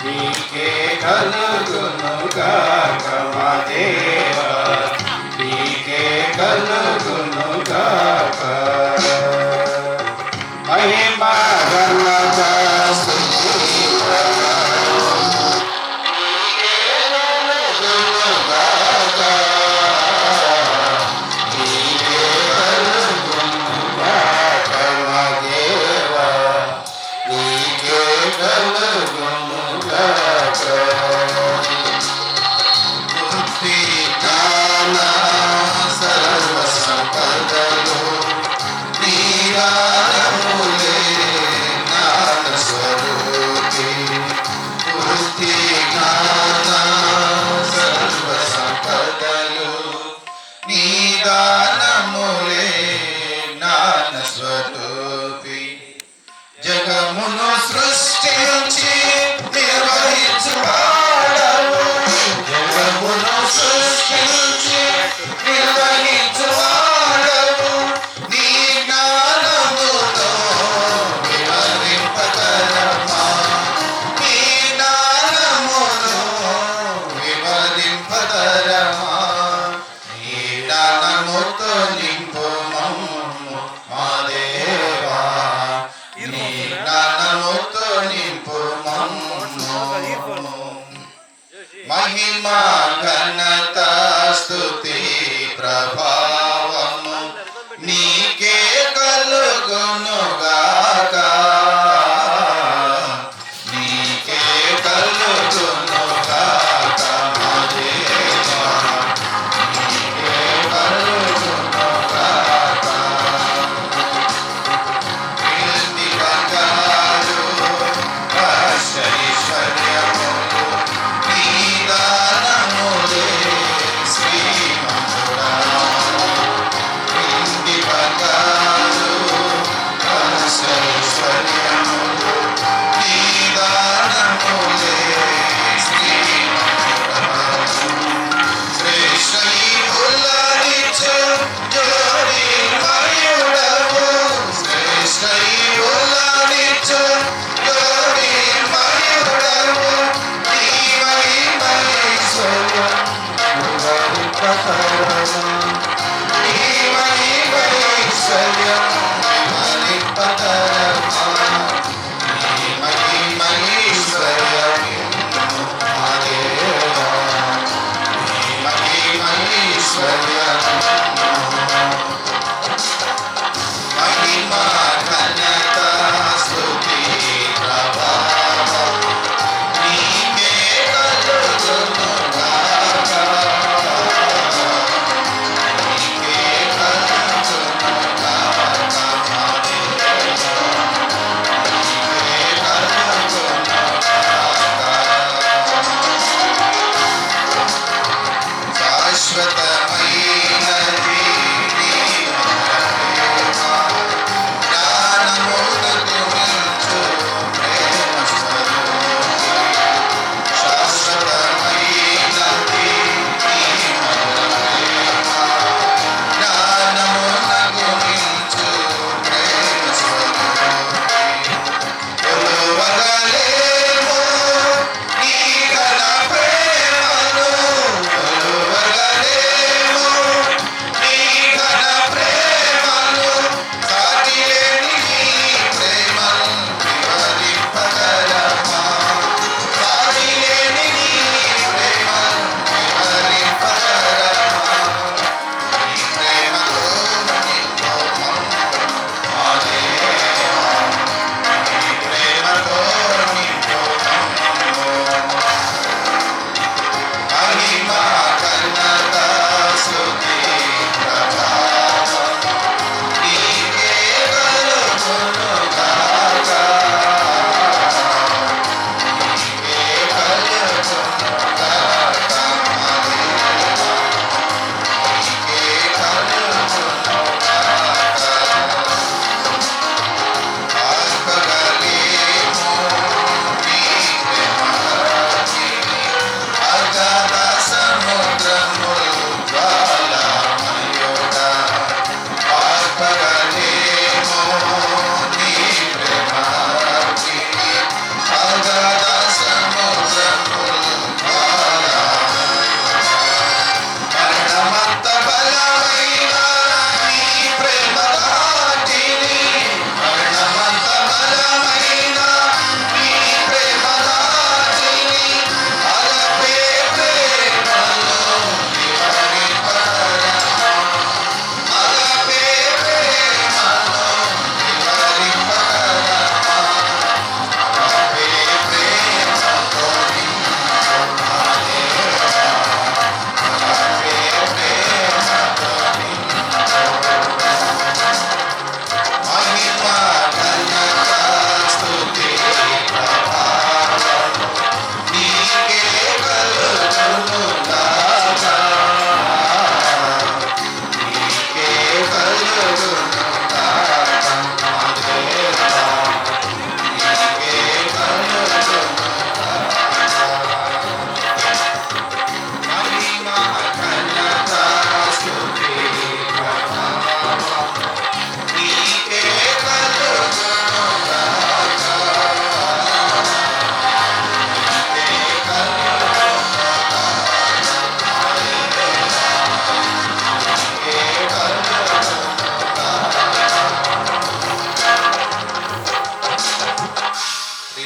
నీకే కలుగునుగాక మా దేవా, నీకే కలుగునుగాక మహిమ ఘనత స్తుతి జగమును సృష్టించి నిర్వహించువాడవు, జగమును సృష్టించి నిర్వహించువాడవు, నీ జ్ఞానముతో వివరింపతరమా, నీ జ్ఞానముతో వివరింపతరమా, నీ జ్ఞానముతో నింపు మమ్ము మా దేవా, నీ జ్ఞానముతో నింపు మమ్ము. మహిమ ఘనత స్తుతి ప్రభావము నీకే కలుగునుగాక, నీకే కలుగునుగాక మా దేవా, నీకే కలుగునుగాక. కీర్తి బంగారు ఐశ్వర్యములు నీ దానములే శ్రీమంతుడా, కీర్తి బంగారు ఐశ్వర్యములు నీ దానములే శ్రీమంతుడా, శ్రేష్ఠయులనిచ్చు జ్యోతిర్మయుడవు, శ్రేష్ఠయులనిచ్చు జ్యోతిర్మయుడవు, నీ మహిమైశ్వర్యం వివరింపతరమా, నీ మహిమైశ్వర్యం వివరింపతరమా, నీ మహిమైశ్వర్యం మా దేవా, మహిమ ఘనత స్తుతి ప్రభావం నీకే కలుగునుగాక, నీకే కలుగునుగాక మా దేవా,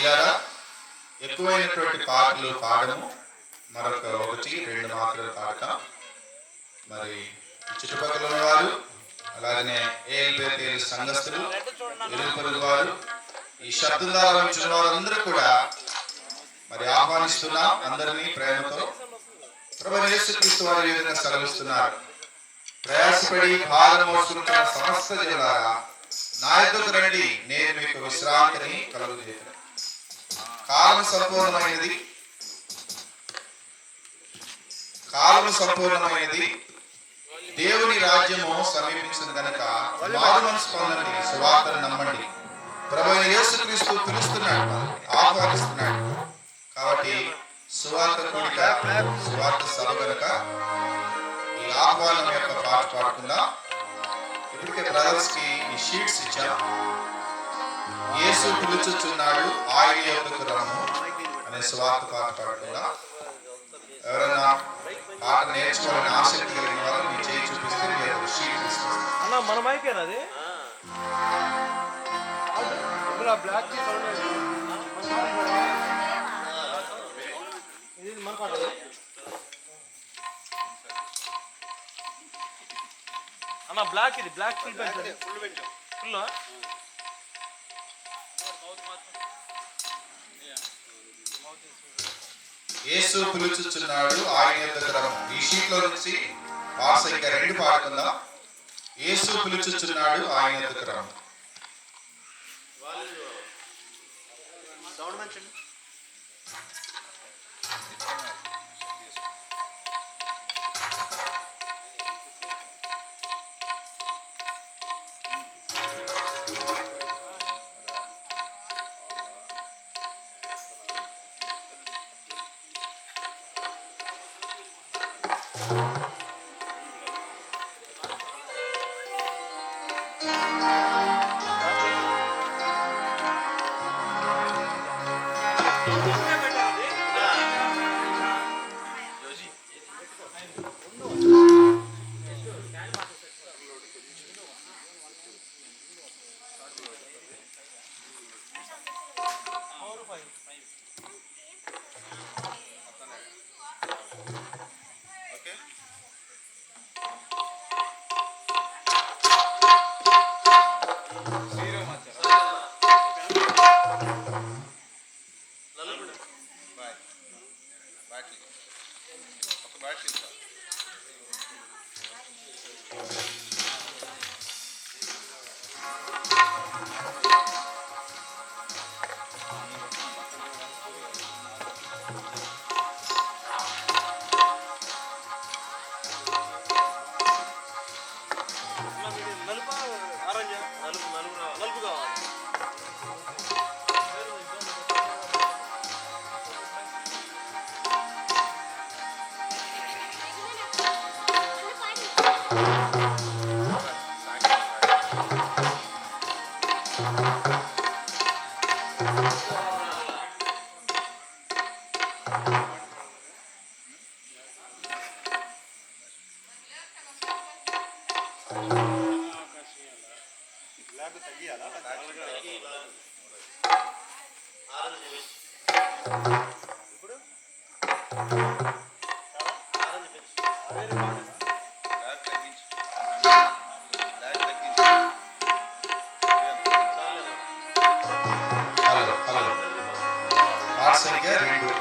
ప్రియులారా, ఎక్కువైనటువంటి పాటలు పాడము, మరొక 1-2 మాత్రలు పాడతాం. మరి చుట్టుపక్కల ఉన్నవారు, అలాగనే ఏఎల్బేతేలు సంఘస్థులు, ఎరుపరుగు వారు, ఈ శబ్దం ద్వారా వచ్చిన వారందరూ కూడా మరి ఆహ్వానిస్తున్నాం. అందరినీ ప్రేమతో ప్రభువైన యేసుక్రీస్తు వారి ఈ విధంగా సెలవిస్తున్నారు. ప్రయాసపడి భారం మోసుకుంటున్న సమస్త జనులారా, నా యొద్దకు రండి, నేను మీకు విశ్రాంతిని కలుగజేయుదును. కాలము సంపూర్ణమైనది, దేవుని రాజ్యము సమీపించింది కనుక మారు మనసు పొందండి, సువార్తను నమ్మండి. ప్రభువైన యేసుక్రీస్తు పిలుస్తున్నాడు, ఆహ్వానిస్తున్నాడు. కాబట్టి సువార్త కూడిక, సువార్త సభ కనుక ఈ ఆహ్వానం యొక్క పాట పాడకుండా ఇప్పటికే బ్రదర్స్ కి ఈ షీట్స్ ఇచ్చాం. యేసు పిలుచుచున్నాడు, ఆయన యొద్దకు రమ్ము అనే సువార్త పాట పాడకుండా ఎవరైనా పాట నేర్చుకోవాలని ఆసక్తి కలిగిన వాళ్ళు మీ చేయి చూపిస్తే మీరు షీట్ తీసుకొస్తారు. మన మైకేనది బ్లాక్ ఇది మన పాట అన్న. బ్లాక్ ఇది బ్లాక్ ఫుల్ ఫుల్ యేసు పిలుచుచున్నాడు, ఆయన యొద్దకు రమ్ము. ఈ షీట్ లో నుంచి పాస్ ఇంకా 2 పాడుకుందాం. యేసు పిలుచుచున్నాడు, ఆయన యొద్దకు రమ్ము.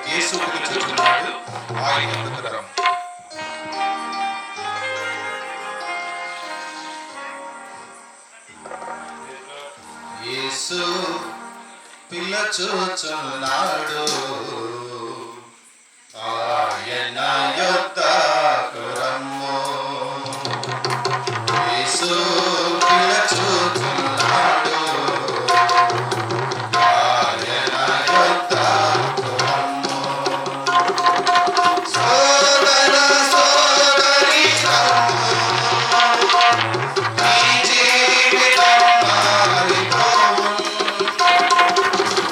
యేసు పిలుచుచున్నాడు, ఆయన యొద్దకు రమ్ము. యేసు పిలుచుచున్నాడు, ఆయన యొద్దకు రమ్ము. యేసు పిలుచుచున్నాడు, ఆయన యొద్దకు రమ్ము. సోదర సోదరి రమ్ము, నీ జీవితం మారిపోవును.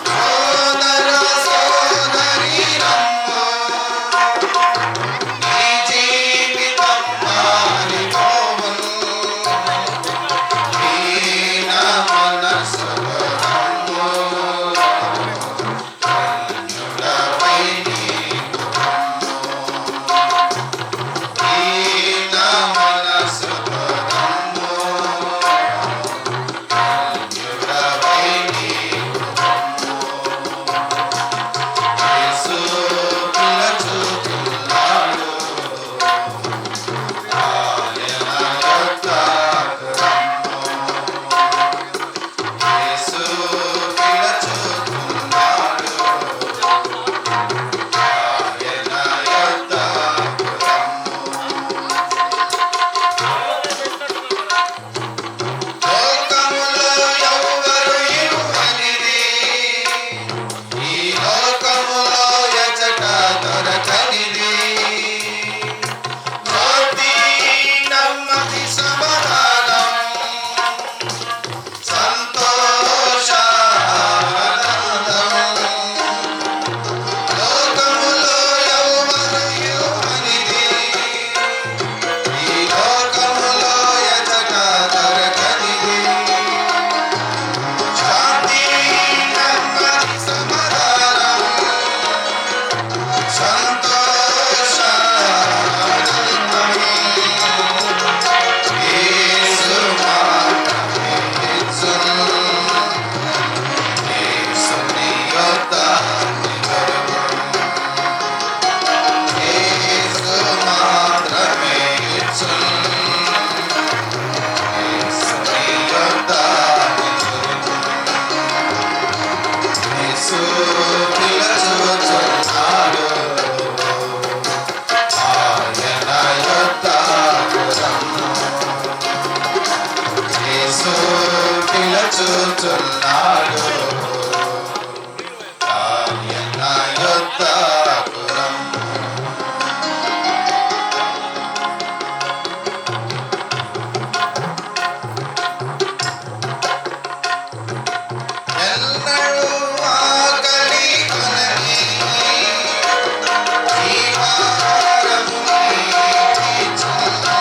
సోదర సోదరి రమ్ము, పిలుచుచున్నాడు. ఆయన యొద్దకు రమ్ము. యేసు పిలుచుచున్నాడు. ఆయన యొద్దకు రమ్ము. ఎన్నడూ ఆకలి కొనని జీవాహారము నీకిచ్చును.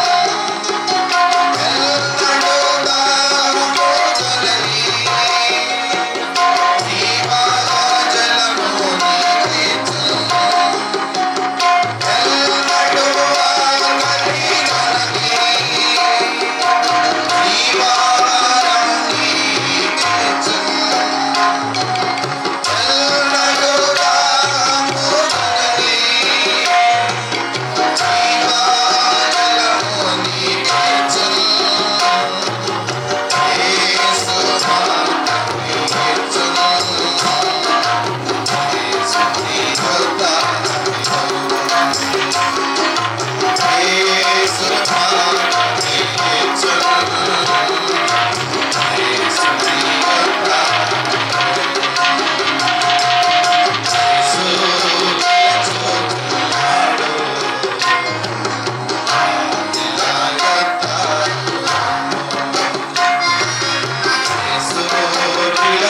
ఎన్నడూ దాహము కొనని జీవజలము నీకిచ్చును. ఎన్నడూ ఆకలి కొనని జీవాహారము నీకిచ్చును. ఎన్నడూ దాహము కొనని జీవజలము నీకిచ్చును. యేసు మాకిచ్చును. యేసు నీ యొద్దకు యేసు మాకిచ్చును. యేసు నీ యొద్దకు యేసు పిలుచుచున్నాడు. ఆయన యొద్దకు యేసు పిలుచుచున్నాడు.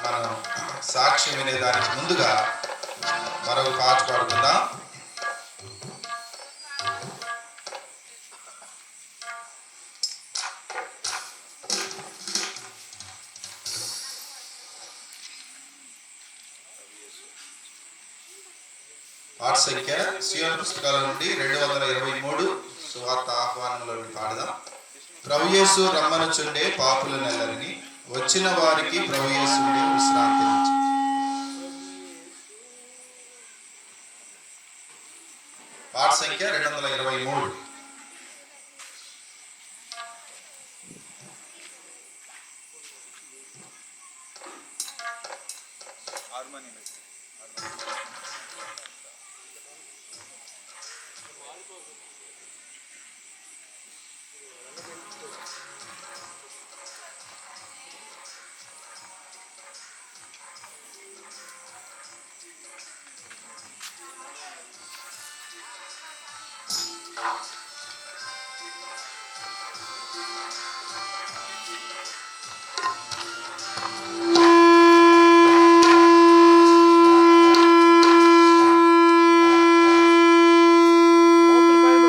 మనం సాక్ష్యం వినేదానికి ముందుగా మరొక పాట పాడుకుందాం. పాట సంఖ్య సియోను పుస్తకాల నుండి 223 సువార్త ఆహ్వానంలో పాడదాం. ప్రభుయేసు రమ్మనుచుండే పాపులనెల్లరిని వచ్చిన వారికి ప్రభుయేసుండే విశ్రాంతి ఇచ్చు. పాట సంఖ్య 223. మోపుల పైన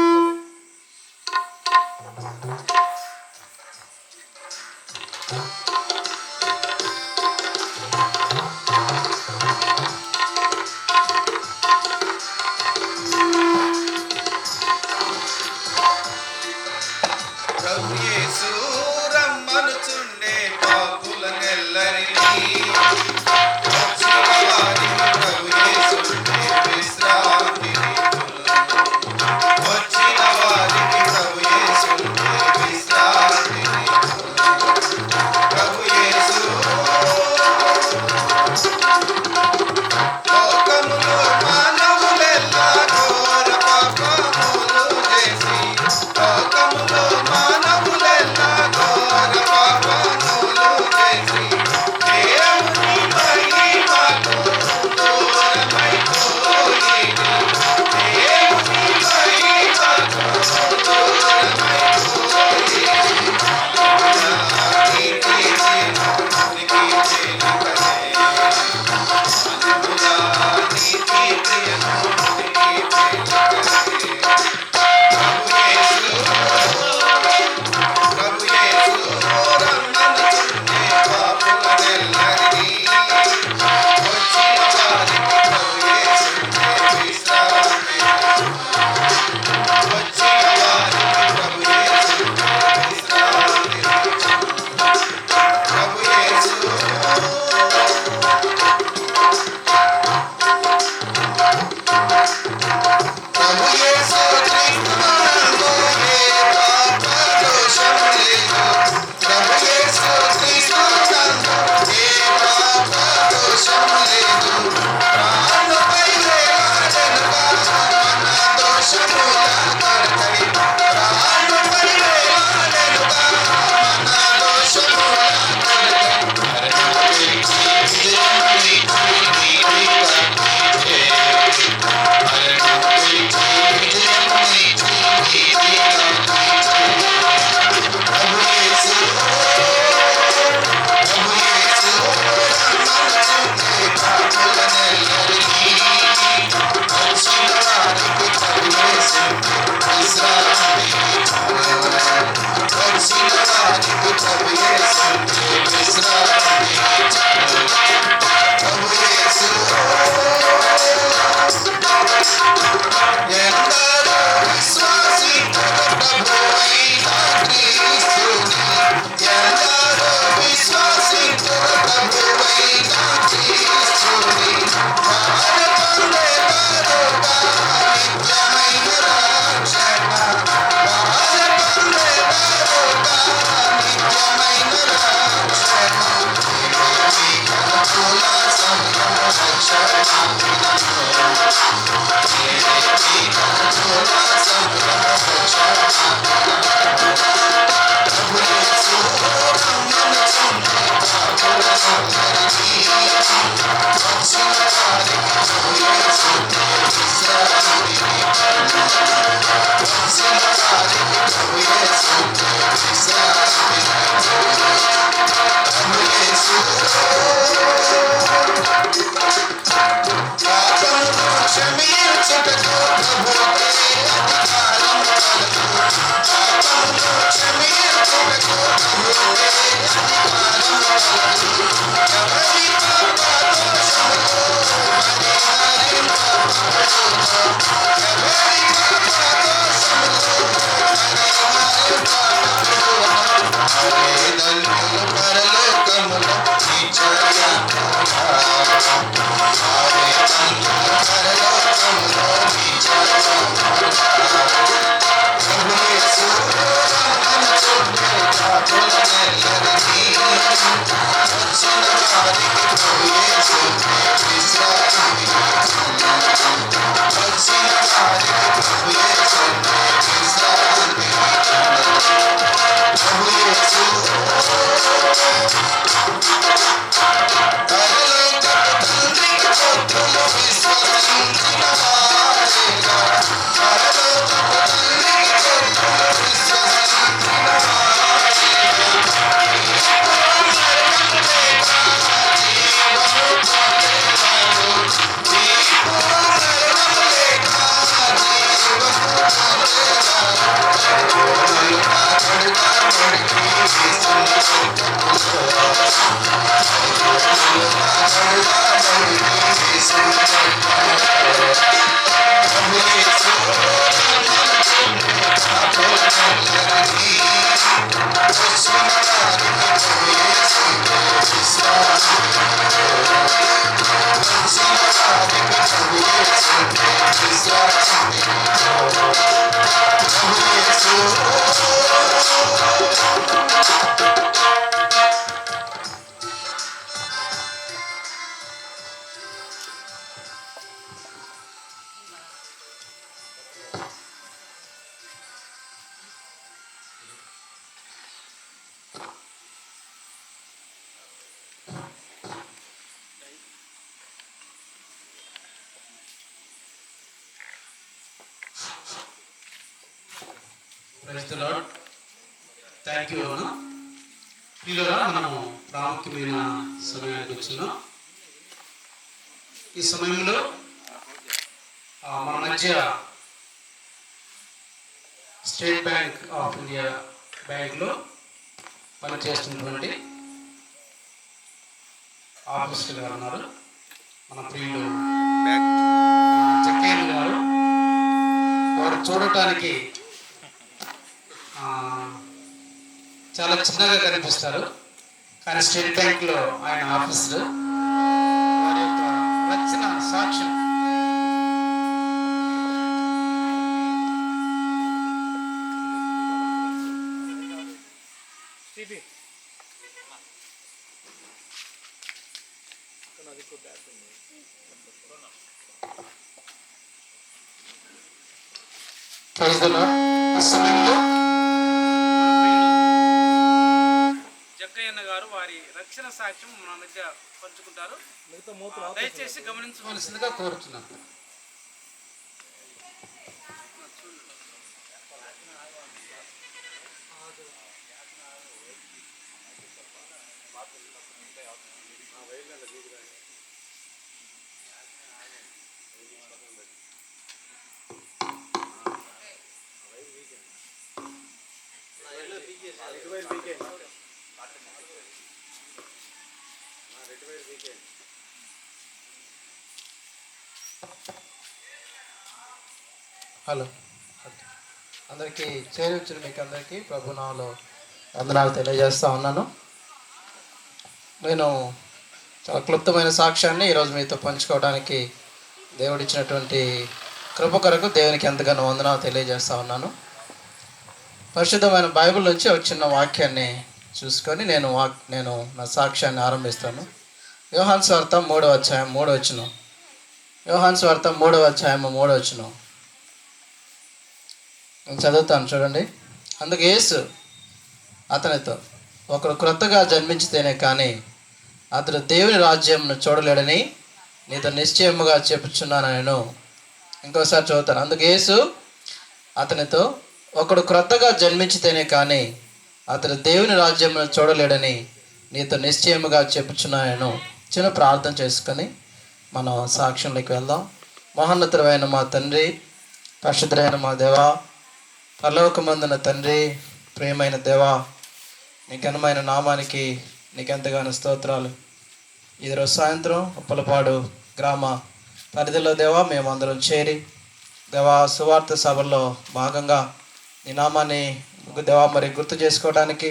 praise the lord. Thank you అన్న. ప్రియులారా, మనము ప్రాముఖ్యమైన సమయానికి వచ్చినాం. ఈ సమయంలో మన మధ్య స్టేట్ బ్యాంక్ ఆఫ్ ఇండియా బ్యాంక్లో పనిచేస్తున్నటువంటి ఆఫీసర్ గారు ఉన్నారు. మన ప్రియులు జక్కయ్య గారు. వారు చూడటానికి చాలా చిన్నగా కనిపిస్తారు, కానీ స్టేట్ బ్యాంక్లో ఆయన ఆఫీసర్. వారి యొక్క రచన సాక్ష్యం ప్రైజ్ ది లార్డ్. ఈ సమయంలో జక్కయ్యన్న గారు వారి రక్షణ సాక్ష్యం మన మధ్య పంచుకుంటారు. దయచేసి గమనించవలసింది. మనసుగా కోరుతున్నాను. హలో, అందరికీ చేరొచ్చిన మీకు అందరికీ ప్రభునామములో వందనాలు తెలియజేస్తూ ఉన్నాను. నేను చాలా క్లుప్తమైన సాక్ష్యాన్ని ఈరోజు మీతో పంచుకోవడానికి దేవుడిచ్చినటువంటి కృప కొరకు దేవునికి ఎంతగానో వందనాలు తెలియజేస్తూ ఉన్నాను. పరిశుద్ధమైన బైబిల్ నుంచి ఒక చిన్న వాక్యాన్ని చూసుకొని నేను నా సాక్ష్యాన్ని ఆరంభిస్తాను. యోహాను సువార్త 3వ అధ్యాయం 3వ వచనం. యోహాను సువార్త 3వ అధ్యాయం 3వ వచనం నేను చదువుతాను, చూడండి. అందుకు యేసు అతనితో, ఒకరు క్రొత్తగా జన్మించితేనే కానీ అతడు దేవుని రాజ్యంను చూడలేడని నీతో నిశ్చయముగా చెప్పుచున్నాను నేను. ఇంకోసారి చదువుతాను. అందుకు యేసు అతనితో, ఒకడు క్రొత్తగా జన్మించితేనే కానీ అతడు దేవుని రాజ్యంను చూడలేడని నీతో నిశ్చయముగా చెప్పుచున్నాను. చిన్న ప్రార్థన చేసుకొని మనం సాక్ష్యంలోకి వెళ్దాం. మహోన్నతుడైన మా తండ్రి, పరిశుద్ధుడైన మా దేవా, పరలోకమందున తండ్రి, ప్రియమైన దేవా, నీ ఘనమైన నామానికి నీకెంతగానో స్తోత్రాలు. ఈరోజు సాయంత్రం ఉప్పలపాడు గ్రామ పరిధిలో దేవా మేమందరం చేరి దేవా సువార్త సభల్లో భాగంగా నీ నామాన్ని దేవా మరి గుర్తు చేసుకోవడానికి,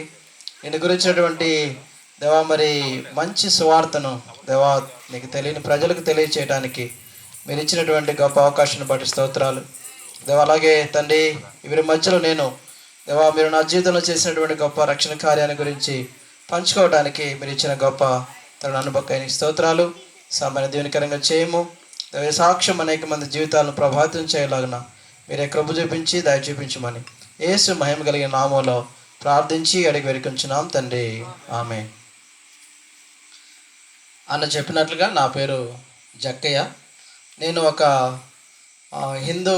నేను గురించినటువంటి దేవా మరి మంచి సువార్తను దేవా నీకు తెలియని ప్రజలకు తెలియచేయడానికి మీరు ఇచ్చినటువంటి గొప్ప అవకాశాన్ని బట్టి స్తోత్రాలు దేవా. అలాగే తండ్రి వీరి మధ్యలో నేను దేవా మీరు నా జీవితంలో చేసినటువంటి గొప్ప రక్షణ కార్యాన్ని గురించి పంచుకోవడానికి మీరు ఇచ్చిన గొప్ప తరుణాన్ని బట్టి స్తోత్రాలు. సామాన్య దీవెనకరంగా చేయము దేవ. సాక్ష్యం అనేక మంది జీవితాలను ప్రభావితం చేయలాగిన మీరే కృప చూపించి దయ చూపించమని యేసు మహిమ కలిగిన నామంలో ప్రార్థించి అడిగి వెరికుంటున్నాం తండ్రి, ఆమె. అన్న చెప్పినట్లుగా నా పేరు జక్కయ్య. నేను ఒక హిందూ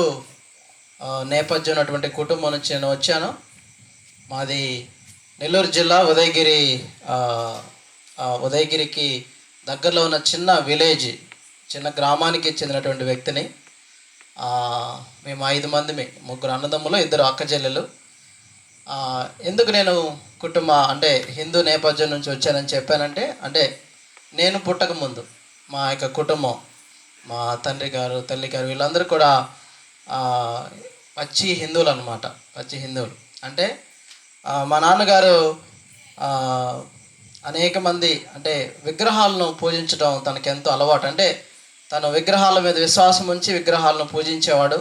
నేపథ్యం ఉన్నటువంటి కుటుంబం నుంచి నేను వచ్చాను. మాది నెల్లూరు జిల్లా ఉదయగిరికి దగ్గరలో ఉన్న చిన్న విలేజ్, చిన్న గ్రామానికి చెందినటువంటి వ్యక్తిని. మేము 5 మందిమి, 3 అన్నదమ్ములు, 2 అక్కచెల్లెలు. ఎందుకు నేను అంటే హిందూ నేపథ్యం నుంచి వచ్చానని చెప్పానంటే, అంటే నేను పుట్టక ముందు మా యొక్క కుటుంబం, మా తండ్రి గారు, తల్లి గారు వీళ్ళందరూ కూడా పచ్చి హిందువులు అనమాట. పచ్చి హిందువులు అంటే మా నాన్నగారు అనేక మంది అంటే విగ్రహాలను పూజించడం తనకి ఎంతో అలవాటు. అంటే తను విగ్రహాల మీద విశ్వాసం ఉంచి విగ్రహాలను పూజించేవాడు.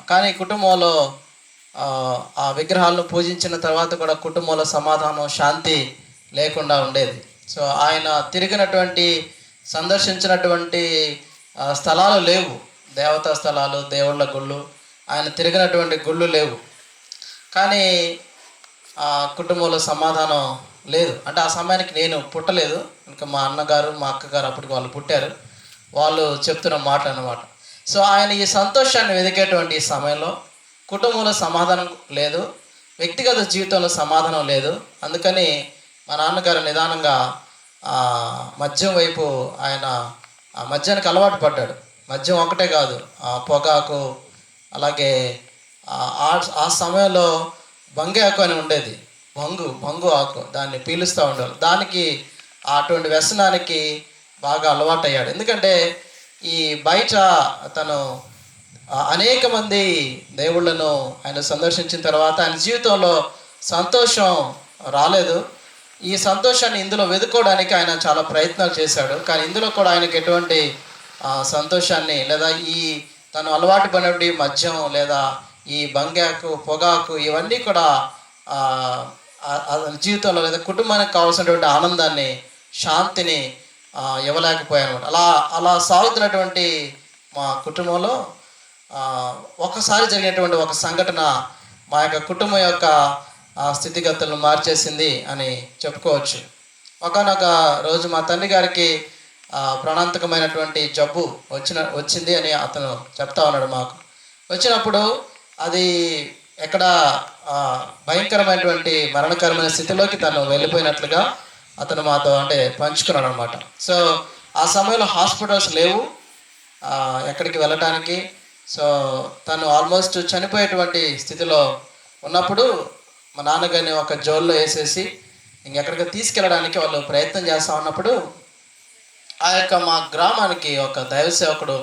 కానీ కుటుంబంలో ఆ విగ్రహాలను పూజించిన తర్వాత కూడా కుటుంబంలో సమాధానం, శాంతి లేకుండా ఉండేది. సో ఆయన సందర్శించినటువంటి స్థలాలు లేవు, దేవతా స్థలాలు, దేవుళ్ళ గుళ్ళు. ఆయన తిరిగినటువంటి గుళ్ళు లేవు. కానీ ఆ కుటుంబంలో సమాధానం లేదు. అంటే ఆ సమయానికి నేను పుట్టలేదు, ఇంకా మా అన్నగారు, మా అక్కగారు అప్పటికి వాళ్ళు పుట్టారు. వాళ్ళు చెప్తున్న మాట అన్నమాట. సో ఆయన ఈ సంతోషాన్ని వెతికేటువంటి ఈ సమయంలో కుటుంబంలో సమాధానం లేదు, వ్యక్తిగత జీవితంలో సమాధానం లేదు. అందుకని మా నాన్నగారు నిదానంగా మద్యం వైపు ఆయన మద్యానికి అలవాటు పడ్డాడు. మద్యం ఒకటే కాదు, పొగాకు, అలాగే ఆ సమయంలో బంగి ఆకు అని ఉండేది, బంగు ఆకు, దాన్ని పీలుస్తూ ఉండేవాళ్ళు. దానికి అటువంటి వ్యసనానికి బాగా అలవాటయ్యాడు. ఎందుకంటే ఈ బయట తను అనేక మంది దేవుళ్ళను ఆయన సందర్శించిన తర్వాత ఆయన జీవితంలో సంతోషం రాలేదు. ఈ సంతోషాన్ని ఇందులో వెతుక్కోవడానికి ఆయన చాలా ప్రయత్నాలు చేశాడు. కానీ ఇందులో కూడా ఆయనకి ఎటువంటి సంతోషాన్ని లేదా ఈ తను అలవాటు పడినటువంటి మద్యం లేదా ఈ బంగాకు, పొగాకు ఇవన్నీ కూడా జీవితంలో లేదా కుటుంబానికి కావాల్సినటువంటి ఆనందాన్ని, శాంతిని ఇవ్వలేకపోయాను. అలా సాగుతున్నటువంటి మా కుటుంబంలో ఒకసారి జరిగినటువంటి ఒక సంఘటన మా యొక్క కుటుంబం యొక్క స్థితిగతులను మార్చేసింది అని చెప్పుకోవచ్చు. ఒకనొక రోజు మా తండ్రి గారికి ప్రాణాంతకమైనటువంటి జబ్బు వచ్చింది అని అతను చెప్తా ఉన్నాడు మాకు. వచ్చినప్పుడు అది ఎక్కడ భయంకరమైనటువంటి మరణకరమైన స్థితిలోకి తను వెళ్ళిపోయినట్లుగా అతను మాతో అంటే పంచుకున్నాడు అనమాట. సో ఆ సమయంలో హాస్పిటల్స్ లేవు ఎక్కడికి వెళ్ళటానికి. సో తను ఆల్మోస్ట్ చనిపోయేటువంటి స్థితిలో ఉన్నప్పుడు మా నాన్నగారిని ఒక జోల్లో వేసేసి ఇంకెక్కడికి తీసుకెళ్ళడానికి వాళ్ళు ప్రయత్నం చేస్తూ ఉన్నప్పుడు ఆ యొక్క మా గ్రామానికి ఒక దైవ సేవకుడు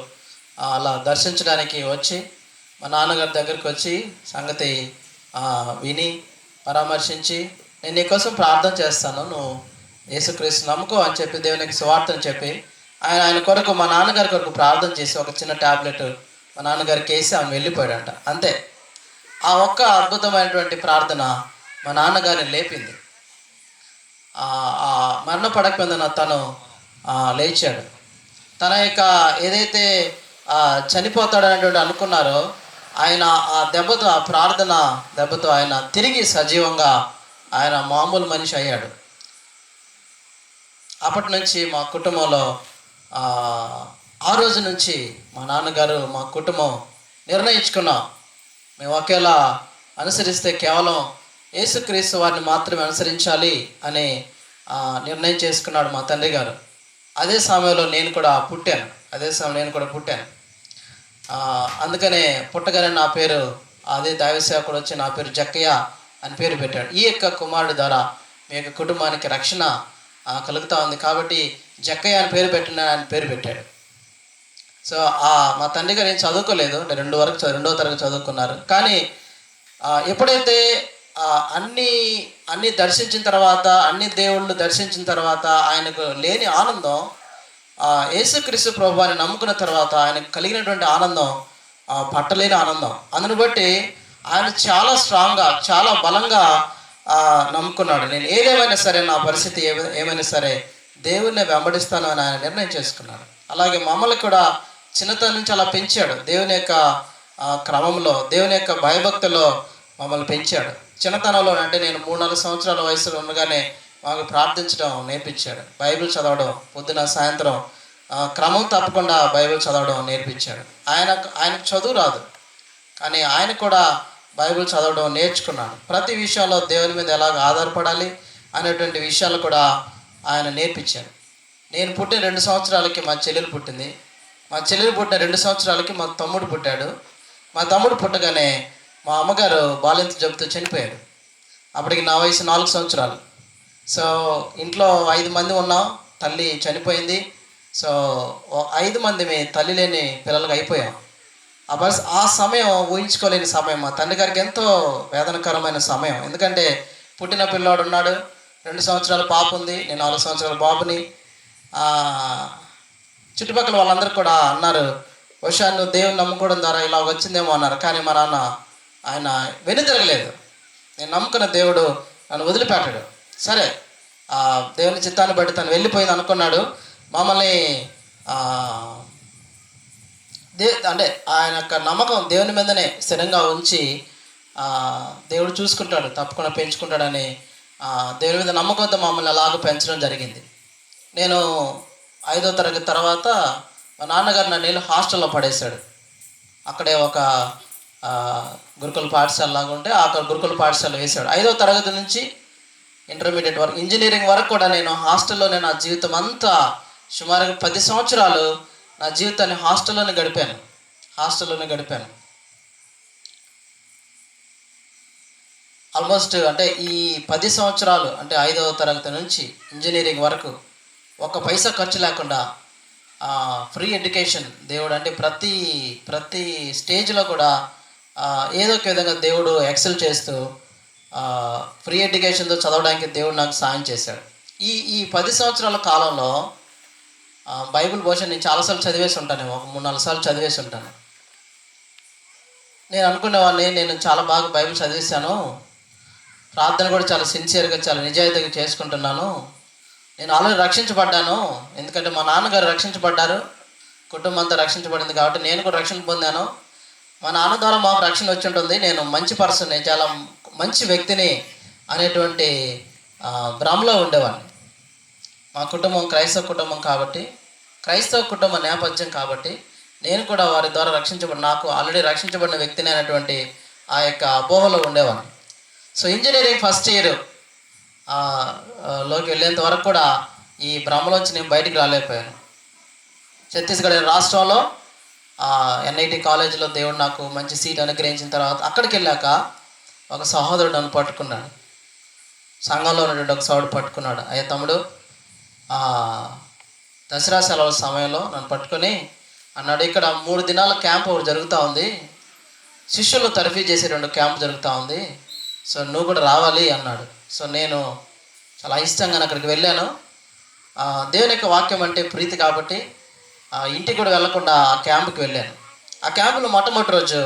అలా దర్శించడానికి వచ్చి మా నాన్నగారి దగ్గరికి వచ్చి సంగతి విని పరామర్శించి, నేను నీకోసం ప్రార్థన చేస్తాను, నువ్వు యేసుక్రీస్తు నమ్ముకో అని చెప్పి దేవునికి సువార్తను చెప్పి ఆయన కొరకు మా నాన్నగారి కొరకు ప్రార్థన చేసి ఒక చిన్న ట్యాబ్లెట్ మా నాన్నగారికి వేసి ఆమె వెళ్ళిపోయాడంట. అంతే. ఆ ఒక్క అద్భుతమైనటువంటి ప్రార్థన మా నాన్నగారిని లేపింది. మరణ పడకపోయిందన్న తను లేచాడు. తన యొక్క ఏదైతే చనిపోతాడనేటువంటి అనుకున్నారో ఆయన ఆ దెబ్బతో, ఆ ప్రార్థన దెబ్బతో ఆయన తిరిగి సజీవంగా ఆయన మామూలు మనిషి అయ్యాడు. అప్పటి నుంచి మా కుటుంబంలో ఆ రోజు నుంచి మా నాన్నగారు, మా కుటుంబం నిర్ణయించుకున్నాం, మేము ఒకేలా అనుసరిస్తే కేవలం యేసుక్రీస్తు వారిని మాత్రమే అనుసరించాలి అని నిర్ణయం చేసుకున్నాడు మా తండ్రి గారు. అదే సమయంలో నేను కూడా పుట్టాను. అందుకనే పుట్టగానే నా పేరు, అదే దైవ సేవకుడు వచ్చి నా పేరు జక్కయ్య అని పేరు పెట్టాడు. ఈ యొక్క కుమారుడు ద్వారా మీ యొక్క కుటుంబానికి రక్షణ కలుగుతూ ఉంది కాబట్టి జక్కయ్య అని పేరు పెట్టాడు. సో మా తండ్రి గారు ఏం చదువుకోలేదు, అంటే 2వ తరగతి చదువుకున్నారు. కానీ ఎప్పుడైతే అన్ని అన్నీ దర్శించిన తర్వాత, అన్ని దేవుళ్ళు దర్శించిన తర్వాత ఆయనకు లేని ఆనందం, యేసుక్రీస్తు ప్రభువాన్ని నమ్ముకున్న తర్వాత ఆయనకు కలిగినటువంటి ఆనందం పట్టలేని ఆనందం. అందును బట్టి ఆయన చాలా స్ట్రాంగ్గా, చాలా బలంగా నమ్ముకున్నాడు. నేను ఏదేమైనా సరే, నా పరిస్థితి ఏమైనా సరే దేవుణ్ణి వెంబడిస్తాను అని ఆయన నిర్ణయం చేసుకున్నాడు. అలాగే మమ్మల్ని కూడా చిన్నతనం నుంచి అలా పెంచాడు. దేవుని యొక్క క్రమంలో, దేవుని యొక్క భయభక్తుల్లో మమ్మల్ని పెంచాడు. చిన్నతనంలో అంటే నేను 3-4 సంవత్సరాల వయసులో ఉండగానే మాకు ప్రార్థించడం నేర్పించాడు. బైబిల్ చదవడం, పొద్దున సాయంత్రం క్రమం తప్పకుండా బైబిల్ చదవడం నేర్పించాడు. ఆయనకు చదువు రాదు, కానీ ఆయన కూడా బైబిల్ చదవడం నేర్చుకున్నాడు. ప్రతి విషయంలో దేవుని మీద ఎలాగ ఆధారపడాలి అనేటువంటి విషయాలు కూడా ఆయన నేర్పించాడు. నేను పుట్టిన 2 సంవత్సరాలకి మా చెల్లెలు పుట్టింది. మా చెల్లెలు పుట్టిన 2 సంవత్సరాలకి మా తమ్ముడు పుట్టాడు. మా తమ్ముడు పుట్టగానే మా అమ్మగారు బాలింత జబ్బుతో చనిపోయాడు. అప్పటికి నా వయసు 4 సంవత్సరాలు. సో ఇంట్లో 5 మంది ఉన్నాం, తల్లి చనిపోయింది. సో 5 మంది తల్లి లేని పిల్లలుగా అయిపోయాం. ఆ సమయం ఊహించుకోలేని సమయం. మా తండ్రి గారికి ఎంతో వేదనకరమైన సమయం. ఎందుకంటే పుట్టిన పిల్లాడు ఉన్నాడు, 2 సంవత్సరాల పాప ఉంది, నేను 4 సంవత్సరాల బాబుని. చుట్టుపక్కల వాళ్ళందరూ కూడా అన్నారు, బహుశా నువ్వు దేవుని నమ్ముకోవడం ద్వారా ఇలా వచ్చిందేమో అన్నారు. కానీ మా నాన్న ఆయన వెనుతిరగలేదు. నేను నమ్ముకున్న దేవుడు నన్ను వదిలిపెట్టాడు. సరే, దేవుని చిత్తాన్ని బట్టి తను వెళ్ళిపోయింది అనుకున్నాడు. మమ్మల్ని అంటే ఆయన యొక్క నమ్మకం దేవుని మీదనే స్థిరంగా ఉంచి దేవుడు చూసుకుంటాడు, తప్పకుండా పెంచుకుంటాడని దేవుని మీద నమ్మకంతో మమ్మల్ని అలాగ పెంచడం జరిగింది. నేను 5వ తరగతి తర్వాత మా నాన్నగారు నన్ను హాస్టల్లో పడేశాడు. అక్కడే ఒక గురుకుల పాఠశాల లాగా ఉంటే అక్కడ గురుకుల పాఠశాల వేశాడు. 5వ తరగతి నుంచి ఇంటర్మీడియట్ వరకు, ఇంజనీరింగ్ వరకు కూడా నేను హాస్టల్లోనే నా జీవితం అంతా సుమారుగా 10 సంవత్సరాలు నా జీవితాన్ని హాస్టల్లోనే గడిపాను. ఆల్మోస్ట్ అంటే ఈ 10 సంవత్సరాలు అంటే 5వ తరగతి నుంచి ఇంజనీరింగ్ వరకు ఒక్క పైసా ఖర్చు లేకుండా ఫ్రీ ఎడ్యుకేషన్ దేవుడు అంటే ప్రతి స్టేజ్లో కూడా ఏదో ఒక విధంగా దేవుడు ఎక్సెల్ చేస్తూ ఫ్రీ ఎడ్యుకేషన్తో చదవడానికి దేవుడు నాకు సాయం చేశాడు. ఈ 10 సంవత్సరాల కాలంలో బైబిల్ బహుశా నేను చాలాసార్లు చదివేసి ఉంటాను, ఒక 3-4 సార్లు చదివేసి ఉంటాను. నేను అనుకునేవాడిని, నేను చాలా బాగా బైబిల్ చదివేశాను, ప్రార్థన కూడా చాలా సిన్సియర్గా, చాలా నిజాయితీగా చేసుకుంటున్నాను, నేను ఆల్రెడీ రక్షించబడ్డాను. ఎందుకంటే మా నాన్నగారు రక్షించబడ్డారు, కుటుంబం అంతా రక్షించబడింది కాబట్టి నేను కూడా రక్షణ పొందాను. మా నాన్న ద్వారా మాకు రక్షణ వచ్చి ఉంటుంది, నేను మంచి పర్సన్ని, చాలా మంచి వ్యక్తిని అనేటువంటి భ్రమలో ఉండేవాడిని. మా కుటుంబం క్రైస్తవ కుటుంబం కాబట్టి, క్రైస్తవ కుటుంబ నేపథ్యం కాబట్టి నేను కూడా వారి ద్వారా నాకు ఆల్రెడీ రక్షించబడిన వ్యక్తిని అనేటువంటి ఆ యొక్క అపోహలో ఉండేవాడిని. సో ఇంజనీరింగ్ ఫస్ట్ ఇయర్ లోకి వెళ్ళేంత వరకు కూడా ఈ భ్రమలోంచి నేను బయటికి రాలేకపోయాను. ఛత్తీస్గఢ్ రాష్ట్రంలో NIT కాలేజీలో దేవుడు నాకు మంచి సీట్ అనుగ్రహించిన తర్వాత అక్కడికి వెళ్ళాక ఒక సహోదరుడు నన్ను పట్టుకున్నాడు. సంఘంలో ఉన్నటువంటి ఒక సోదరుడు పట్టుకున్నాడు. అయ్యా తమ్ముడు, దసరా సెలవుల సమయంలో నన్ను పట్టుకొని అన్నాడు, ఇక్కడ 3 దినాల క్యాంప్ ఒకటి జరుగుతూ ఉంది, శిష్యులు తరఫీ చేసేటువంటి క్యాంప్ జరుగుతూ ఉంది, సో నువ్వు కూడా రావాలి అన్నాడు. సో నేను చాలా ఇష్టంగా అక్కడికి వెళ్ళాను. దేవుని యొక్క వాక్యం అంటే ప్రీతి కాబట్టి ఇంటికి కూడా వెళ్ళకుండా ఆ క్యాంపుకి వెళ్ళాను. ఆ క్యాంపులో మొట్టమొదటి రోజు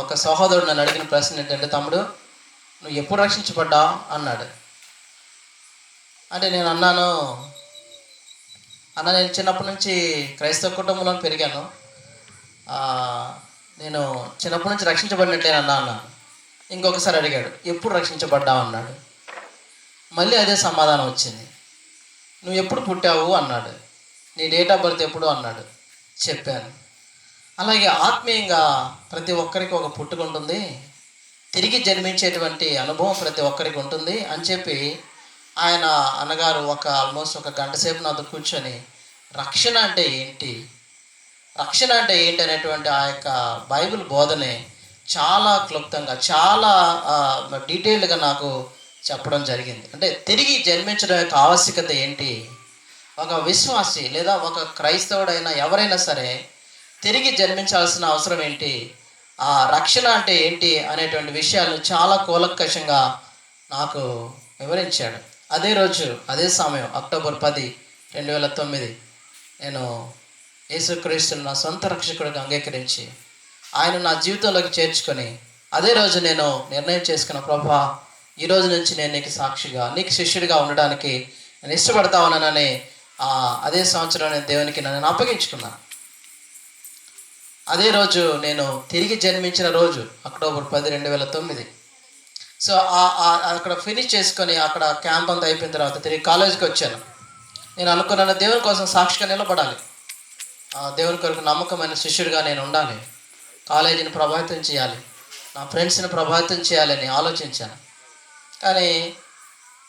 ఒక సహోదరుడు నన్ను అడిగిన ప్రశ్న ఏంటంటే, తమ్ముడు నువ్వు ఎప్పుడు రక్షించబడ్డావు అన్నాడు. అంటే నేను అన్నాను, నేను చిన్నప్పటి నుంచి క్రైస్తవ కుటుంబంలో పెరిగాను, నేను చిన్నప్పటి నుంచి రక్షించబడినట్లేనన్నా అన్నాను. ఇంకొకసారి అడిగాడు, ఎప్పుడు రక్షించబడ్డావు అన్నాడు. మళ్ళీ అదే సమాధానం వచ్చింది. నువ్వు ఎప్పుడు పుట్టావు అన్నాడు. నీ డేట్ ఆఫ్ బర్త్ ఎప్పుడు అన్నాడు. చెప్పాను. అలాగే ఆత్మీయంగా ప్రతి ఒక్కరికి ఒక పుట్టుక ఉంటుంది, తిరిగి జన్మించేటువంటి అనుభవం ప్రతి ఒక్కరికి ఉంటుంది అని చెప్పి ఆయన అన్నగారు ఆల్మోస్ట్ ఒక గంట సేపు నాతో కూర్చొని రక్షణ అంటే ఏంటి అనేటువంటి ఆ యొక్క బైబిల్ బోధనే చాలా క్లుప్తంగా, చాలా డీటెయిల్డ్గా నాకు చెప్పడం జరిగింది. అంటే తిరిగి జన్మించడం యొక్క ఆవశ్యకత ఏంటి, ఒక విశ్వాసి లేదా ఒక క్రైస్తవుడైనా ఎవరైనా సరే తిరిగి జన్మించాల్సిన అవసరం ఏంటి, ఆ రక్షణ అంటే ఏంటి అనేటువంటి విషయాలు చాలా కూలంకషంగా నాకు వివరించాడు. అదే రోజు అదే సమయం అక్టోబర్ 10, 2009 నేను యేసుక్రీస్తుని నా సొంత రక్షకుడిగా అంగీకరించి ఆయన నా జీవితంలోకి చేర్చుకొని అదే రోజు నేను నిర్ణయం చేసుకున్న, ప్రభువా ఈ రోజు నుంచి నేను నీకు సాక్షిగా నీకు శిష్యుడిగా ఉండడానికి నేను ఇష్టపడతా ఉన్నానని అదే సంవత్సరం నేను దేవునికి నన్ను అప్పగించుకున్నాను. అదే రోజు నేను తిరిగి జన్మించిన రోజు అక్టోబర్ 10, 2009. సో అక్కడ ఫినిష్ చేసుకొని అక్కడ క్యాంప్ అంతా అయిపోయిన తర్వాత తిరిగి కాలేజీకి వచ్చాను. నేను అనుకున్నాను దేవుని కోసం సాక్షిగా నిలబడాలి, దేవుని కొరకు నమ్మకమైన శిష్యుడిగా నేను ఉండాలి, కాలేజీని ప్రభావితం చేయాలి, నా ఫ్రెండ్స్ని ప్రభావితం చేయాలని ఆలోచించాను. కానీ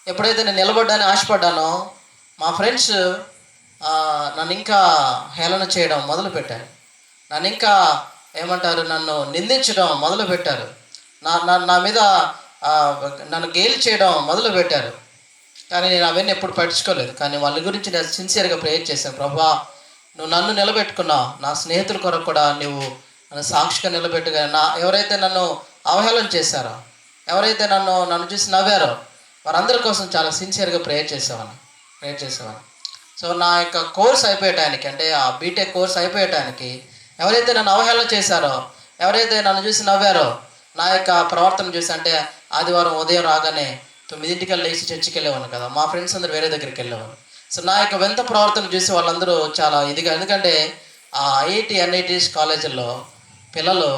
ఎప్పుడైతే నేను నిలబడ్డాని ఆశపడ్డానో మా ఫ్రెండ్స్ నన్ను ఇంకా హేళన చేయడం మొదలుపెట్టారు. నన్ను ఇంకా ఏమంటారు, నన్ను నిందించడం మొదలుపెట్టారు. నా మీద నన్ను గేలి చేయడం మొదలుపెట్టారు. కానీ నేను అవన్నీ ఎప్పుడు పట్టించుకోలేదు. కానీ వాళ్ళ గురించి నేను సిన్సియర్గా ప్రేయర్ చేశాను, ప్రభువా నువ్వు నన్ను నిలబెట్టుకున్నావు, నా స్నేహితుల కొరకు కూడా నువ్వు నన్ను సాక్షిగా నిలబెట్టుగా, ఎవరైతే నన్ను అవహేళన చేశారో, ఎవరైతే నన్ను చూసి నవ్వారో వారందరి కోసం చాలా సిన్సియర్గా ప్రేయర్ చేసేవాను. సో నా యొక్క కోర్స్ అయిపోయటానికి, అంటే ఆ బీటెక్ కోర్స్ అయిపోయటానికి ఎవరైతే నన్ను అవహేళన చేశారో, ఎవరైతే నన్ను చూసి నవ్వారో, నా యొక్క ప్రవర్తన చూసి, అంటే ఆదివారం ఉదయం రాగానే 9 లేచి చర్చికి వెళ్ళేవాను కదా, మా ఫ్రెండ్స్ అందరూ వేరే దగ్గరికి వెళ్ళేవాను. సో నా యొక్క వింత ప్రవర్తన చూసి వాళ్ళందరూ చాలా ఇదిగా, ఎందుకంటే ఆ ఐఐటి NITs కాలేజీల్లో పిల్లలు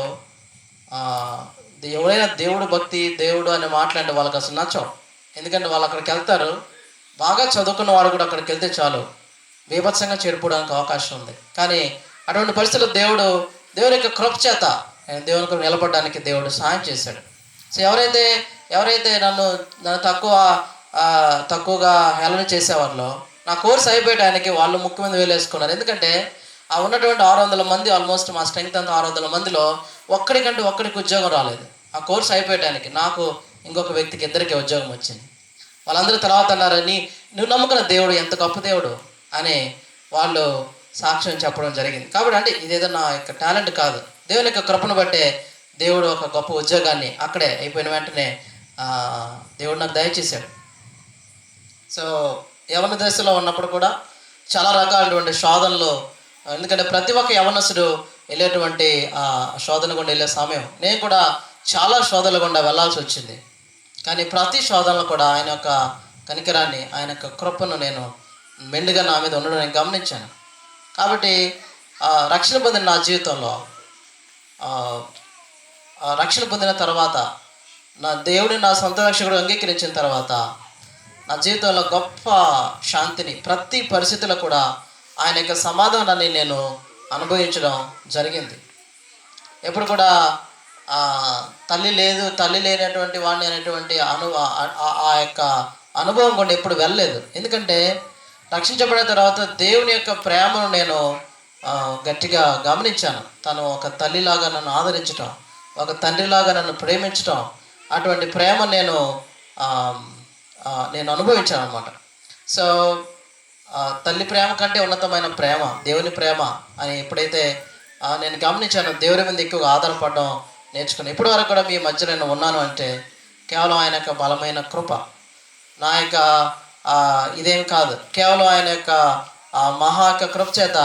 ఎవరైనా దేవుడు భక్తి దేవుడు అని మాట్లాడే వాళ్ళకి అసలు నచ్చవు. ఎందుకంటే వాళ్ళు అక్కడికి వెళ్తారు, బాగా చదువుకున్న వాడు కూడా అక్కడికి వెళ్తే చాలు బీభత్సంగా చెడిపోవడానికి అవకాశం ఉంది. కానీ అటువంటి పరిస్థితుల్లో దేవుని యొక్క కృప చేత దేవుని కొరకు నిలబడడానికి దేవుడు సహాయం చేశాడు. సో ఎవరైతే నన్ను తక్కువగా హేళన చేసేవాళ్ళు, నా కోర్స్ అయిపోయడానికి వాళ్ళు ముక్కు మీద వేలేసుకున్నారు. ఎందుకంటే ఆ ఉన్నటువంటి 600 మంది, ఆల్మోస్ట్ మా స్ట్రెంగ్త్ అంతా 600 మందిలో ఒక్కడికి ఉద్యోగం రాలేదు. ఆ కోర్స్ అయిపోయడానికి నాకు ఇంకొక వ్యక్తికి 2కి ఉద్యోగం వచ్చింది. వాళ్ళందరూ తర్వాత అన్నారు, నువ్వు నమ్ముకున్న దేవుడు ఎంత గొప్ప దేవుడు అని వాళ్ళు సాక్ష్యం చెప్పడం జరిగింది. కాబట్టి అంటే ఇదేదో నా యొక్క టాలెంట్ కాదు, దేవుని యొక్క కృపను బట్టే దేవుడు ఒక గొప్ప ఉద్యోగాన్ని అక్కడే అయిపోయిన వెంటనే దేవుడు నాకు దయచేశాడు. సో యవన దశలో ఉన్నప్పుడు కూడా చాలా రకాలైనటువంటి శోధనలు, ఎందుకంటే ప్రతి ఒక్క యవనస్తుడు వెళ్ళేటువంటి శోధన గుండా వెళ్ళే సమయం, నేను కూడా చాలా శోధనల గుండా వెళ్ళాల్సి వచ్చింది. కానీ ప్రతి శోధనలో కూడా ఆయన యొక్క కనికరాన్ని, ఆయన యొక్క కృపను నేను మెండుగా నా మీద ఉండడం నేను గమనించాను. కాబట్టి రక్షణ పొందిన నా జీవితంలో, రక్షణ పొందిన తర్వాత, నా దేవుడిని నా సొంత రక్షకుడు అంగీకరించిన తర్వాత నా జీవితంలో గొప్ప శాంతిని, ప్రతి పరిస్థితుల్లో కూడా ఆయన యొక్క సమాధానాన్ని నేను అనుభవించడం జరిగింది. ఎప్పుడు కూడా తల్లి లేనటువంటి వాడిని అనేటువంటి ఆ యొక్క అనుభవం కూడా ఎప్పుడు వెళ్ళలేదు. ఎందుకంటే రక్షించబడిన తర్వాత దేవుని యొక్క ప్రేమను నేను గట్టిగా గమనించాను. తను ఒక తల్లిలాగా నన్ను ఆదరించటం, ఒక తండ్రిలాగా నన్ను ప్రేమించటం, అటువంటి ప్రేమ నేను అనుభవించాను అనమాట. సో తల్లి ప్రేమ కంటే ఉన్నతమైన ప్రేమ దేవుని ప్రేమ అని ఎప్పుడైతే నేను గమనించాను, దేవుని మీద ఎక్కువగా ఆధారపడడం నేర్చుకున్నాను. ఇప్పటి వరకు కూడా మీ మధ్య నేను ఉన్నాను అంటే కేవలం ఆయన యొక్క బలమైన కృప, నా యొక్క ఇదేం కాదు, కేవలం ఆయన యొక్క మహా యొక్క కృప చేత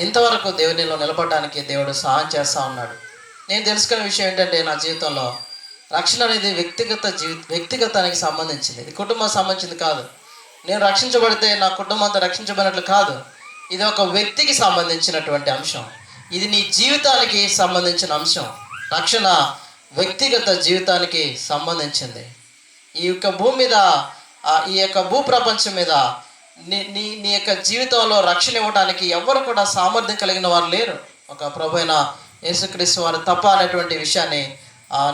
ఇంతవరకు దేవునిలో నిలబడడానికి దేవుడు సహాయం చేస్తూ ఉన్నాడు. నేను తెలుసుకున్న విషయం ఏంటంటే, నా జీవితంలో రక్షణ అనేది వ్యక్తిగతానికి సంబంధించింది, ఇది కుటుంబం సంబంధించింది కాదు. నేను రక్షించబడితే నా కుటుంబం అంతా రక్షించబడినట్లు కాదు, ఇది ఒక వ్యక్తికి సంబంధించినటువంటి అంశం, ఇది నీ జీవితానికి సంబంధించిన అంశం. రక్షణ వ్యక్తిగత జీవితానికి సంబంధించింది. ఈ యొక్క భూమి మీద, ఈ యొక్క భూప్రపంచం మీద నీ యొక్క జీవితంలో రక్షణ ఇవ్వడానికి ఎవరు కూడా సామర్థ్యం కలిగిన వారు లేరు, ఒక ప్రభువైన యేసుక్రీస్తు వారు తప్ప అనేటువంటి విషయాన్ని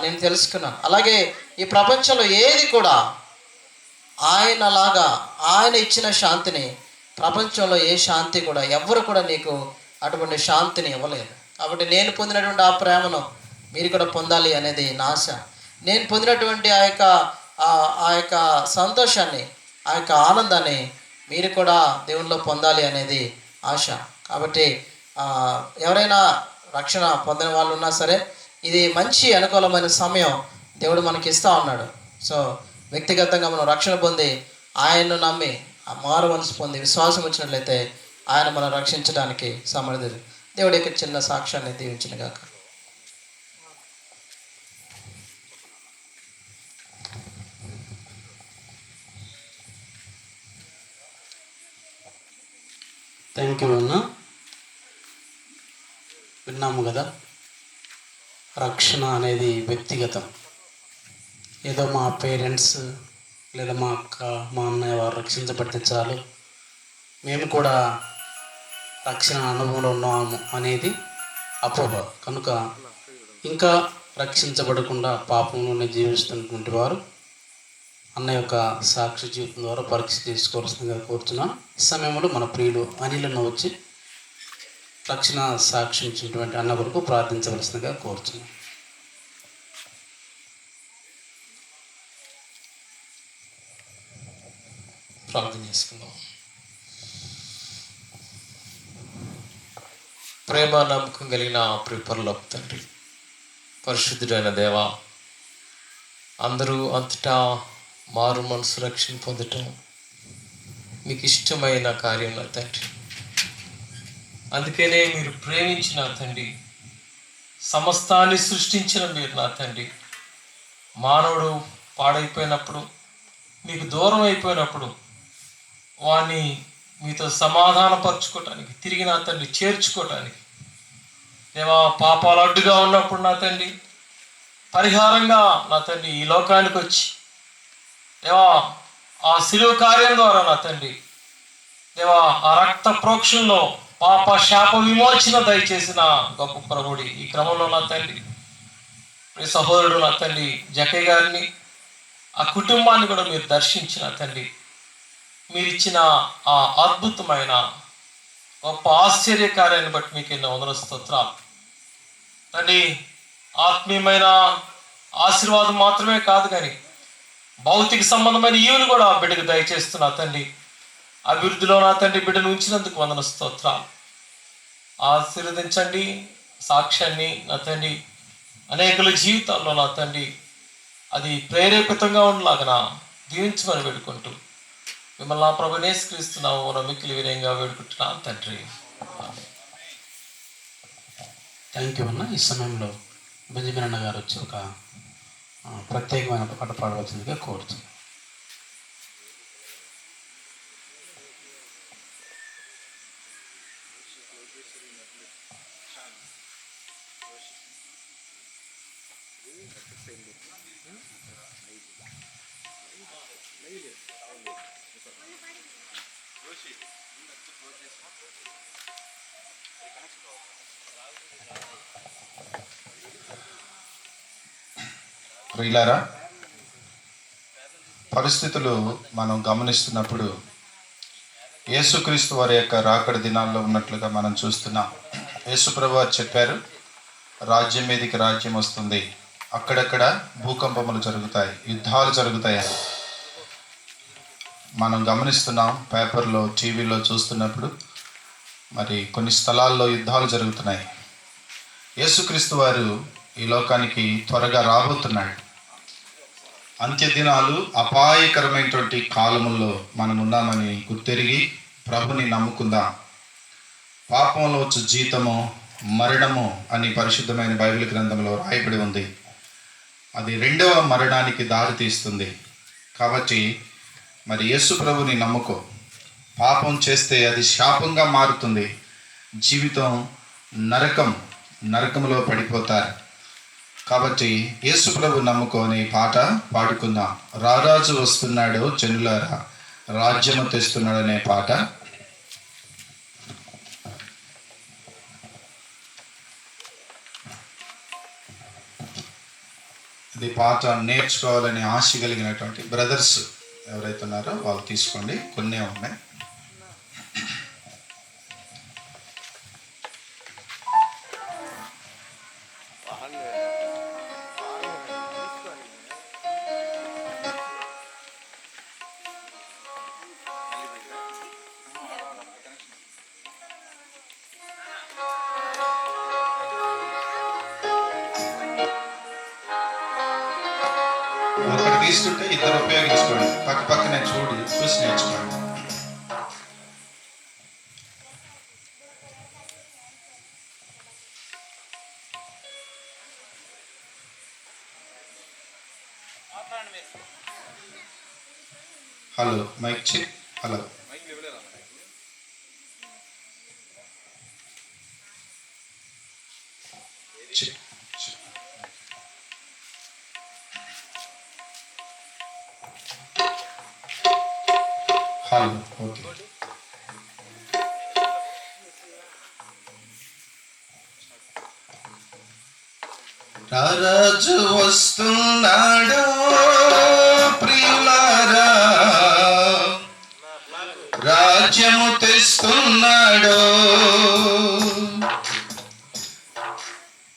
నేను తెలుసుకున్నాను. అలాగే ఈ ప్రపంచంలో ఏది కూడా ఆయనలాగా, ఆయన ఇచ్చిన శాంతిని ప్రపంచంలో ఏ శాంతి కూడా ఎవరు కూడా నీకు అటువంటి శాంతిని ఇవ్వలేదు. కాబట్టి నేను పొందినటువంటి ఆ ప్రేమను మీరు కూడా పొందాలి అనేది నా ఆశ. నేను పొందినటువంటి ఆ యొక్క సంతోషాన్ని, ఆ యొక్క ఆనందాన్ని మీరు కూడా దేవునిలో పొందాలి అనేది ఆశ. కాబట్టి ఎవరైనా రక్షణ పొందిన వాళ్ళు ఉన్నా సరే, ఇది మంచి అనుకూలమైన సమయం దేవుడు మనకి ఇస్తూ ఉన్నాడు. సో వ్యక్తిగతంగా మనం రక్షణ పొంది ఆయన్ను నమ్మి ఆ మారు మనసు పొంది విశ్వాసం వచ్చినట్లయితే ఆయన మనం రక్షించడానికి సమర్థుడు. దేవుడి యొక్క చిన్న సాక్ష్యాన్ని దీవించిన గాక. థ్యాంక్ యూ అన్న. విన్నాము కదా, రక్షణ అనేది వ్యక్తిగతం. ఏదో మా పేరెంట్స్ లేదా మా అక్క మా అన్నయ్య వారు రక్షించబడితే చాలు మేము కూడా రక్షణ అనుభవంలో ఉన్నాము అనేది అపోహ. కనుక ఇంకా రక్షించబడకుండా పాపంలోనే జీవిస్తున్నటువంటి వారు అన్న యొక్క సాక్షి జీవితం ద్వారా పరీక్ష చేసుకోవాల్సిందిగా కోరుతున్నాను. ఈ సమయంలో మన ప్రియులు అనిలను వచ్చి రక్షణ సాక్షి ఇచ్చినటువంటి అన్న కొరకు ప్రార్థించవలసిందిగా కోరుతున్నాను. ప్రార్థన చేసుకుందాం. ప్రేమ నమ్మకం కలిగిన ప్రిపరలోపు తండ్రి, పరిశుద్ధుడైన దేవ, అందరూ అంతటా మారు మనసు రక్షణ పొందటం మీకు ఇష్టమైన కార్యం నా తండ్రి. అందుకనే మీరు ప్రేమించిన తండ్రి, సమస్తాన్ని సృష్టించిన మీరు నా తండ్రి, మానవుడు పాడైపోయినప్పుడు, మీకు దూరం అయిపోయినప్పుడు వాణ్ణి మీతో సమాధానపరచుకోవటానికి, తిరిగి నా తండ్రి చేర్చుకోవటానికి, దేవా పాపాలు అడ్డుగా ఉన్నప్పుడు నా తండ్రి పరిహారంగా నా తండ్రి ఈ లోకానికి వచ్చి దేవా ఆ శిలువ కార్యం ద్వారా నా తండ్రి దేవా ఆ రక్త ప్రోక్షణలో పాప శాప విమోచన దయచేసిన గొప్ప ప్రభుడి ఈ క్రమంలో నా తండ్రి సహోదరుడు నా తండ్రి జకయ్య గారిని ఆ కుటుంబాన్ని కూడా మీరు దర్శించిన తండ్రి, మీరిచ్చిన ఆ అద్భుతమైన గొప్ప ఆశ్చర్యకార్యాన్ని బట్టి మీకు ఎన్నో వందన స్తోత్రాలు తండ్రి. ఆత్మీయమైన ఆశీర్వాదం మాత్రమే కాదు కానీ భౌతిక సంబంధమైన ఈవులు కూడా బిడ్డకు దయచేస్తున్నా తండ్రి. అభివృద్ధిలో నా తండ్రి బిడ్డను ఉంచినందుకు వందన స్తోత్రాలు. ఆశీర్వదించండి సాక్ష్యాన్ని నా తండ్రి, అనేకుల జీవితాల్లో నా తండ్రి అది ప్రేరేపితంగా ఉండలాగా దీవించమని వేడుకుంటూ మిమ్మల్ని నా ప్రభునే యేసుక్రీస్తున్నాము మిక్కిలి వినయంగా వేడుకుంటున్నాను తండ్రి. థ్యాంక్ యూ అన్న. ఈ సమయంలో బెంజమిన్ అన్న గారు వచ్చి ఒక ప్రత్యేకమైన పాట పాడవలసిందిగా కోరుతున్నాను. ప్రియులారా, పరిస్థితులు మనం గమనిస్తున్నప్పుడు యేసుక్రీస్తు వారి యొక్క రాకడ దినాల్లో ఉన్నట్లుగా మనం చూస్తున్నాం. యేసుప్రభు వారు చెప్పారు, రాజ్యం మీదకి రాజ్యం వస్తుంది, అక్కడక్కడ భూకంపములు జరుగుతాయి, యుద్ధాలు జరుగుతాయని మనం గమనిస్తున్నాం. పేపర్లో టీవీలో చూస్తున్నప్పుడు మరి కొన్ని స్థలాల్లో యుద్ధాలు జరుగుతున్నాయి. యేసుక్రీస్తు వారు ఈ లోకానికి త్వరగా రాబోతున్నాడు. అంత్యదినాలు అపాయకరమైనటువంటి కాలముల్లో మనం ఉన్నామని గుర్తెరిగి ప్రభుని నమ్ముకుందాం. పాపంలో వచ్చు జీతము మరణము అని పరిశుద్ధమైన బైబిల్ గ్రంథంలో రాయబడి ఉంది. అది రెండవ మరణానికి దారి తీస్తుంది. కాబట్టి మరి యేసు ప్రభుని నమ్ముకో. పాపం చేస్తే అది శాపంగా మారుతుంది. జీవితం నరకంలో పడిపోతారు. కాబట్టి యేసు ప్రభు నమ్ముకొని పాట పాడుకుందాం. రారాజు వస్తున్నాడు జనులారా, రాజ్యము తెస్తున్నాడు అనే పాట. ఇది పాట నేర్చుకోవాలని ఆశ కలిగినటువంటి బ్రదర్స్ ఎవరైతే ఉన్నారో వాళ్ళు తీసుకోండి, కొన్నే ఉన్నాయి. ఒకటి తీసుకుంటే ఇద్దరు ఉపయోగించుకోండి. పక్క పక్కనే చూసి నేర్చుకోండి. Hello mic check. Hello check. Hello okay. రారాజు వస్తున్నాడు ప్రియులారా, రాజ్యము తెస్తున్నాడు.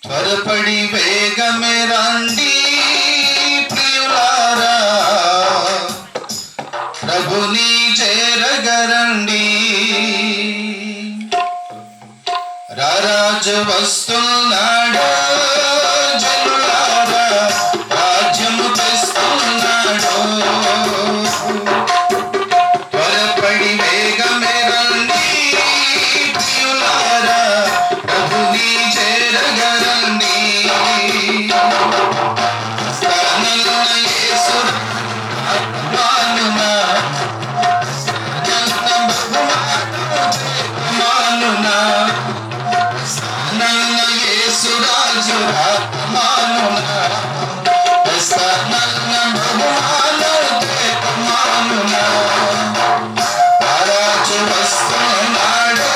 త్వరపడి వేగమే రండి ప్రియులారా, ప్రభుని చేరగరండి. రారాజు వస్తున్నాడు జనులారా, రాజ్యము తెస్తున్నాడు. త్వరపడి వేగమే రండి ప్రియులారా, ప్రభుని చేరగరండి. స్థానమున యేసు మానునా, మానునా, స్థానమున యేసు రాజు మానునా, స్థానమున మానునా. రాజు వస్తున్నాడు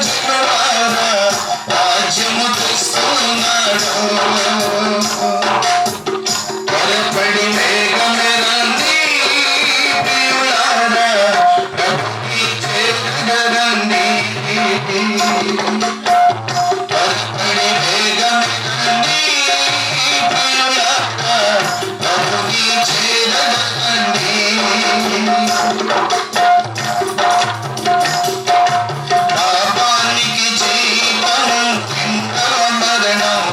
జనులారా, రాజ్యము తెస్తున్నాడు. త్వరపడి వేగమే రండి ప్రియులారా, ప్రభుని చేరగరండి. త్వరపడి వేగమే రండి ప్రియులారా, ప్రభుని చేరగరండి. పాపానికి జీతం రెండవ మరణం,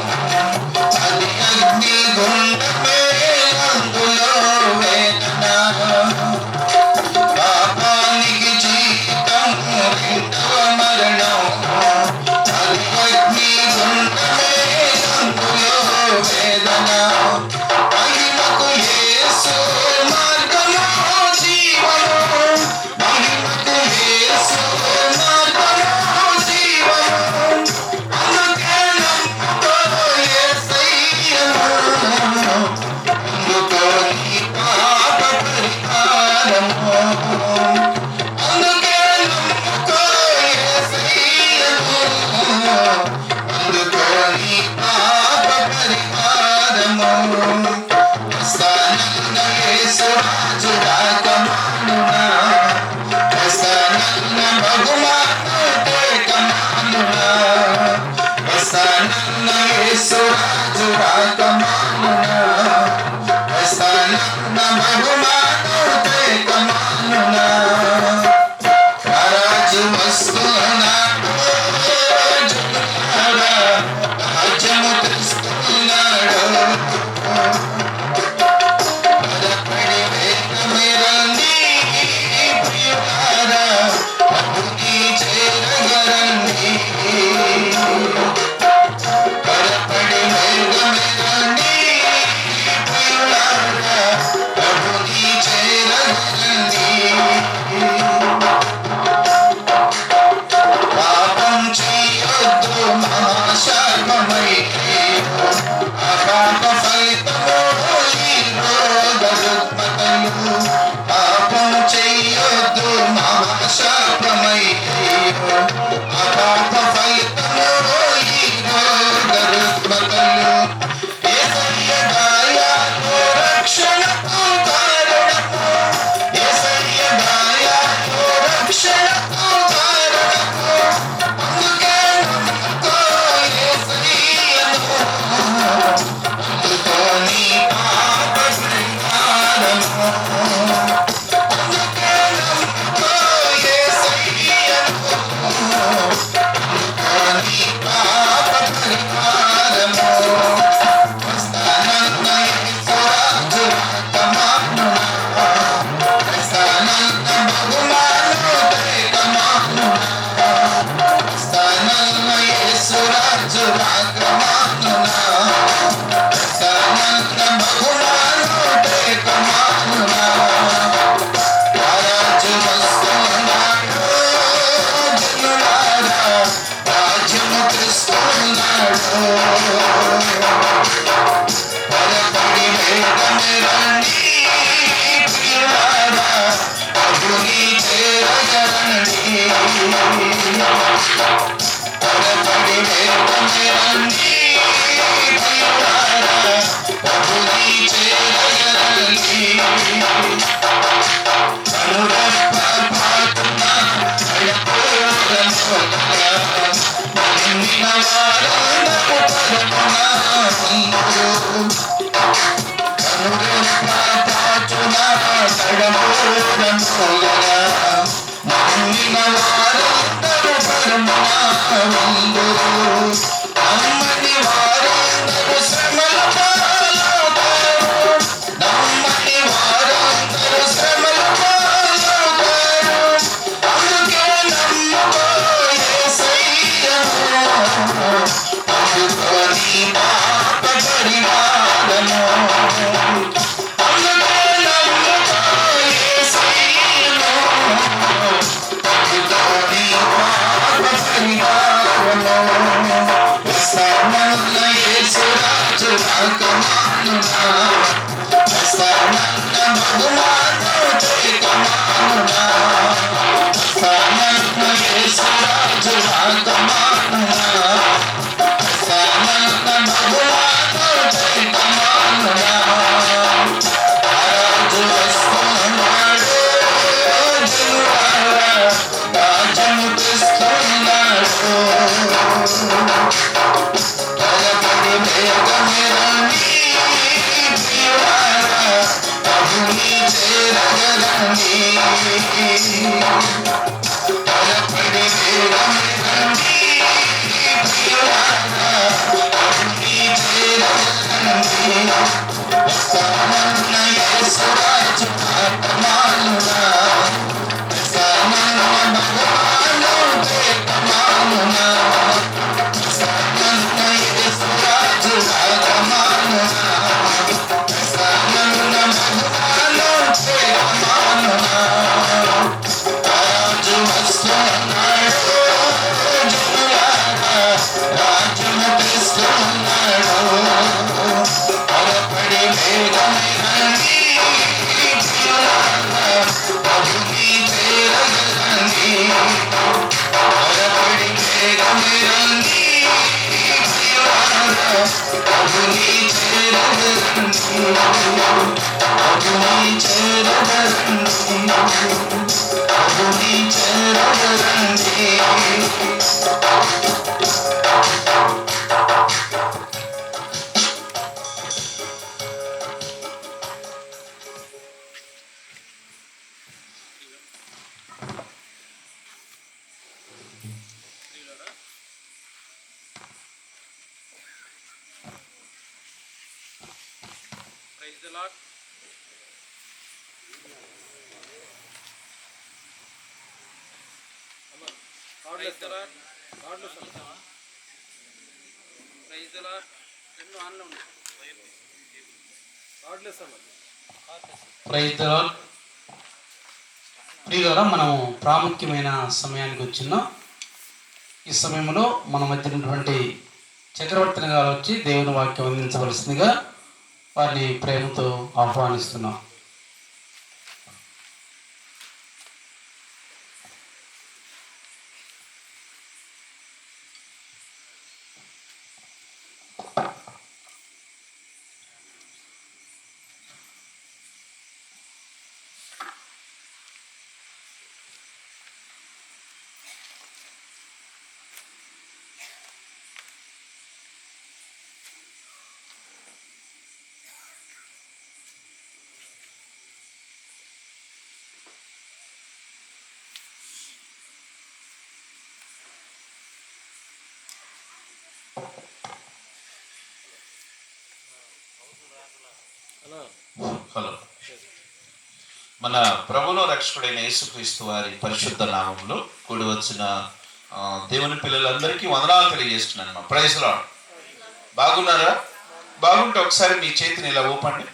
అది అగ్ని గుండమే అందులో వేదన. పాపానికి జీతం రెండవ మరణం, చేరగరండి త్వరపడి వేగమే రండి ప్రియులారా ప్రభుని చేరగరండి కనురెప్ప పాటున నడపూరముగా నిన్న వారందరూ పరమున ఉందురు కనురెప్ప పాటున నడపూరముగా నిన్న వారందరూ పరమున ఉందురు నమ్మని వారందరూ శ్రమల పాలవుతారు నమ్మని వారందరూ శ్రమల పాలవుతారు అందుకే నమ్ముకో యేసయ్యను అందుకో నీ పాప పరిహారము అందుకే నమ్ముకో యేసయ్యను అందుకో నీ పాప పరిహారము ప్రసన్న యేసురాజు రాకమానునా ప్రసన్న బహుమాను చేకమానునా ప్రసన్న యేసురాజు రాకమానునా ప్రసన్న బహుమాను చేకమానునా రాజు వస్తున్నాడు జనులారా రాజను తెస్తున్నాడు త్వరపడి వేగమే రండి ప్రియులారా ప్రభుని చేరగరండి త్వరపడి వేగమే రండి ప్రియులారా ప్రభుని చేరగరండి వస్తానన్న యేసురాజు ఆత్మానునా వస్తానన్న భగవాను ప్రేతమానునా వస్తానన్న యేసురాజు ఆత్మానునా వస్తానన్న భగవాను ప్రేతమానునా రాజు వస్తున్నాడు జనులారా రాజును తెస్తున్నాడు త్వరపడి వేగమే రండి ప్రియులారా ప్రభుని చేరగరండి త్వరపడి వేగమే రండి ప్రియులారా ప్రభుని చేరగరండి ప్రభుని చేరగరండి ప్రభుని చేరగరండి praise the lord. Praise the lord. Praise the lord. రెండు ఆన్లో ఉన్నాయి. Praise the lord. ప్రియులారా, మనం ప్రాముఖ్యమైన సమయానికి వచ్చినాం. ఈ సమయంలో మన మధ్య ఉన్నటువంటి చక్రవర్తిని గారు వచ్చి దేవుని వాక్యం అందించవలసిందిగా వారిని ప్రేమతో ఆహ్వానిస్తున్నాం. హలో. మన ప్రభువును రక్షకుడైన యేసుక్రీస్తు వారి పరిశుద్ధ నామంలో కూడి వచ్చిన దేవుని పిల్లలందరికీ వందనాలు తెలియజేస్తున్నాను. Praise lord. బాగున్నారా? బాగుంటే ఒకసారి మీ చేతిని ఇలా ఊపండి.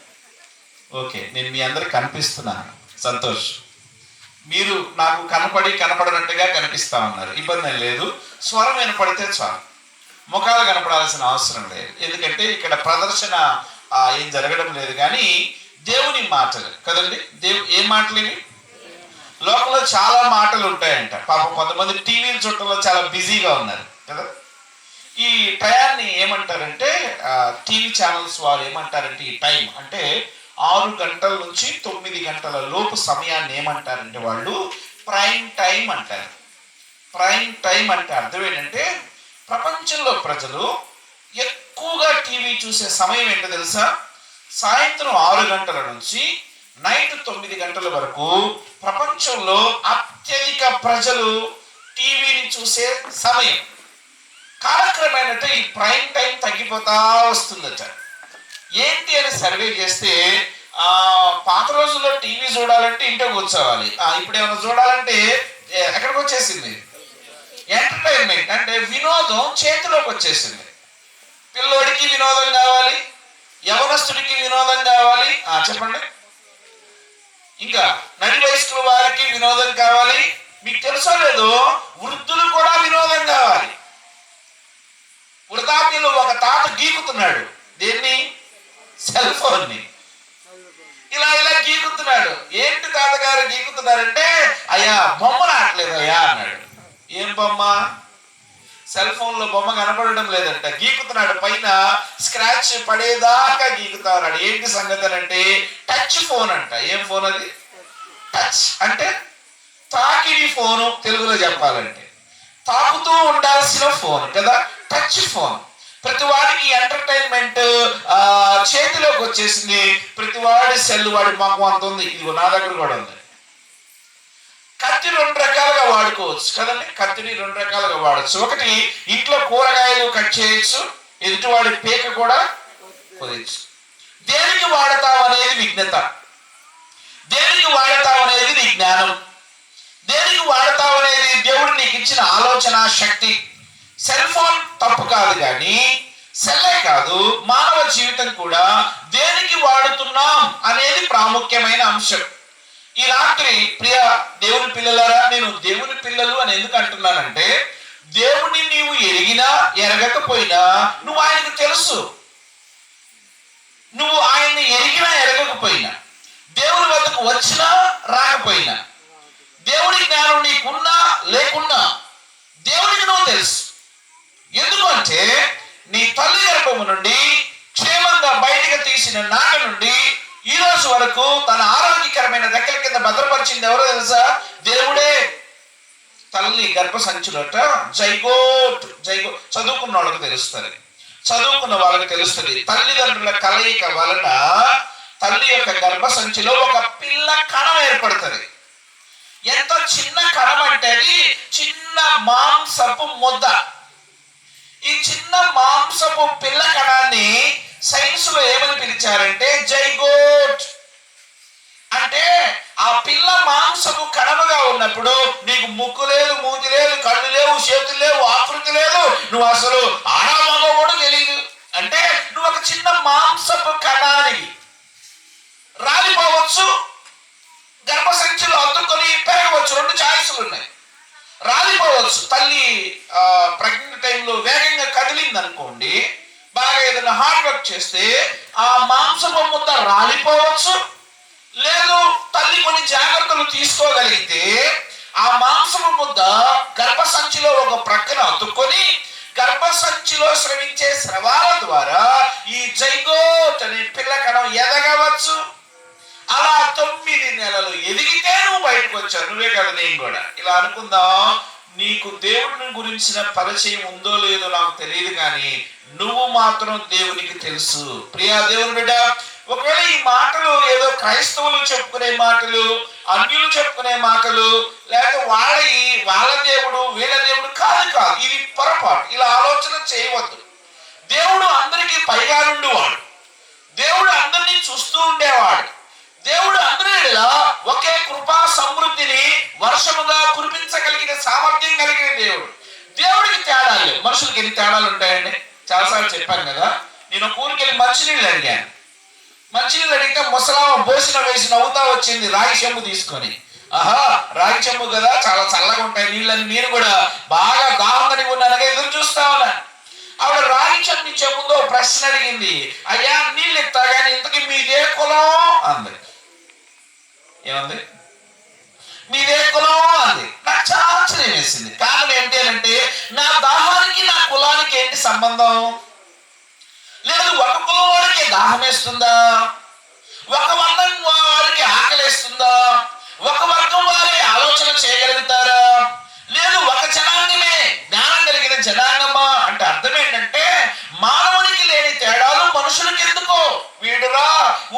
ఓకే, నేను మీ అందరికి కనిపిస్తున్నాను. సంతోష్. మీరు నాకు కనపడినట్టుగా కనిపిస్తా ఉన్నారు. ఇబ్బంది ఏం లేదు. స్వరం వినపడితే చాలు, ముఖాలు కనపడాల్సిన అవసరం లేదు. ఎందుకంటే ఇక్కడ ప్రదర్శన ఏం జరగడం లేదు, కానీ దేవుని మాటలు కదండి. ఏ మాటలు ఇవి? లోకంలో చాలా మాటలు ఉంటాయంట. పాపం కొంతమంది టీవీలు చూడటంలో చాలా బిజీగా ఉన్నారు కదా. ఈ టయాన్ని ఏమంటారంటే టీవీ ఛానల్స్ వారు ఏమంటారంటే ఈ టైం అంటే 6 గంటల నుంచి 9 గంటల లోపు సమయాన్ని ఏమంటారంటే వాళ్ళు ప్రైమ్ టైం అంటారు. ప్రైమ్ టైం అంటే అర్థం ఏంటంటే ప్రపంచంలో ప్రజలు ఎక్కువగా టీవీ చూసే సమయం ఏంటో తెలుసా? సాయంత్రం 6 గంటల నుంచి నైట్ 9 గంటల వరకు ప్రపంచంలో అత్యధిక ప్రజలు టీవీని చూసే సమయం. కాలక్రమేణా ఈ ప్రైమ్ టైం తగ్గిపోతా వస్తుందట. ఏంటి అని సర్వే చేస్తే పాత రోజుల్లో టీవీ చూడాలంటే ఇంట్లో కూర్చోవాలి, ఇప్పుడు ఏమైనా చూడాలంటే ఎక్కడికి వచ్చేసింది? ఎంటర్టైన్మెంట్ అంటే వినోదం చేతిలోకి వచ్చేసింది. పిల్లోడికి వినోదం కావాలి, యవనస్తుడికి వినోదం కావాలి, చెప్పండి, ఇంకా నడి వయస్కుల వారికి వినోదం కావాలి. మీకు తెలుసో లేదో వృద్ధులు కూడా వినోదం కావాలి. వృద్ధాప్యంలో ఒక తాత గీకుతున్నాడు, దేన్ని? సెల్ ఫోన్ ని. ఇలా గీకుతున్నాడు. ఏంటి తాతగారు గీకుతున్నారంటే, అయ్యా బొమ్మ రావట్లేదు అయ్యా అన్నాడు. ఏం బొమ్మ? సెల్ ఫోన్ లో బొమ్మ కనపడడం లేదంట. గీకుతున్నాడు, పైన స్క్రాచ్ పడేదాకా గీకుతా ఉన్నాడు. ఏంటి సంగతి అంటే టచ్ ఫోన్ అంట. ఏం ఫోన్ అది? టచ్ అంటే తాకిడి ఫోను, తెలుగులో చెప్పాలంటే తాకుతూ ఉండాల్సిన ఫోన్ కదా, టచ్ ఫోన్. ప్రతి వాడికి ఎంటర్టైన్మెంట్ చేతిలోకి వచ్చేసింది. ప్రతి వాడి సెల్ వాడి మాకు అంత ఉంది. ఇదిగో నా దగ్గర కూడా ఉంది. కత్తి 2 రకాలుగా వాడుకోవచ్చు కదండి. కత్తిని 2 రకాలుగా వాడచ్చు. ఒకటి, ఇంట్లో కూరగాయలు కట్ చేయొచ్చు, ఎదుటివాడి పీక కూడా కొయ్యచ్చు. దేనికి వాడతావు అనేది విజ్ఞత, దేనికి వాడతావు అనేది నీ జ్ఞానం, దేనికి వాడతావు అనేది దేవుడు నీకు ఇచ్చిన ఆలోచన శక్తి. సెల్ ఫోన్ తప్పు కాదు, కానీ సెల్లే కాదు, మానవ జీవితం కూడా దేనికి వాడుతున్నాం అనేది ప్రాముఖ్యమైన అంశం. ఈ రాత్రి ప్రియ దేవుని పిల్లలారా, నేను దేవుని పిల్లలు అని ఎందుకు అంటున్నానంటే, దేవుని నీవు ఎరిగినా ఎరగకపోయినా నువ్వు ఆయనకు తెలుసు. నువ్వు ఆయన్ని ఎరిగినా ఎరగకపోయినా, దేవుని వద్దకు వచ్చినా రాకపోయినా, దేవుని జ్ఞానం నీకున్నా లేకున్నా దేవునికి నువ్వు తెలుసు. ఎందుకు అంటే నీ తల్లి గర్భము నుండి క్షేమంగా బయటకు తీసిన నాటి నుండి ఈ రోజు వరకు తన ఆరోగ్యకరమైన రెక్కల కింద భద్రపరిచింది ఎవరో తెలుసా? దేవుడే. తల్లి గర్భ సంచులట జైగోట్ చదువుకున్న వాళ్ళకి తెలుస్తుంది, చదువుకున్న వాళ్ళకి తెలుస్తుంది. తల్లిదండ్రుల కలయిక వలన తల్లి యొక్క గర్భ సంచిలో ఒక పిల్ల కణం ఏర్పడుతుంది. ఎంత చిన్న కణం అంటే అది చిన్న మాంసపు ముద్ద. ఈ చిన్న మాంసపు పిల్ల కణాన్ని సైన్స్ లో ఏమని పిలిచారంటే జైగోట్. అంటే ఆ పిల్ల మాంసపు కణముగా ఉన్నప్పుడు నీకు ముక్కు లేదు, మూతి లేదు, కళ్ళు లేవు, చేతులు లేవు, ఆకృతి లేదు, నువ్వు అసలు ఆడమగ కూడా తెలియదు. అంటే నువ్వు ఒక చిన్న మాంసపు కణానికి రాలిపోవచ్చు, గర్భసంచిలో అతుక్కొని పెరగవచ్చు. 2 ఛాయిస్లు ఉన్నాయి. రాలిపోవచ్చు. తల్లి ప్రెగ్నెంట్ టైంలో వేగంగా కదిలింది అనుకోండి, బాగా ఏదైనా హార్డ్ వర్క్ చేస్తే ఆ మాంసపు ముద్ద రాలిపోవచ్చు. లేదు, తల్లి కొన్ని జాగ్రత్తలు తీసుకోగలిగితే ఆ మాంసపు ముద్ద గర్భసంచిలో ఒక ప్రక్కన అతుక్కొని గర్భసంచిలో స్రవించే స్రవాల ద్వారా ఈ జైగోట్ అనే పిల్ల కణం ఎదగవచ్చు. అలా 9 నెలలు ఎదిగితే నువ్వు బయటకు వచ్చావు. నువ్వే కదా, నేను కూడా. ఇలా అనుకుందాం, నీకు దేవుడిని గురించిన పరిచయం ఉందో లేదో నాకు తెలియదు, కానీ నువ్వు మాత్రం దేవునికి తెలుసు. ప్రియా దేవుని బిడ్డ, ఒకవేళ ఈ మాటలు ఏదో క్రైస్తవులు చెప్పుకునే మాటలు, అన్యులు చెప్పుకునే మాటలు, లేకపోతే వాళ్ళ దేవుడు వీళ్ళ దేవుడు కాదు, ఇది పొరపాటు. ఇలా ఆలోచన చేయవద్దు. దేవుడు అందరికీ పైగా నుండివాడు. దేవుడు అందరినీ చూస్తూ ఉండేవాడు. దేవుడు అందరిలో ఒకే కృపా సమృద్ధిని వర్షముగా కురిపించగలిగిన సామర్థ్యం కలిగిన దేవుడు. దేవుడికి తేడాలు లేవు. మనుషులకి ఎన్ని తేడాలు ఉంటాయండి? చాలాసార్లు చెప్పాను కదా. నేను ఊరికి వెళ్ళి మంచినీళ్ళు అడిగాను. మంచినీళ్ళు అడిగితే ముసలామ బోసిన వేసి నవ్వుతా వచ్చింది రాగి చెంబు తీసుకొని. రాగి చెంబు కదా, చాలా చల్లగా ఉంటాయి నీళ్ళని, నేను కూడా బాగా దాహంగా ఉన్నానుగా ఎదురు చూస్తా ఉన్నాను. ఆవిడ రాగి చెంబు ఇచ్చే ముందు ప్రశ్న అడిగింది, అయ్యా నీళ్ళు ఇస్తా కానీ ఇంతకీ మీదే కులం అంది. ఏమంది? మీదే కులం అంది. నాకు చాలా ఆశ్చర్యం వేసింది. కారణం ఏంటి అంటే నా దాహానికి నా కులానికి ఏంటి సంబంధం? లేదు ఒక కులం వాడికి దాహం వేస్తుందా, ఒక వర్గం వారికి ఆకలిస్తుందా, ఒక వర్గం వారి ఆలోచన చేయగలుగుతారా? లేదు ఒక జనాంగమే జ్ఞానం కలిగిన జనాంగమా అంటే అర్థం ఏంటంటే మానవునికి లేని తేడాలు మనుషులకి ఎందుకో. వీడురా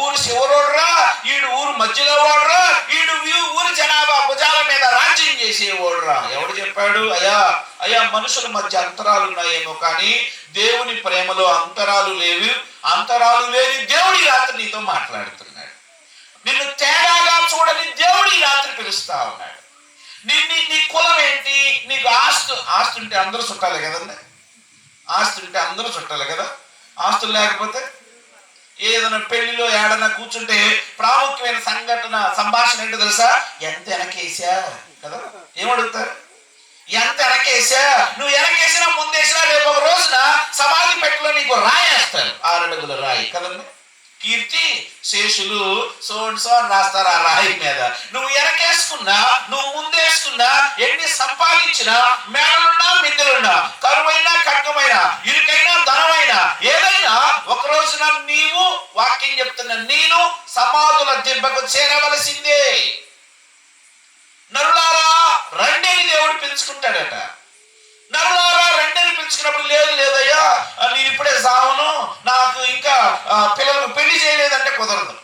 ఊరు శివరోడురా, వీడు ఊరు మధ్యలో వాడురా, వీడు ఊరి జనాభా భుజాల మీద రాజ్యం చేసేవాడురా. ఎవడు చెప్పాడు? అయ్యా మనుషుల మధ్య అంతరాలు ఉన్నాయేమో కానీ దేవుని ప్రేమలో అంతరాలు లేవు. అంతరాలు లేని దేవుడి రాత్రి నీతో మాట్లాడుతున్నాడు. నిన్ను తేడాగా చూడని దేవుడి రాత్రి పిలుస్తా ఉన్నాడు. నీ కులం ఏంటి? నీకు ఆస్తి ఉంటే అందరూ చుట్టాలి కదండి. ఆస్తి ఉంటే అందరూ చుట్టాలి కదా. ఆస్తులు లేకపోతే ఏదైనా పెళ్లిలో ఏడన్నా కూర్చుంటే ప్రాముఖ్యమైన సంభాషణ ఏంటో తెలుసా? ఎంత వెనకేసా కదా. ఏమడుగుతారు? ఎంత వెనకేసా? నువ్వు వెనకేసినా ముందేసినా రేపు ఒక రోజున సమాధి పెట్టిలో నీకు రాయేస్తారు, 6 అడుగుల రాయి కదండి. కీర్తి శేషులు సో అని రాస్తారు ఆ రాయి మీద. నువ్వు వెనకేసుకున్నా నువ్వు ముందేసుకున్నా ఎన్ని సంపాదించినా మేడలున్నా మిద్దెలున్నా కరువైనా ఖడ్గమైనా ఇరుకైనా ధనమైనా ఏదైనా ఒక రోజున నీవు వాక్యం చెప్తున్న నేను సమాధుల దిబ్బకు చేరవలసిందే. నరులారా రండి అని దేవుడు పిలుచుకుంటాడట. నరులారా రండి అని పిలుచుకున్నప్పుడు లేదయ్యా నేను ఇప్పుడే సావను, నాకు ఇంకా పిల్లలకు పెళ్లి చేయలేదంటే కుదరదు.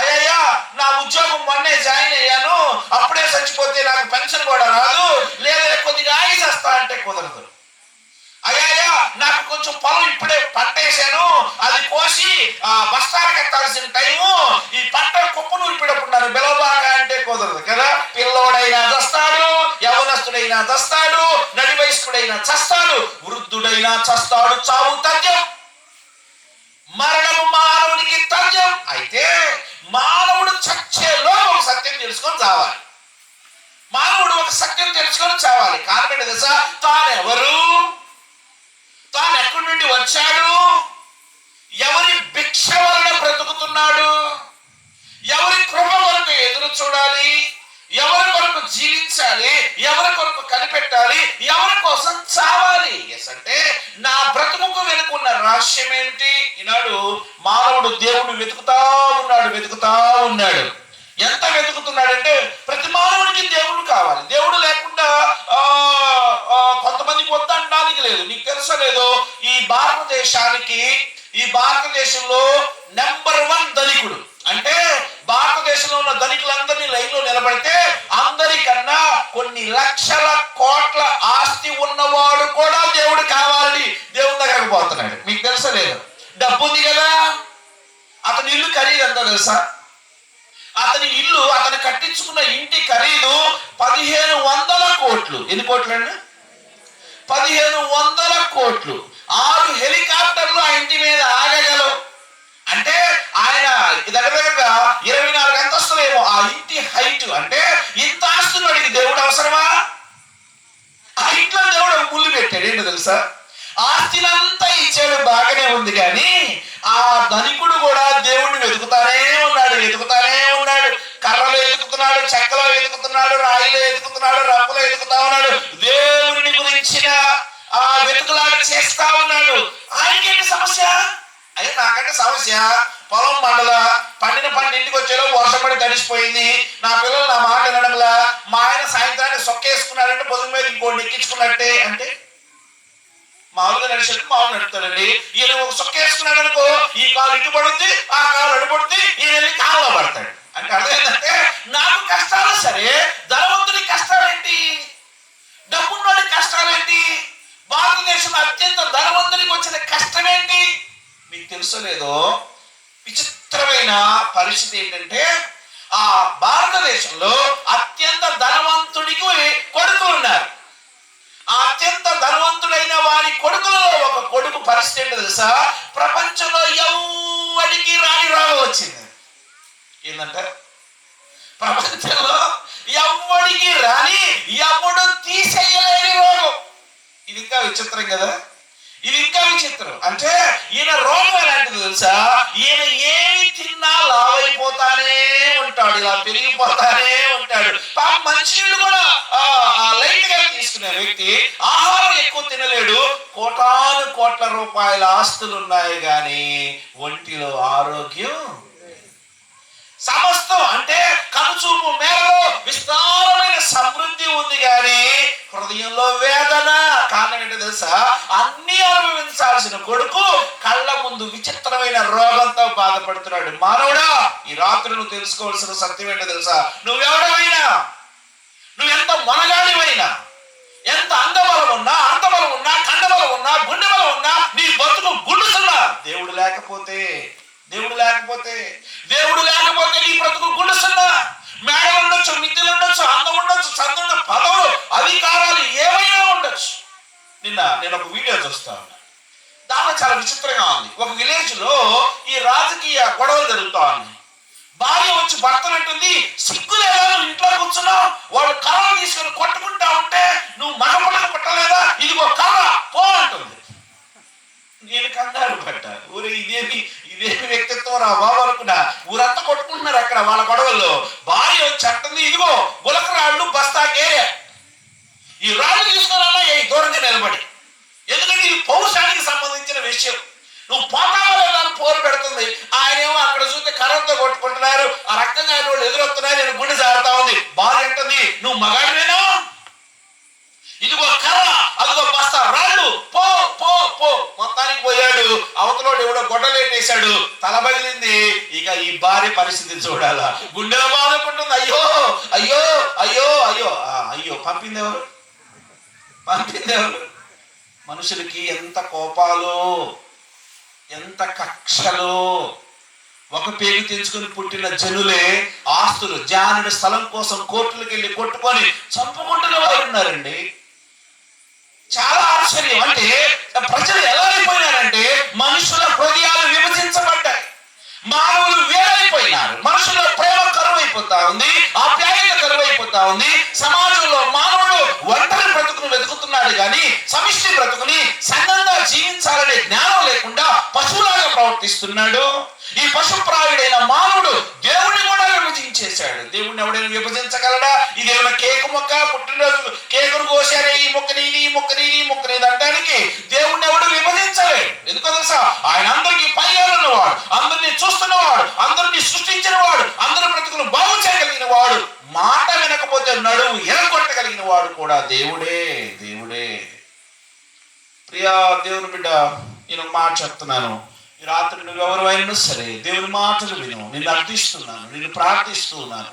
అయ్యా నా ఉద్యోగం మొన్నే జాయిన్ అయ్యాను, అప్పుడే చచ్చిపోతే నాకు పెన్షన్ కూడా రాదు, లేదా కొద్దిగా ఆగి చేస్తా అంటే కుదరదు. అయ్యా నాకు కొంచెం పొలం ఇప్పుడే పంట వేసాను, అది కోసి బస్తాలకు ఎత్తాల్సిన టైము, ఈ పంట కుప్ప నూరిపోయినప్పుడు నన్ను బిలవబాక అంటే కుదరదు కదా. పిల్లోడైనా చస్తాడు, యవనస్తుడైనా చస్తాడు, నడి వయస్కుడైనా చస్తాడు, వృద్ధుడైనా చస్తాడు. చావు తథ్యం, మరణము మానవునికి తథ్యం. అయితే మానవుడు చచ్చేలో ఒక సత్యం తెలుసుకొని చావాలి. మానవుడు ఒక సత్యం తెలుసుకొని చావాలి. కారణం ఏంటి తెలుసా? తానెవరు, తాను ఎక్కడి నుండి వచ్చాడు, ఎవరి భిక్ష వలన బ్రతుకుతున్నాడు, ఎవరి కృప కొరకు ఎదురు చూడాలి, ఎవరి కొరకు జీవించాలి, ఎవరి కొరకు కనిపెట్టాలి, ఎవరి కోసం చావాలి. అంటే నా బ్రతుకు వెనుకున్న రహస్యం ఏమిటి? ఈనాడు మానవుడు దేవుడు వెతుకుతా ఉన్నాడు. ఎంత వెతుకుతున్నాడంటే ప్రతి మానవుడికి దేవుడు కావాలి. దేవుడు లేకుండా కొంతమందికి వద్దనడానికి లేదు. నీకు తెలుసో లేదో ఈ భారతదేశంలో నెంబర్ 1 ధనికుడు అంటే భారతదేశంలో ఉన్న ధనికులందరినీ లైన్లో నిలబడితే అందరికన్నా కొన్ని లక్షల కోట్ల ఆస్తి ఉన్నవాడు కూడా దేవుడు కావాలని దేవుని దగ్గరకు పోతున్నాడు. మీకు తెలుసో లేదు? డబ్బు ఉంది కదా. అతని ఇల్లు ఖరీదు ఎంత తెలుసా? అతను కట్టించుకున్న ఇంటి ఖరీదు 1500 కోట్లు. ఎన్ని కోట్లు అండి? 1500 కోట్లు. 6 హెలికాప్టర్లు ఆ ఇంటి మీద ఆగగలవు. అంటే ఆయన దగ్గరగా 24 అంతస్తులేమో ఆ ఇంటి హైట్. అంటే ఇంత ఆస్తులు అడిగి దేవుడు అవసరమా? ఆ ఇంట్లో దేవుడు ముళ్ళు పెట్టాడు. ఏంటో తెలుసా? ఆస్తినంతా ఇచ్చాడు, బాగానే ఉంది, కానీ ఆ ధనికుడు కూడా దేవుడిని వెతుకుతానే ఉన్నాడు. కర్రలో వెతుకుతున్నాడు, చెక్కలో వెతుకుతున్నాడు, రాయిలో వెతుకుతున్నాడు, రప్పులో వెతుకుతా ఉన్నాడు. దేవుడిని గురించిన ఆ వెతుకులాట చేస్తా ఉన్నాడు. ఆయనకేంటి సమస్య? అయ్యా నాకంటే సమస్య పొలం పండిన పంట ఇంటికి వచ్చేలో వర్షం పడి తడిసిపోయింది, నా పిల్లలు నా మాట వినడంలా, మా ఆయన సాయంత్రాన్ని సొక్కేసుకున్నాడంటే పొదుగు మీద ఇంకోటి ఎక్కించుకున్నట్టే. అంటే మామూలుగా నడుస్తాడండి. ఈయన ఒక సొక్కేసుకున్నాడు అనుకో, ఈ కాలు ఇటు పడుద్ది, ఆ కాలు అడు పడుద్ది, ఈయన వెళ్ళి కాలులో పడతాడు. అంటే అర్థం ఏంటంటే నాకు కష్టాలు సరే, ధనవంతుడి కష్టాలేంటి, డబ్బున్నోడి కష్టాలేంటి, భారతదేశంలో అత్యంత ధనవంతుడికి వచ్చిన కష్టం ఏంటి? మీకు తెలుసో లేదో విచిత్రమైన పరిస్థితి ఏంటంటే ఆ భారతదేశంలో అత్యంత ధనవంతుడికి కొడుకులు ఉన్నారు. ఆ అత్యంత ధనవంతుడైన వారి కొడుకులలో ఒక కొడుకు పరిస్థితి ఏంటో తెలుసా? ప్రపంచంలో ఎవడికి రాని రోగం వచ్చింది. ఏంటంటే ప్రపంచంలో ఎవడికి రాని, ఎవడు తీసేయలేని రోగం. ఇది ఇంకా విచిత్రం కదా. అంటే ఈయన రోగం ఎలాంటిది తెలుసా? ఈయన ఏమి తిన్నా లావైపోతానే ఉంటాడు. వాడు ఇలా పెరిగిపోతానే ఉంటాడు. మంచినీళ్ళు కూడా లైట్ గా తీసుకునే వ్యక్తి ఆహారం ఎక్కువ తినలేడు. కోట్ల రూపాయల ఆస్తులు ఉన్నాయి కానీ ఒంటిలో ఆరోగ్యం, సమస్తం అంటే కనుచూపు మేరలో విస్తారమైన సమృద్ధి ఉంది కానీ హృదయంలో వేదన. కారణం ఏంటో తెలుసా? అన్ని అనుభవించాల్సిన కొడుకు కళ్ళ ముందు విచిత్రమైన రోగంతో బాధపడుతున్నాడు. మానవుడా, ఈ రాత్రి నువ్వు తెలుసుకోవాల్సిన సత్యం ఏంటో తెలుసా? నువ్వెవడమైనా, నువ్వెంత మొనగాడివైనా, ఎంత అంగబలం ఉన్నా, అంతబలం ఉన్నా, కండబలం ఉన్నా, గుండె బలం ఉన్నా, నీ బతుకు గుండుసున్నా దేవుడు లేకపోతే నీ బ్రతుకు గుండుసున్నా. మేడలు ఉండొచ్చు, మిద్దెలు ఉండొచ్చు, అందం ఉండొచ్చు, చంద్రుడు పదవులు, అధికారాలు ఏమైనా ఉండొచ్చు. నేను ఒక వీడియో చూస్తాను, దానిలో చాలా విచిత్రంగా ఉంది. ఒక విలేజ్ లో ఈ రాజకీయ గొడవలు జరుగుతా ఉన్నాయి. భార్య వచ్చి భర్తనంటుంది, సిగ్గులేదా నువ్వు ఇంట్లో కూర్చున్నావు? వాళ్ళు కర్రలు తీసుకొని కొట్టుకుంటా ఉంటే నువ్వు మగపడక పట్టలేదా? ఇదిగో కర్ర పో అంటుంది. నేను కంగారు పడ్డా. ఇదేమి వ్యక్తిత్వం రా బాబు అనుకున్నా. ఊరంతా కొట్టుకుంటున్నారు అక్కడ వాళ్ళ గొడవల్లో. భార్య వచ్చి అంటుంది, ఇదిగో గులక రాళ్ళు బస్తాకే, ఈ రాళ్ళు తీసుకున్నా దూరంగా నిలబడి, ఎందుకంటే ఇది పౌరుషానికి సంబంధించిన విషయం. నువ్వు పోతావా లేదా అని పోరు పెడుతుంది. ఆయనేమో అక్కడ చూస్తే కర్రతో కొట్టుకుంటున్నారు, ఆ రక్తంగా వాళ్ళు ఎదురొస్తున్నారు, నేను గుండె జారుతా ఉంది. భార్య అంటుంది, నువ్వు మగాడివేనా? ఇదిగో కర్ర, అదిగో బస్తా రాళ్ళు, పో పో పో. మొత్తానికి పోయాడు. అవతలోడు ఎవడో గొడ్డలేటేశాడు, తల పగిలింది. ఇక ఈ భార్య పరిస్థితి చూడాలా, గుండెలో బాధకుంటుంది. అయ్యో అయ్యో అయ్యో అయ్యో అయ్యో. పంపింది ఎవరు? మనుషులకి ఎంత కోపాలు, ఎంత కక్షలు. ఒక పేరు తెంచుకొని పుట్టిన జనులే ఆస్తులు, జానుడి స్థలం కోసం కోర్టులకు వెళ్ళి కొట్టుకొని చంపుకుంటున్న వారు ఉన్నారండి. చాలా ఆశ్చర్యం. అంటే ప్రజలు ఎలా అయిపోయినారంటే మనుషుల హృదయాలు విభజించబడ్డాయి, మానవులు వేరైపోయినారు. మనుషుల ప్రేమ కరువైపోతా ఉంది, ఆప్యాయత కరువైపోతా ఉంది. సమాజంలో మానవుడు ఒంటరి బ్రతుకును వెతుకుతున్నాడు కానీ సమిష్టి బ్రతుకుని సంఘంగా జీవించాలనే జ్ఞానం లేకుండా పశువులాగా ప్రవర్తిస్తున్నాడు. ఈ పశుప్రాయుడైన మానవుడు దేవుణ్ణి కూడా విభజించేశాడు. దేవుణ్ణి ఎవడైనా విభజించగలడా? ఇది ఏమైనా కేకు మొక్క, పుట్టినరోజు కేకును కోసారే, ఈ మొక్కని ఈ మొక్కని ఈ మొక్కని అనడానికి దేవుణ్ణి ఎవడు విభజించలేడు. ఎందుకో తెలుసా? ఆయన అందరికీ పైగా ఉన్నవాడు, అందరినీ చూస్తున్నవాడు, అందరినీ సృష్టించిన వాడు, అందరి బ్రతుకును బాగు చేయగలిగిన వాడు, మాట వినకపోతే నడుము ఎరగొట్టగలిగిన వాడు కూడా దేవుడే. ప్రియా దేవుని బిడ్డ, నేను ఒక మాట చెప్తున్నాను. ఈ రాత్రి నువ్వు ఎవరైనా సరే దేవుని మాటలు విను. నిన్ను అర్థిస్తున్నాను, నిన్ను ప్రార్థిస్తున్నాను.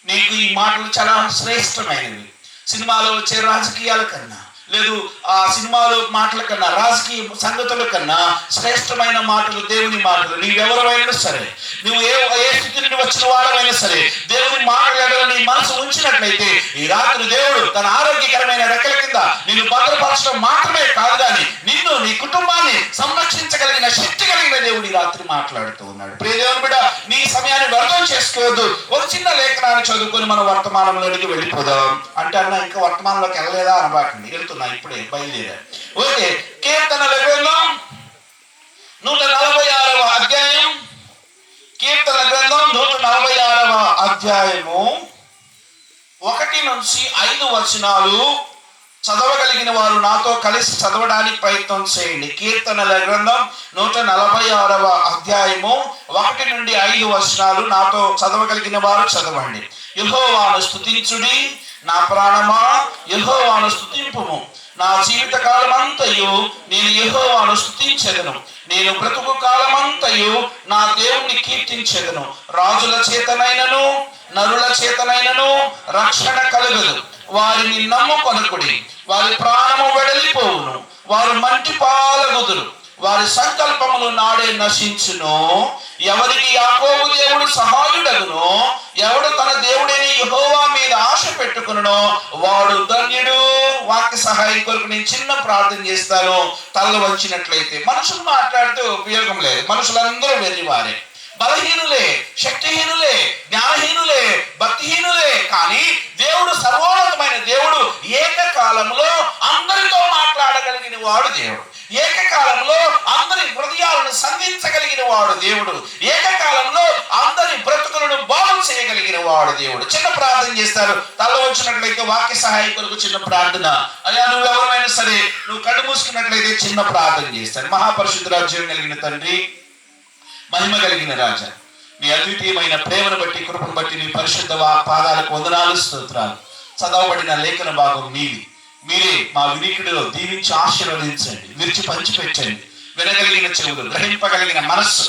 నీకు ఈ మాటలు చాలా శ్రేష్టమైనవి. సినిమాలో వచ్చే రాజకీయాల కన్నా, లేదు ఆ సినిమాలు మాటల కన్నా, రాజకీయ సంగతుల కన్నా శ్రేష్టమైన మాటలు దేవుని మాటలు. నీవెవరైనా సరే, నువ్వు ఏ స్థితి నుండి వచ్చిన వాడమైనా సరే, దేవుని మాటలు నీ మనసు ఉంచినట్లయితే ఈ రాత్రి దేవుడు తన ఆరోగ్యకరమైన రెక్కల కింద నిన్ను భద్రపరచడం మాత్రమే కాదు కానీ నిన్ను, నీ కుటుంబాన్ని సంరక్షించగలిగిన శక్తి కలిగిన దేవుడు ఈ రాత్రి మాట్లాడుతూ ఉన్నాడు. ప్రియ దేవుని బిడ్డ, నీ సమయాన్ని వ్యర్థం చేసుకోవద్దు. ఒక చిన్న లేఖనాన్ని చదువుకొని మనం వర్తమానంలోనికి వెళ్ళిపోదాం. అంటే అన్న ఇంకా వర్తమానంలోకి వెళ్ళలేదా అనబాకండి, వెళ్తున్నా, ఇప్పుడే బయలుదేరా. ఓకే, కీర్తనల గ్రంథం 146వ అధ్యాయం. కీర్తన గ్రంథం 146వ అధ్యాయము 1 నుంచి 5 వచనాలు చదవగలిగిన వారు నాతో కలిసి చదవడానికి ప్రయత్నం చేయండి. కీర్తనల గ్రంథం 146వ అధ్యాయము 1 నుండి 5 వచనాలు నాతో చదవగలిగిన వారు చదవండి. యెహోవాను స్తుతించుడి నా ప్రాణమా, యెహోవాను స్తుతింపుము. నా జీవిత కాలమంతయు నేను యెహోవాను స్తుతించెదను. నేను బ్రతుకు కాలమంతయు నా దేవుణ్ణి కీర్తించెదను. రాజుల చేతనైనను నరుల చేతనైనను రక్షణ కలుగదు. వారిని నమ్ముకొనకుడి, వారి ప్రాణము వెడలిపోవును. వారు మంటి పాలగుదురు, వారి సంకల్పములు నాడే నశించును. ఎవరికి యాకోబు దేవుడు సహాయుడగునో, ఎవడు తన దేవుడైన యెహోవా మీద ఆశ పెట్టుకునో వాడు ధన్యుడు. వాక్య సహాయం కొరకు నేను చిన్న ప్రార్థన చేస్తాను. తలలు వచ్చినట్లయితే. మనుషులు మాట్లాడితే ఉపయోగం లేదు. మనుషులందరూ వెర్రివారే, బలహీనులే, శక్తిహీనులే, జ్ఞానహీనులే, భక్తిహీనులే. కానీ దేవుడు సర్వోన్నతమైన దేవుడు. ఏకకాలంలో అందరితో మాట్లాడగలిగిన వాడు దేవుడు. ఏకకాలంలో అందరి హృదయాలను సంధించగలిగిన వాడు దేవుడు. ఏకకాలంలో అందరి బ్రతుకులను బాగు చేయగలిగిన దేవుడు. చిన్న ప్రార్థన చేస్తారు. తల వచ్చినట్లయితే వాక్య సహాయకులకు చిన్న ప్రార్థన. అయ్యా నువ్వు ఎవరైనా సరే నువ్వు కళ్ళు మూసుకున్నట్లయితే చిన్న ప్రార్థన చేస్తాను. మహాపరిశుద్ధ రాజ్యం కలిగిన తండ్రి, మహిమ కలిగిన రాజా, నీ అద్వితీయమైన ప్రేమను బట్టి, కృపను బట్టి, నీ పరిశుద్ధ పాదాలకు వందనాలు, స్తోత్రాలు. చదవబడిన లేఖన భాగం మీది. మీరే మా వినికిడిలో దీవించి ఆశీర్వదించండి, విరిచి పంచిపెట్టండి. వినగలిగిన చెవులు, గ్రహింపగలిగిన మనస్సు,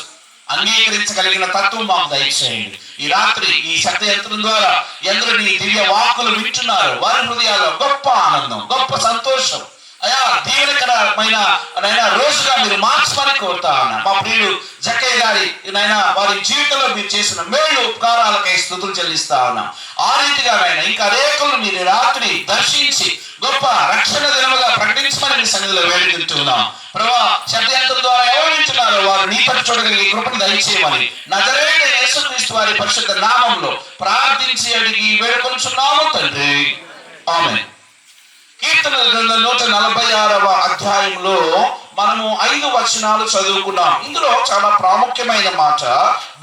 అంగీకరించగలిగిన తత్వం మాకు దయచేయండి. ఈ రాత్రి ఈ శబ్ద యంత్రం ద్వారా ఎందరూ నీ దివ్య వాక్కులు వింటున్నారు, వారి హృదయాల్లో గొప్ప ఆనందం, గొప్ప సంతోషం, అయా దీవెనకరమైన నైనా రోజుగా మీరు మార్చమని కోరుతా ఉన్నా. మా ప్రియుడు జక్కయ్య గారి నైనా వారి జీవితంలో మీరు చేసిన మేలు ఉపకారాలకై స్తుతులు చెల్లిస్తా ఉన్నాం. ఆ రీతిగా నైనా ఇంకా అనేకులు మీరు రాత్రి దర్శించి గొప్ప రక్షణ దినముగా ప్రకటించమని మీ సన్నిధిలో వేడుకుంటున్నాం. ప్రభా, శబ్దయంత్రం ద్వారా ఎవరు వింటున్నారో వారు నీ పట్ల చూడగలిగే కృపను దయచేయమని నజరేయుడైన యేసుక్రీస్తు వారి పరిశుద్ధ నామంలో ప్రార్థించి అడిగి వేడుకొనుచున్నాము తండ్రి, ఆమేన్. కీర్తనల గ్రంథం 146వ అధ్యాయంలో మనము 5 వచనాలు చదువుకున్నాం. ఇందులో చాలా ప్రాముఖ్యమైన మాట.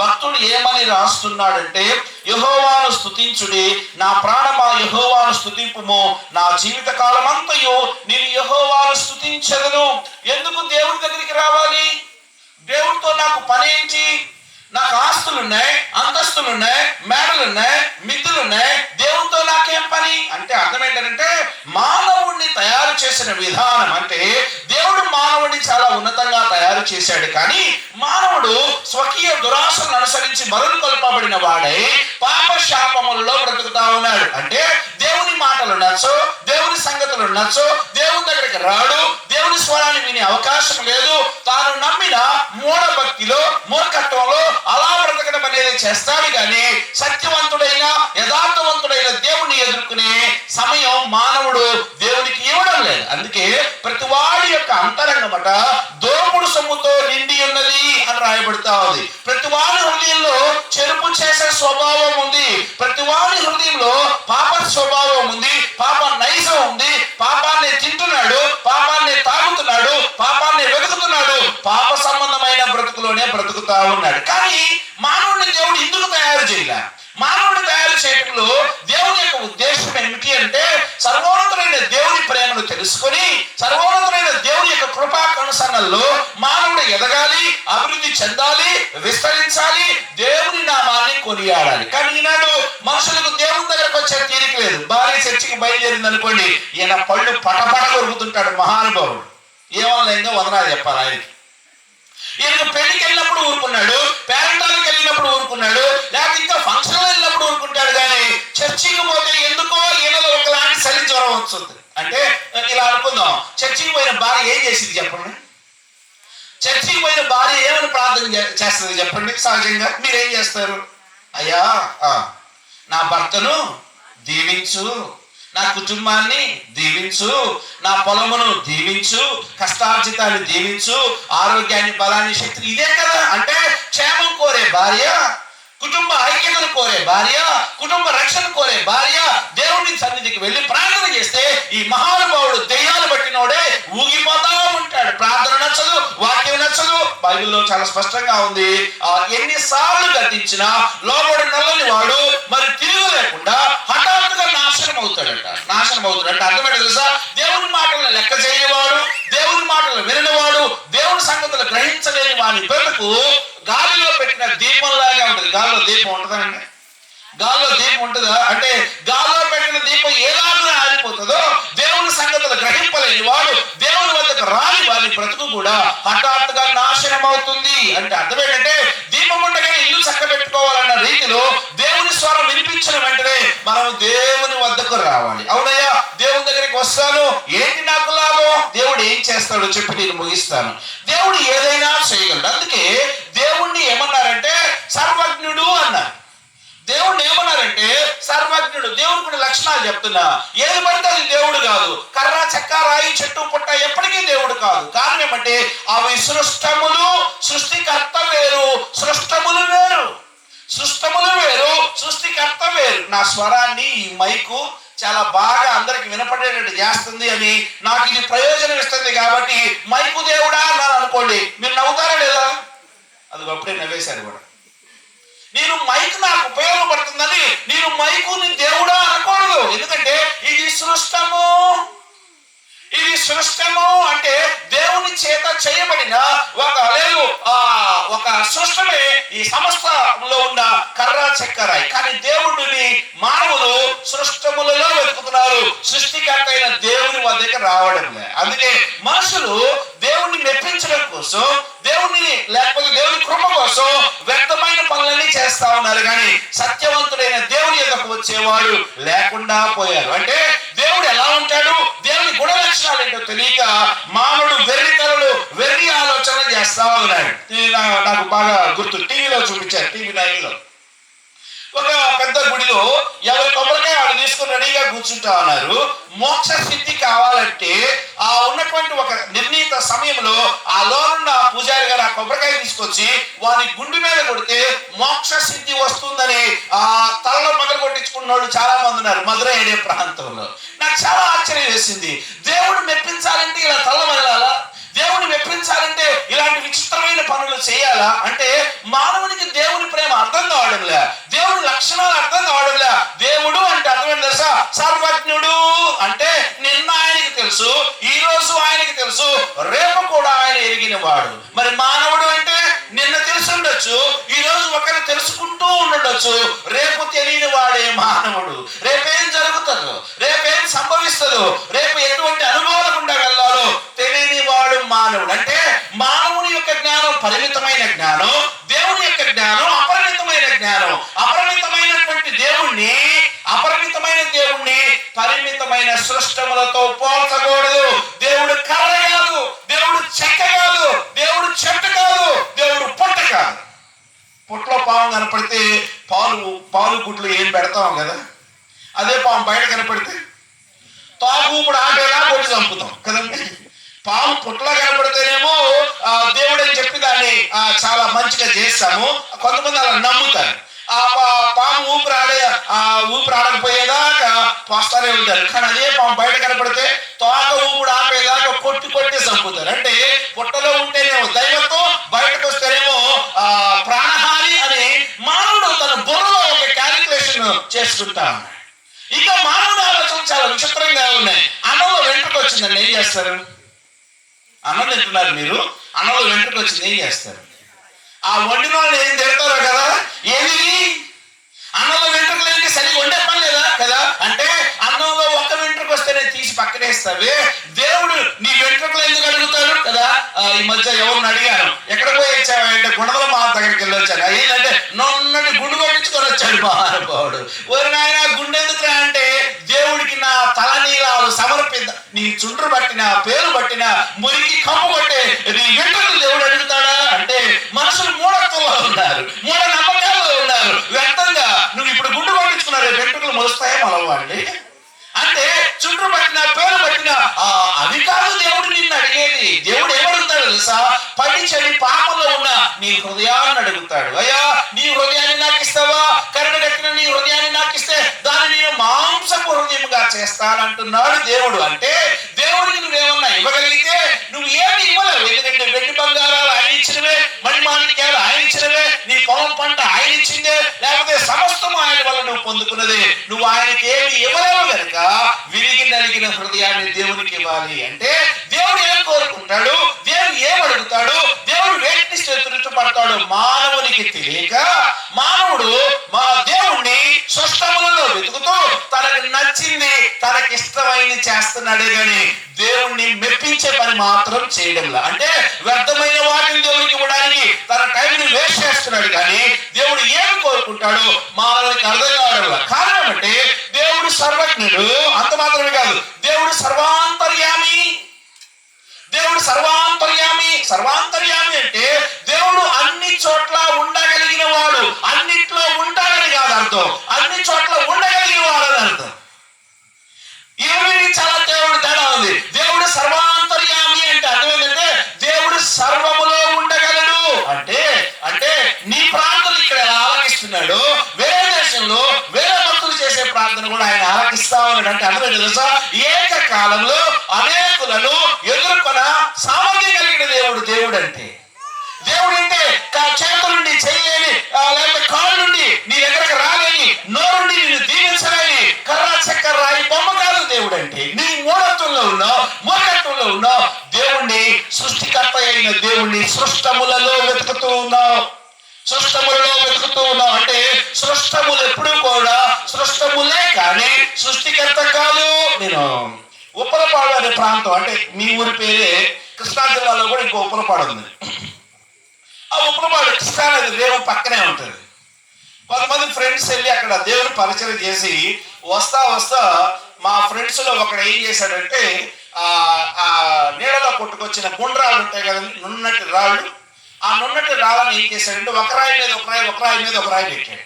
భక్తుడు ఏమని రాస్తున్నాడంటే, యెహోవాను స్తుతించుడి, నా ప్రాణమా యెహోవాను స్తుతింపుము, నా జీవిత కాలమంతయు నేను యెహోవాను స్తుతించెదను. ఎందుకు దేవుడి దగ్గరికి రావాలి? దేవుడితో నాకు పనేంటి? నాకు ఆస్తులున్నాయి, అంతస్తులున్నాయి, మేడలున్నాయి, మిద్దులున్నాయి, దేవుడితో నాకేం పని అంటే అర్థం ఏంటంటే, మానవుడిని తయారు చేసిన విధానం అంటే దేవుడు మానవుడిని చాలా ఉన్నతంగా తయారు చేశాడు. కానీ మానవుడు స్వకీయ దురాశలను అనుసరించి బరులు కొల్పబడిన వాడై పాప శాపములలో బ్రతుకుతా ఉన్నాడు. అంటే దేవుని మాటలు నచ్చో, దేవుని సంగతులు నచ్చో, దేవుని దగ్గరికి రాడు, దేవుని స్వరాన్ని వినే అవకాశం లేదు. తాను నమ్మిన మూఢభక్తిలో, మూర్ఖత్వంలో అలా బ్రతకడం అనేది చేస్తాడు. కానీ సత్యవంతుడైన యథార్థవంతుడైన దేవుని ఎదుర్కొనే సమయం మానవుడు దేవుడికి ఇవ్వడం లేదు. అందుకే ప్రతి వాడి యొక్క అంతరంగమట దోపుడు సొమ్ముతో నిండి ఉన్నది అని రాయబడుతా ఉంది. ప్రతి వాడి హృదయంలో చెరుపు చేసే స్వభావం ఉంది. ప్రతి వాడి హృదయంలో పాప స్వభావం ఉంది, పాప నైజం ఉంది. పాపాన్ని తింటున్నాడు, పాపాన్ని తాగుతున్నాడు, పాపాన్ని వెతుకుతున్నాడు, పాప సంబంధమైన బ్రతుకులోనే బ్రతుకుతా ఉన్నాడు. కానీ మానవుడిని దేవుడు ఎందుకు తయారు చేయలే? మానవుడిని తయారు చేయడంలో దేవుని యొక్క ఉద్దేశం ఏమిటి అంటే, సర్వోన్నతుడైన దేవుని ప్రేమను తెలుసుకొని సర్వోన్నతుడైన దేవుని యొక్క కృపా కనుసన్నల్లో మానవుడు ఎదగాలి, అభివృద్ధి చెందాలి, విస్తరించాలి, దేవుని నామాన్ని కొనియాడాలి. కానీ ఈనాడు మనుషులకు దేవుని దగ్గరకు వచ్చే తీరిక లేదు. భార్య చర్చికి బయలుదేరింది అనుకోండి, ఈయన పళ్ళు పటపట కొరుకుతుంటాడు మహానుభావుడు. ఏమన్నా వందనాలు చెప్పాలి ఆయనకి. ఈయనకు పెళ్లికి వెళ్ళినప్పుడు ఊరుకున్నాడు, పేరంటాలకు వెళ్ళినప్పుడు ఊరుకున్నాడు, లేకపోతే ఇంకా ఫంక్షన్ వెళ్ళినప్పుడు ఊరుకుంటాడు. కానీ చర్చికి పోతే ఎందుకో ఈయనలో ఒకలాంటి చలి జ్వరం వస్తుంది. అంటే ఇలా అనుకుందాం, చర్చికి పోయిన భార్య ఏం చేసింది చెప్పండి? చర్చికి పోయిన భార్య ఏమని ప్రార్థన చేస్తుంది చెప్పండి? సహజంగా మీరేం చేస్తారు? అయ్యా నా భర్తను దీవించు, నా కుటుంబాన్ని దీవించు, నా పొలమును దీవించు, కష్టార్జితాన్ని దీవించు, ఆరోగ్యాన్ని, బలాన్ని, శక్తిని. ఇదే కదా అంటే క్షేమం కోరే భార్య, కుటుంబ ఐక్యతను కోరే భార్య, కుటుంబ రక్షణ కోరే భార్య దేవుని సన్నిధికి వెళ్ళి ప్రార్థన చేస్తే ఈ మహానుభావుడు దెయ్యాలు పట్టినోడే ఊగిపోతా ఉంటాడు. ప్రార్థన నచ్చదు, వాక్యం నచ్చదు. బైబిల్లో చాలా స్పష్టంగా ఉంది, ఎన్నిసార్లు గద్దించినా లోబడి నల్లని వాడు మరి తిరుగు లేకుండా హఠాత్తుగా నాశనం అవుతాడట. అర్థమైతే తెలుసా? దేవుని మాటలను లెక్క చేయనివాడు, దేవుని మాటలు విననివాడు, దేవుని సంగతులు గ్రహించలేని వాని బ్రతుకు గాలిలో పెట్టిన దీపంలాగా ఉంటుంది. గాలిలో దీపం ఉంటుందండి? గాల్లో దీపం ఉంటుందా? అంటే గాల్లో పెట్టిన దీపం ఎలాగో ఆరిపోతుందో దేవుని సంగతులు గ్రహింపలేని వాడు, దేవుని వద్దకు రాని వారి బ్రతుకు కూడా హఠాత్తుగా నాశనం అవుతుంది. అంటే అర్థం ఏంటంటే, దీపం ఉండగానే ఇల్లు చక్కబెట్టుకోవాలన్న రీతిలో దేవుని స్వరం వినిపించిన వెంటనే మనం దేవుని వద్దకు రావాలి. అవునయ్యా, దేవుని దగ్గరికి వస్తాను, ఏంటి నాకు లాభం? దేవుడు ఏం చేస్తాడో చెప్పి నేను ముగిస్తాను. దేవుడు ఏదైనా చేయగలడు. అందుకే దేవుణ్ణి ఏమన్నారంటే సర్వజ్ఞుడు అన్నారు. దేవుణ్ణి ఏమన్నారంటే సర్వజ్ఞుడు. దేవుడు కూడా లక్షణాలు చెప్తున్నా. ఏది పడితే అది దేవుడు కాదు. కర్ర, చెక్క, రాయి, చెట్టు, పుట్ట ఎప్పటికీ దేవుడు కాదు. కారణం ఏమంటే అవి సృష్టములు, సృష్టికర్త వేరు, సృష్టములు వేరు. సృష్టములు వేరు, సృష్టికర్త వేరు. నా స్వరాన్ని ఈ మైకు చాలా బాగా అందరికి వినపడేటట్టు చేస్తుంది అని నాకు ఇది ప్రయోజనం ఇస్తుంది కాబట్టి మైకు దేవుడా అన్నారు అనుకోండి, మీరు నవ్వుతారా లేదా? అది అప్పుడే నవ్వేశారు కూడా. నేను మైక్ నాకు ఉపయోగపడుతుందని నేను మైకుని దేవుడా అనకూడదు. ఎందుకంటే ఇది సృష్టము. ఇది సృష్టము అంటే దేవుని చేత చేయబడిన ఒక సృష్టమే ఈ సమస్తలో ఉన్న కర్ర చెక్కరాయి. కానీ దేవుడిని మానవులు సృష్టములలో వెతుకుతున్నారు, సృష్టికర్త అయిన దేవుని వద్దకు రావడం లేదు. అందుకే మనుషులు దేవుణ్ణి మెప్పించడం కోసం, దేవుని లేకపోతే దేవుని కృప కోసం వ్యర్థమైన పనులన్నీ చేస్తా ఉన్నారు. కానీ సత్యవంతుడైన దేవుని యొద్దకు వచ్చేవాడు లేకుండా పోయారు. అంటే దేవుడు ఎలా ఉంటాడు, దేవుని గుణ లక్షణాలు ఏంటో తెలియక మానవుడు వెర్రి ఆలోచన చేస్తా ఉన్నాడు. నాకు బాగా గుర్తు, టీవీలో చూపించారు, టీవీ 9లో ఒక పెద్ద గుడిలో ఎవరి కొబ్బరికాయ వాళ్ళు తీసుకుని రెడీగా కూర్చుంటా ఉన్నారు. మోక్ష సిద్ధి కావాలంటే ఆ ఉన్నటువంటి ఒక నిర్ణీత సమయంలో ఆ లోనున్న పూజారి గారు ఆ కొబ్బరికాయ తీసుకొచ్చి వారి గుండె మీద కొడితే మోక్ష సిద్ధి వస్తుందని ఆ తలలో పగలు కొట్టించుకున్న వాళ్ళు చాలా మంది ఉన్నారు మధుర ఏడే ప్రాంతంలో. నాకు చాలా ఆశ్చర్యం వేసింది. దేవుడు మెప్పించాలంటే ఇలా తల వదలాలా? దేవుని మెప్పించాలంటే ఇలాంటి విచిత్రమైన పనులు చేయాలా? అంటే మానవునికి దేవుని ప్రేమ అర్థం కావడంలే, దేవుని లక్షణాలు అర్థం కావడంలే. దేవుడు అంటే అర్థం తెలుసా? సర్వజ్ఞుడు అంటే నిన్న ఆయనకి తెలుసు, ఈ రోజు ఆయనకి తెలుసు, రేపు కూడా ఆయన ఎరిగిన వాడు. మరి మానవుడు అంటే నిన్న తెలిసి ఉండొచ్చు, ఈ రోజు ఒకరు తెలుసుకుంటూ ఉండొచ్చు, రేపు తెలియని వాడే మానవుడు. రేపేం జరుగుతుందో, రేపేం సంభవిస్తుందో, రేపు ఎటువంటి అనుభవాలు ఉండగలరో తెలియని వాడు మానవుడు. అంటే మానవుని యొక్క జ్ఞానం పరిమితమైన జ్ఞానం, దేవుని యొక్క జ్ఞానం అపరిమితమైన జ్ఞానం. అపరిమితమైనటువంటి దేవుణ్ణి పరిమితమైన సృష్టములతో పోల్చకూడదు. దేవుడు కర్ర కాదు, దేవుడు చెక్క కాదు, దేవుడు చెట్టు కాదు, దేవుడు పుట్ట కాదు. పుట్టలో పాము కనపడితే పాలు గుడ్లు ఏం పెడతాం కదా, అదే పాము బయట కనపడితే తాగుముడు ఆటేలా కొట్టి చంపుతాం కదండి. పాము పుట్టలో కనపడితేనేమో దేవుడు అని చెప్పి దాన్ని చాలా మంచిగా చేస్తాము. కొంతమంది అలా నమ్ముతారు. ఆ పాము ఊపిరాడకపోయేదాకా పోస్తానే ఉంటారు. కానీ అదే పాము బయట కనపడితే తోక ఊపిరి ఆపేదాకా కొట్టి చంపుతారు. అంటే పుట్టలో ఉంటేనేమో దైవత్వం, బయటకు వస్తేనేమో ప్రాణహాని అని మానవుడు తన బుర్రలో ఒక క్యాలిక్యులేషన్ చేసుకుంటాను. ఇక మానవుడు ఆలోచన చాలా విచిత్రంగా ఉన్నాయి. అన్నంలో వెంట్రుక వచ్చిందండి, ఏం చేస్తారు? అన్నం తింటున్నారు మీరు, అన్నంలో వెంట్రుక వచ్చింది, ఏం చేస్తారు? ఆ వండిన వాళ్ళు ఏం తిడతారో కదా, ఏది అన్నంలో వెంట్రుకలు ఏంటి, సరిగ్గా వండే పని లేదా కదా. అంటే అన్నంలో ఒక్క వెంట్రుక వస్తేనే తీసి పక్కనేస్తావే, దేవుడు నీ వెంట్రుకలు ఎందుకు అడుగుతాడు కదా. ఈ మధ్య ఎవరిని అడిగాను, ఎక్కడ పోయి వచ్చావంటే గుణదల మా దగ్గరికి వెళ్ళి వచ్చాను. ఏంటంటే నొన్నటి గుండు కొట్టించుకొని వచ్చాడు మహానుభావుడు. ఓరి నాయన గుండె ఎందుకురా అంటే దేవుడికి నా తలనీలాలు సమర్పిద్ద, నీ చుండ్రు పట్టిన పేరు పట్టిన మురికి కమ్ము కొట్టే నీ వెంట్రుకలు దేవుడు అడుగుతాడా? అంటే మనుషులు మూఢత్వంలో ఉన్నారు, మూఢ నమ్మకాల్లో ఉన్నారు. వ్యర్థంగా నువ్వు ఇప్పుడు గుండు కొట్టించుకున్నారు, వెంట్రుకలు మొలుస్తాయో మొలవండి. అంటే చుట్టూ పట్టిన పేరు పట్టిన అవి కాదు దేవుడు నిన్ను అడిగేది. దేవుడు ఏమడుగుతాడు తెలుసా? పడి చెడి పాపంలో ఉన్న నీ హృదయాన్ని అడుగుతాడు. అయ్యా నీ హృదయాన్ని నాకు ఇస్తావా? కరుణ కట్టిన నీ హృదయాన్ని నాకు ఇస్తే దాన్ని నేను మాంసపు హృదయముగా చేస్తానంటున్నాడు దేవుడు. అంటే దేవుడికి నువ్వేమన్నా ఇవ్వగలిగితే నువ్వు ఏమి ఇవ్వలేవు. ఎందుకంటే వెండి బంగారాలు ఆయన ఇచ్చినవే, మణి మాణిక్యాలు ఆయన ఇచ్చినవే, నీ పొలం పంట ఆయన ఇచ్చిందే, లేకపోతే సమస్తము ఆయన వల్ల నువ్వు పొందుకున్నదే. నువ్వు ఆయనకి ఏమి ఇవ్వలేవు కనుక విరిగి నలిగిన హృదయాన్ని దేవునికి ఇవ్వాలి. అంటే దేవుడు ఏం కోరుకుంటాడు, దేవుడు ఏం అడుగుతాడు, దేవుడు వేటిని తృప్తిపడతాడు మానవునికి తెలియక మానవుడు మా దేవుణ్ణి సృష్టములలో వెతుకుతూ తనకు నచ్చింది, తనకి ఇష్టమైంది చేస్తున్నాడే గాని దేవుణ్ణి మెప్పించే పని మాత్రం చేయడంలా. అంటే వ్యర్థమైన వాటిని దేవునికి ఇవ్వడానికి తన టైంని వేస్ట్ చేస్తున్నాడు. కానీ దేవుడు ఏమి కోరుకుంటాడో మానవునికి అర్థం కావడంలా. కారణం అంటే దేవుడు సర్వజ్ఞుడు, అంత మాత్రమే కాదు, దేవుడు సర్వాంతర్యామి. దేవుడు సర్వాంతర్యామి అంటే దేవుడు అన్ని చోట్ల ఉండగలిగిన వాడు. అన్నిట్లో ఉంటాడని కాదు అర్థం, అన్ని చోట్ల ఉండగలిగిన వాడు అని అర్థం. ఏమి చాలా దేవుడు తేడా ఉంది. దేవుడు సర్వాంతర్యామి అంటే అర్థం ఏంటంటే దేవుడు సర్వములో ఉండగలడు. అంటే అంటే నీ ప్రార్థన ఇక్కడ ఎలా ఆలకిస్తున్నాడు, వేరే దేశంలో వేరే భక్తులు చేసే ప్రార్థన కూడా ఆయన ఆలకిస్తా ఉన్నాడు. అంటే అర్థం తెలుసా? ఏకకాలంలో అనేకులను ఎదుర్కొన సామర్థ్యం కలిగిన దేవుడు. దేవుడు అంటే చేతుల నుండి చేయలేని, లేకపోతే కాళ్ళ నుండి నీ దగ్గరకు రాలేని, నోరుండి నిన్ను దీవించలేని కర్ర చెక్క రాయి బొమ్మ కాదు దేవుడు అంటే. నీ మూఢత్వంలో ఉన్నావు, మూర్ఖత్వంలో ఉన్నావు. దేవుణ్ణి, సృష్టికర్త అయిన దేవుణ్ణి సృష్టములలో వెతుకుతూ ఉన్నావు. సృష్టములలో వెతుకుతూ ఉన్నావు అంటే సృష్టములు ఎప్పుడు కూడా సృష్టములే కానీ సృష్టికర్త కాదు. నేను ఉప్పలపాడు అనే ప్రాంతం, అంటే మీ ఊరి పేరే కృష్ణా జిల్లాలో కూడా ఇంకో ఉప్పలపాడు ఉంది. ఆ ఉప్పలపాడు కృష్ణానది రేవు పక్కనే ఉంటుంది. కొంతమంది ఫ్రెండ్స్ వెళ్ళి అక్కడ దేవుని పరిచయం చేసి వస్తా వస్తా మా ఫ్రెండ్స్ లో ఒకడు ఏం చేశాడంటే ఆ నీడలో కొట్టుకొచ్చిన గుండ్రాళ్ళు ఉంటాయి కదండి, నున్నటి రాళ్ళు. ఆ నున్నటి రాళ్ళని ఏం చేశాడంటే ఒక రాయి మీద ఒక రాయి, ఒక రాయి మీద ఒక రాయి పెట్టాడు.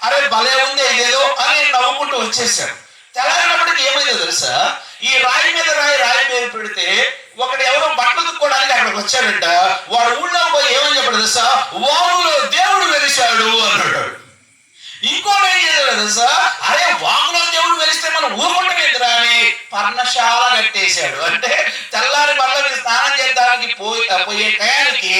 అరే భలే ఉంది ఇదేదో అని నవ్వుకుంటూ వచ్చేసాడు. తెల్లారినప్పటికీ ఏమైందో తెలుసా, ఈ రాయి మీద రాయి మీద పెడితే ఒకడు ఎవరో బట్టలు దుక్కోవడానికి అక్కడికి వచ్చాడంట. వాడు ఊళ్ళో పోయి ఏమని చెప్పాడు తెలుసా, వాగులో దేవుడు వెలిశాడు అన్నాడు. ఇంకోటి ఏం చేశాడు తెలుసా, అరే వాగులో దేవుడు వెలిస్తే మనం ఊరుకుంటమేందిరా అని పర్ణశాల కట్టేశాడు. అంటే తెల్లారి మళ్ళీ మీరు స్నానం చేయడానికి పోయే టయానికి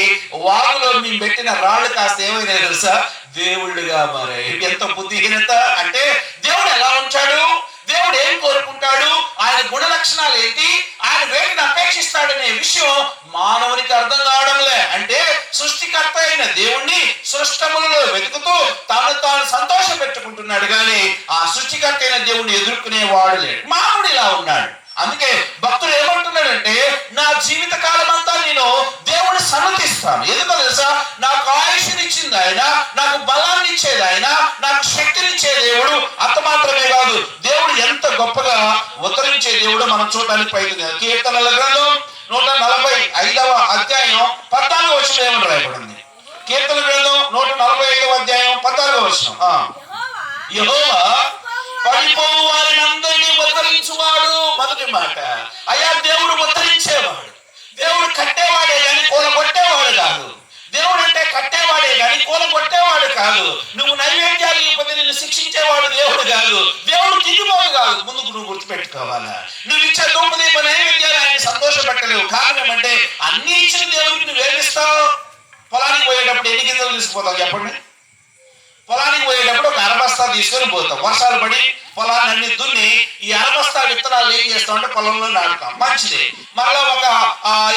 వాగులో మేము పెట్టిన రాళ్ళు కాస్త ఏమైనా తెలుసా, దేవుళ్ళుగా మరి. ఎంత బుద్ధిహీనత అంటే దేవుడు ఎలా ఉంటాడు, దేవుడు ఏం కోరుకుంటాడు, ఆయన గుణ లక్షణాలు ఏంటి, ఆయన వేటిని అపేక్షిస్తాడనే విషయం మానవునికి అర్థం కావడంలే. అంటే సృష్టికర్త అయిన దేవుణ్ణి సృష్టములలో వెతుకుతూ తాను సంతోష పెట్టుకుంటున్నాడు కానీ ఆ సృష్టికర్త అయిన దేవుణ్ణి ఎదుర్కొనేవాడు లేడు. మానవుడు ఇలా ఉన్నాడు. అందుకే భక్తుడు ఏమంటున్నాడంటే నా జీవిత కాలం అంతా నేను దేవుడిని సన్నతిస్తాను. ఎందుకో తెలుసా, నాకు ఆయుష్నిచ్చింది ఆయన, నాకు బలాన్ని ఇచ్చేది ఆయన, నాకు శక్తినిచ్చే దేవుడు. అంత మాత్రమే కాదు, దేవుడు ఎంత గొప్పగా ఉత్తరించే దేవుడు మనం చూడడానికి ప్రయత్నం. కీర్తనల గ్రంథం 145వ అధ్యాయం 14వ వచనం ఏమని రాయబడింది? కీర్తన గ్రంథం 145వ అధ్యాయం 14వ వచనం, యెహోవా పడిపోవు వారిని అందరినీ ఉద్ధరించువాడు. మొదటి మాట, అయ్యా దేవుడు ఉద్ధరించేవాడు. దేవుడు కట్టేవాడే కానీ కూలగొట్టేవాడు కాదు. దేవుడు అంటే కట్టేవాడే కానీ కూలగొట్టేవాడు కాదు. నువ్వు నైవేద్యాలు ఇవ్వకపోతే నిన్ను శిక్షించేవాడు దేవుడు కాదు. దేవుడు తిరిగిపోదు కాదు, ముందుకు నువ్వు గుర్తుపెట్టుకోవాలా. నువ్వు ఇచ్చే దూపదీప నైవేద్యాలు ఆయన సంతోషపెట్టలేవు. కారణం అంటే అన్ని ఇచ్చిన దేవుడికి నువ్వు ఏమిస్తావు? పొలానికి పోయేటప్పుడు ఎన్ని గింజలు తీసుకుపోతావు చెప్పండి? పొలానికి పోయేటప్పుడు ఒక అరబస్తా తీసుకొని పోతాం. వర్షాలు పడి పొలాన్ని అన్ని దున్ని ఈ అరబస్తా విత్తనాలు ఏం చేస్తాం అంటే పొలంలో నాటుతాం, మంచిది. మళ్ళా ఒక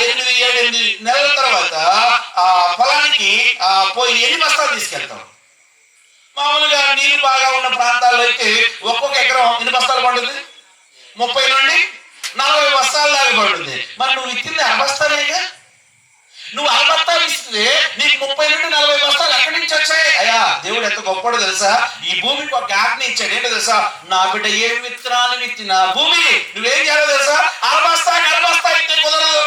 8 నెలల తర్వాత పొలానికి పోయి ఎన్ని బస్తాలు తీసుకెళ్తాం? మామూలుగా నీరు బాగా ఉన్న ప్రాంతాల్లో అయితే ఒక్కొక్క ఎకరం ఎన్ని బస్తాలు పండుతుంది? 30 నుండి 40 బస్తాల దాకా పండుతుంది. మరి నువ్వు ఇచ్చింది అరబస్తానేగా. నువ్వు అరబస్తాలు ఇస్తే నీకు 30 నుండి 40 బస్తాలు ఎక్కడి నుంచి వచ్చాయి? అయ్యా దేవుడు ఎంత గొప్పడో తెలుసా, ఈ భూమికి ఒక ఆజ్ఞ ఇచ్చాడు. ఏంటో తెలుసా, నా బిడ్డ ఏ విత్తనాన్ని విత్తినా భూమి నువ్వేం చేయాలో తెలుసా, అరబస్తా ఇస్తే కుదరదు.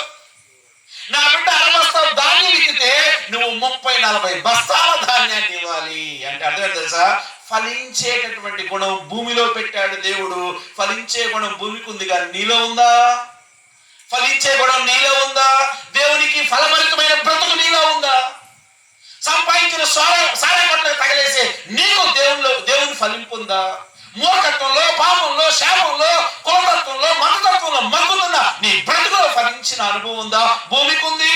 నా బిడ్డ అరబస్తా ధాన్యం విత్తితే నువ్వు 30-40 బస్తాల ధాన్యాన్ని ఇవ్వాలి. అంటే అర్థం తెలుసా, ఫలించేటటువంటి గుణం భూమిలో పెట్టాడు దేవుడు. ఫలించే గుణం భూమికి ఉంది కానీ నీలో ఉందా? ఫలించే గుణం నీలో ఉందా? దేవునికి ఫలభరితమైన బ్రతుకు నీలో ఉందా? సంపాదించిన సారే కొట్లకు తగలేసే నీకు దేవుని ఫలింపు ఉందా? మూర్ఖత్వంలో, పాపంలో, శాపంలో, కులతత్వంలో, మతతత్వంలో మగ్గుతున్న నీ బ్రతుకులో ఫలించిన అనుభవం ఉందా? భూమికి ఉంది.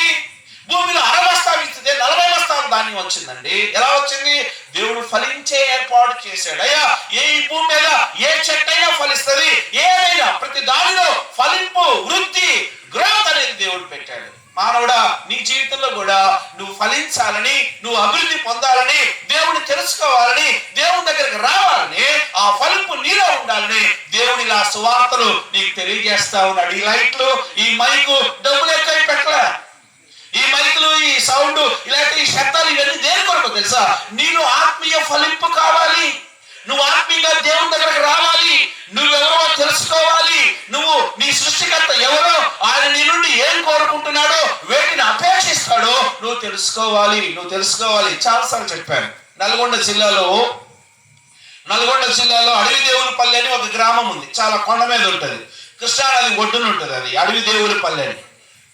భూమిలో 60 బస్తాలు ఇస్తే 40 బస్తాలు ధాన్యం వచ్చిందండి. ఎలా వచ్చింది? దేవుడు ఫలించే ఏర్పాటు చేశాడు. అయ్యా ఏ భూమి మీద ఏ చెట్టైనా ఫలిస్తుంది, ఏదైనా ప్రతి దానిలో ఫలింపు, వృద్ధి, గ్రోత్ అనేది దేవుడు పెట్టాడు. మానవుడా, నీ జీవితంలో కూడా నువ్వు ఫలించాలని, నువ్వు అభివృద్ధి పొందాలని, దేవుడిని తెలుసుకోవాలని, దేవుడి దగ్గరికి రావాలని, ఆ ఫలింపు నీలో ఉండాలని దేవుడు ఇలా సువార్తలు నీకు తెలియజేస్తా ఉన్నాడు. ఈ లైట్లు, ఈ మైకు డబ్బులు ఎక్కువ పెట్టలే. ఈ మైకులు, ఈ సౌండ్, ఇలాంటి ఈ శబ్దాలు ఇవన్నీ దేని కొరకు తెలుసా? నీలో ఆత్మీయ ఫలింపు కావాలి. నువ్వు ఆత్మీయంగా దేవుని దగ్గరకు రావాలి. నువ్వెవరో తెలుసుకోవాలి. నువ్వు నీ సృష్టికర్త ఎవరో, ఆయన నీ నుండి ఏం కోరుకుంటున్నాడో, వేటిని అపేక్షిస్తాడో నువ్వు తెలుసుకోవాలి. చాలాసార్లు చెప్పాను. నల్గొండ జిల్లాలో అడవి దేవులపల్లి అని ఒక గ్రామం ఉంది. చాలా కొండ మీద ఉంటుంది, కృష్ణానది ఒడ్డున ఉంటుంది. అది అడవి దేవులపల్లి అని